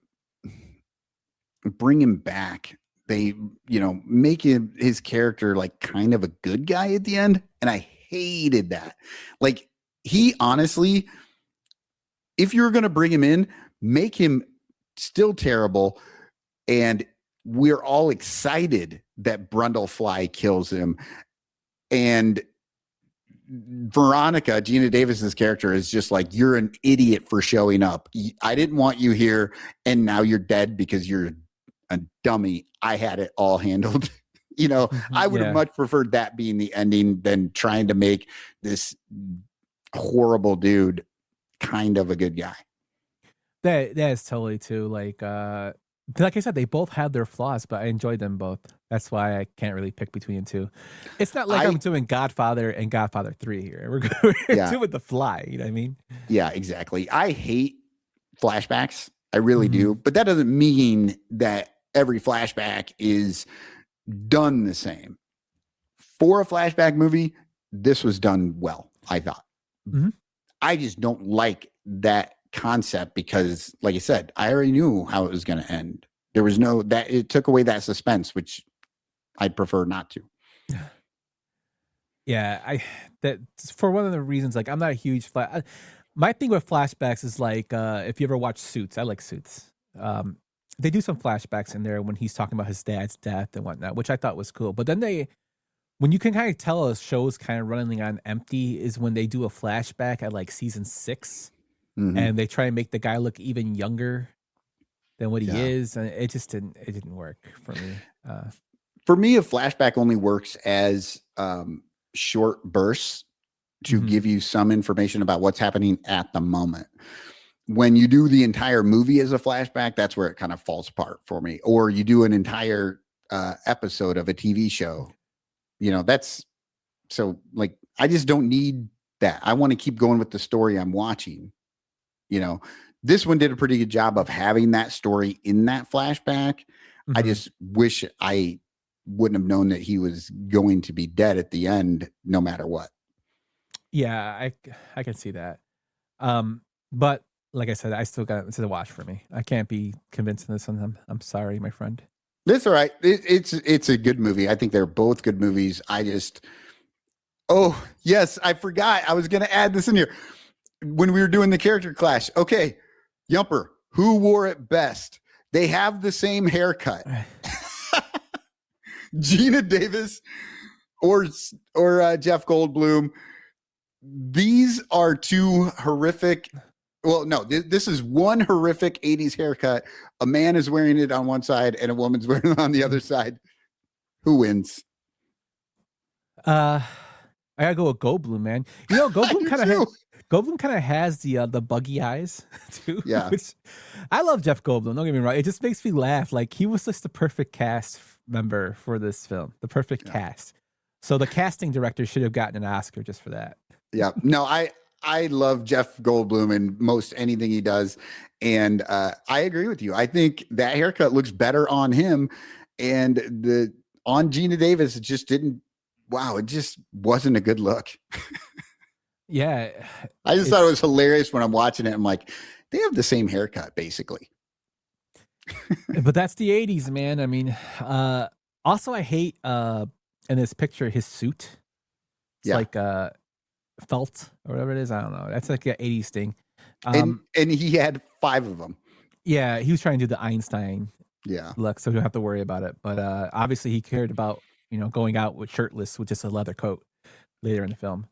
bring him back. They, make his character like kind of a good guy at the end. And I hated that. Like, he honestly, if you're going to bring him in, make him still terrible. And we're all excited that Brundlefly kills him. And Veronica, Gina Davis's character, is just like, you're an idiot for showing up. I didn't want you here. And now you're dead because you're a dummy. I had it all handled. I would have much preferred that being the ending than trying to make this horrible dude kind of a good guy. That is totally too. Like I said, they both have their flaws, but I enjoyed them both. That's why I can't really pick between the two. It's not like I'm doing Godfather and Godfather 3 here. We're doing The Fly. You know what I mean? Yeah, exactly. I hate flashbacks. I really do. But that doesn't mean that every flashback is done the same. For a flashback movie, this was done well, I thought. Mm-hmm. I just don't like that concept because, like I said, I already knew how it was going to end. There was it took away that suspense, which I'd prefer not to. Yeah, that's for one of the reasons. Like, I'm not a huge my thing with flashbacks is like, if you ever watch Suits, I like Suits. They do some flashbacks in there when he's talking about his dad's death and whatnot, which I thought was cool. But then when you can kind of tell a show's kind of running on empty is when they do a flashback at like season 6. Mm-hmm. And they try and make the guy look even younger than what he is, and it didn't work for me. For me, a flashback only works as short bursts to give you some information about what's happening at the moment. When you do the entire movie as a flashback, that's where it kind of falls apart for me. Or you do an entire episode of a TV show. That's so, like, I just don't need that. I want to keep going with the story I'm watching. This one did a pretty good job of having that story in that flashback. Mm-hmm. I just wish I wouldn't have known that he was going to be dead at the end, no matter what. Yeah, I can see that. But like I said, I still got it's a watch for me. I can't be convinced in this one. I'm sorry, my friend. That's all right. It's a good movie. I think they're both good movies. Oh yes, I forgot. I was going to add this in here. When we were doing the character clash, okay, Yumper, who wore it best? They have the same haircut. Gina Davis or Jeff Goldblum. These are two horrific Well, no, this is one horrific 80s haircut. A man is wearing it on one side and a woman's wearing it on the other side. Who wins? I gotta go with Goldblum, man. You know, Goldblum kind of has the buggy eyes too. Yeah. Which I love Jeff Goldblum. Don't get me wrong. It just makes me laugh. Like he was just the perfect cast member for this film. The perfect cast. So the casting director should have gotten an Oscar just for that. Yeah. No, I love Jeff Goldblum in most anything he does. And I agree with you. I think that haircut looks better on him. And on Gina Davis, it just didn't. Wow, it just wasn't a good look. Yeah. I just thought it was hilarious when I'm watching it. I'm like, they have the same haircut, basically. But that's the 80s, man. I mean, also I hate in this picture his suit. It's like felt or whatever it is. I don't know. That's like an 80s thing. And he had 5 of them. Yeah, he was trying to do the Einstein look, so we don't have to worry about it. But obviously he cared about, going out with shirtless with just a leather coat later in the film.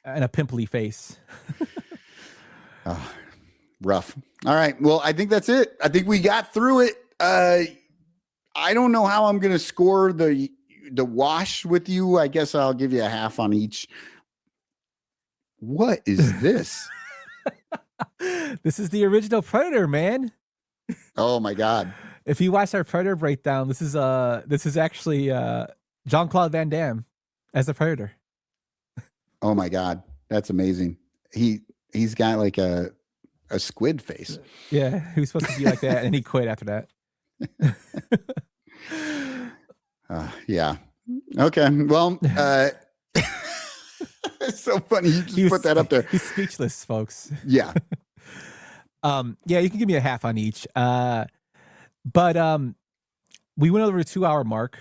And a pimply face. Rough. All right. Well, I think that's it. I think we got through it. I don't know how I'm going to score the wash with you. I guess I'll give you a half on each. What is this? This is the original Predator, man. Oh my God. If you watch our Predator breakdown, this is actually Jean-Claude Van Damme as the Predator. Oh my God. That's amazing. He's got like a squid face. Yeah, he was supposed to be like that, and he quit after that. Yeah. Okay. Well, it's so funny. You just put that up there. He's speechless, folks. Yeah. Yeah, you can give me a half on each. But we went over the 2-hour mark,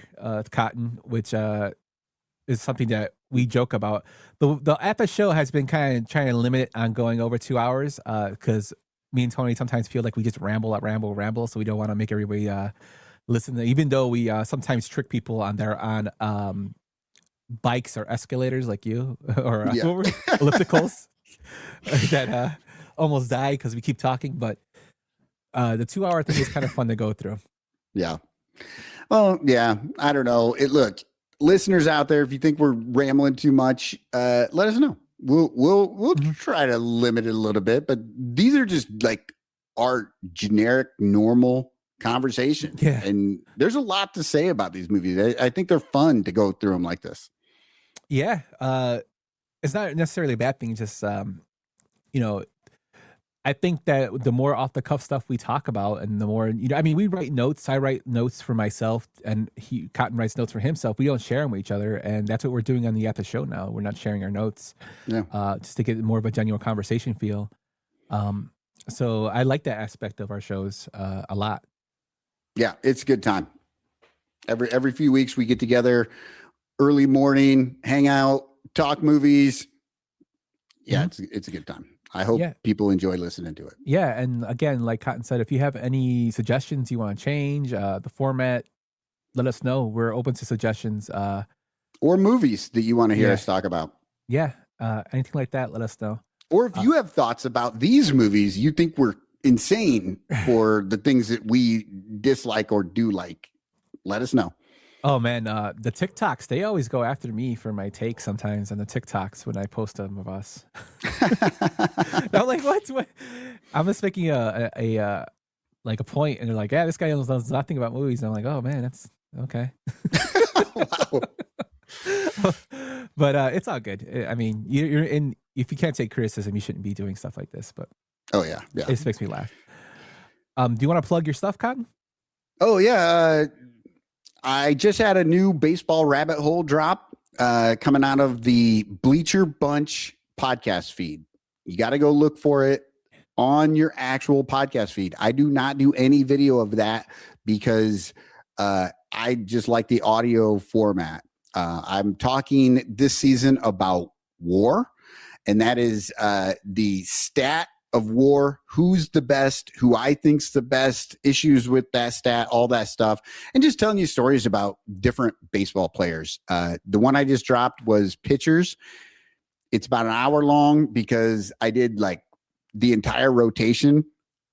Cotton, which is something that we joke about. The at the show has been kind of trying to limit it on going over 2 hours because me and Tony sometimes feel like we just ramble. So we don't want to make everybody listen. Even though we sometimes trick people on bikes or escalators like you or ellipticals that almost die because we keep talking. But the 2-hour thing is kind of fun to go through. Yeah. Well, yeah. I don't know. Look, listeners out there, if you think we're rambling too much, let us know. We'll try to limit it a little bit, but these are just like our generic, normal conversation. Yeah. And there's a lot to say about these movies. I think they're fun to go through them like this. Yeah. It's not necessarily a bad thing. Just, I think that the more off the cuff stuff we talk about and the more, we write notes. I write notes for myself and Cotton writes notes for himself. We don't share them with each other. And that's what we're doing on the At the Show now. We're not sharing our notes just to get more of a genuine conversation feel. So I like that aspect of our shows a lot. Yeah, it's a good time. Every few weeks we get together early morning, hang out, talk movies. Yeah, it's a good time. I hope people enjoy listening to it. Yeah, and again, like Cotton said, if you have any suggestions you want to change, the format, let us know. We're open to suggestions. Or movies that you want to hear us talk about. Yeah, anything like that, let us know. Or if you have thoughts about these movies, you think we're insane for the things that we dislike or do like, let us know. Oh man, the TikToks, they always go after me for my takes sometimes on the TikToks when I post them of us. I'm like, what? I'm just making a point, and they're like, yeah, this guy knows nothing about movies. And I'm like, oh man, that's okay. Wow. But it's all good. I mean, you're in. If you can't take criticism, you shouldn't be doing stuff like this. But yeah, it just makes me laugh. Do you want to plug your stuff, Cotton? Oh yeah. I just had a new baseball rabbit hole drop coming out of the Bleacher Bunch podcast feed. You got to go look for it on your actual podcast feed. I do not do any video of that because I just like the audio format. I'm talking this season about war, and that is the stat of war, who's the best, who I think's the best, issues with that stat, all that stuff, and just telling you stories about different baseball players. The one I just dropped was pitchers. It's about an hour long because I did like the entire rotation.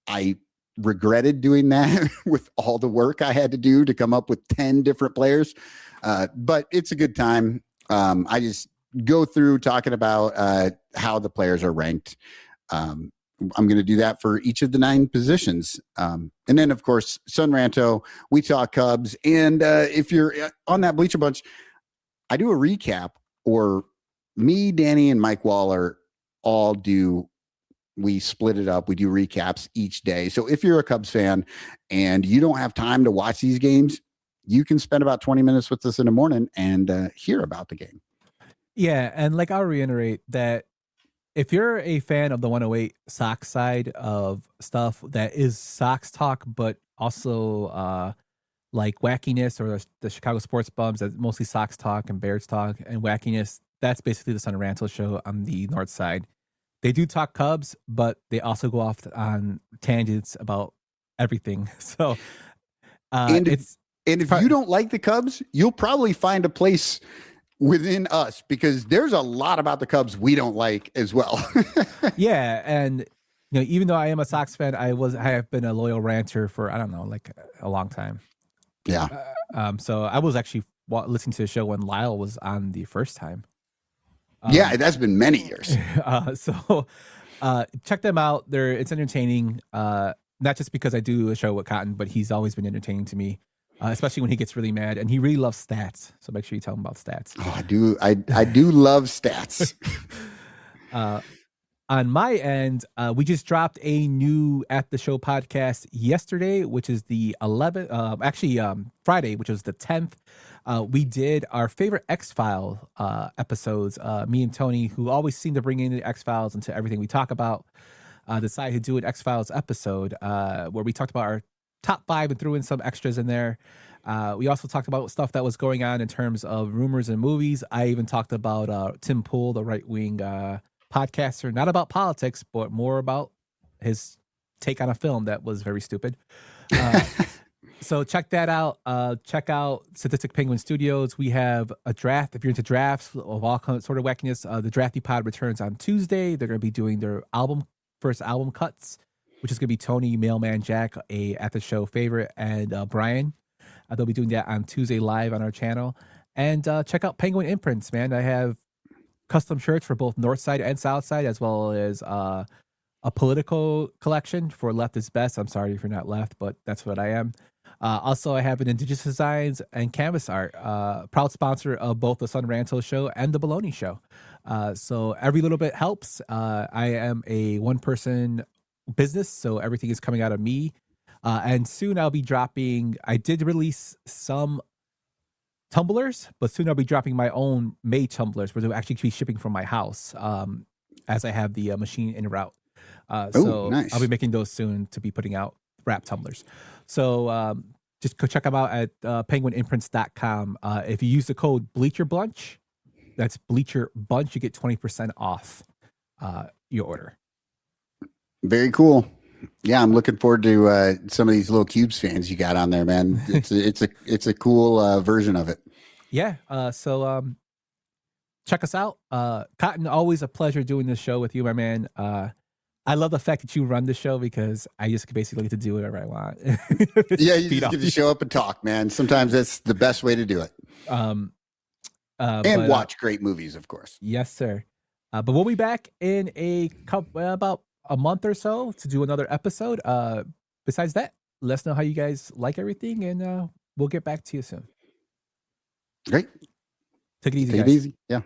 I regretted doing that with all the work I had to do to come up with 10 different players. But it's a good time. I just go through talking about how the players are ranked. I'm going to do that for each of the 9 positions. And then, of course, Sunranto, we talk Cubs. And if you're on that Bleacher Bunch, I do a recap, or me, Danny, and Mike Waller all do. We split it up. We do recaps each day. So if you're a Cubs fan and you don't have time to watch these games, you can spend about 20 minutes with us in the morning and hear about the game. Yeah, and like I'll reiterate that if you're a fan of the 108 Sox side of stuff that is Sox talk, but also like wackiness, or the Chicago sports bums, that's mostly Sox talk and Bears talk and wackiness, that's basically the Son of Ranto show on the north side. They do talk Cubs, but they also go off on tangents about everything. So if you don't like the Cubs, you'll probably find a place within us, because there's a lot about the Cubs we don't like as well. Yeah, and even though I am a Sox fan, I have been a loyal ranter for, I don't know, like a long time. Yeah. So I was actually listening to the show when Lyle was on the first time. Yeah, that's been many years. So check them out. It's entertaining. Not just because I do a show with Cotton, but he's always been entertaining to me, especially when he gets really mad, and he really loves stats. So make sure you tell him about stats. Oh, I do. I do love stats. On my end, we just dropped a new At the Show podcast yesterday, which is the 11th, Friday, which was the 10th. We did our favorite X-File episodes. Me and Tony, who always seem to bring in the X-Files into everything we talk about, decided to do an X-Files episode where we talked about our top 5 and threw in some extras in there. We also talked about stuff that was going on in terms of rumors and movies. I even talked about Tim Pool, the right-wing podcaster, not about politics, but more about his take on a film that was very stupid. So check that out. Check out Statistic Penguin Studios. We have a draft. If you're into drafts of all sort of wackiness, the Drafty Pod returns on Tuesday. They're going to be doing their first album cuts, which is going to be Tony, Mailman Jack, a At the Show favorite, and Brian. They'll be doing that on Tuesday live on our channel. And check out Penguin Imprints, man. I have custom shirts for both North Side and South Side, as well as a political collection for Left is Best. I'm sorry if you're not left, but that's what I am. Also, I have an Indigenous Designs and Canvas Art, proud sponsor of both the Son Ranto Show and the Baloney Show. So every little bit helps. I am a one-person business, so everything is coming out of me. And soon I'll be dropping, I did release some tumblers, but soon I'll be dropping my own made tumblers, where they'll actually be shipping from my house as I have the machine en route. So nice. I'll be making those soon to be putting out wrap tumblers. So just go check them out at penguinimprints.com. If you use the code BleacherBunch, that's Bleacher Bunch, you get 20% off your order. Very cool. Yeah, I'm looking forward to some of these little Cubes fans you got on there, man. It's a cool version of it. Yeah. So check us out. Cotton, always a pleasure doing this show with you, my man. I love the fact that you run the show, because I just basically get to do whatever I want. Yeah, you just get to show up and talk, man. Sometimes that's the best way to do it. And watch great movies, of course. Yes, sir. But we'll be back in about a month or so to do another episode. Besides that, let us know how you guys like everything, and we'll get back to you soon. Great. Take it easy, Take guys. it easy. Yeah.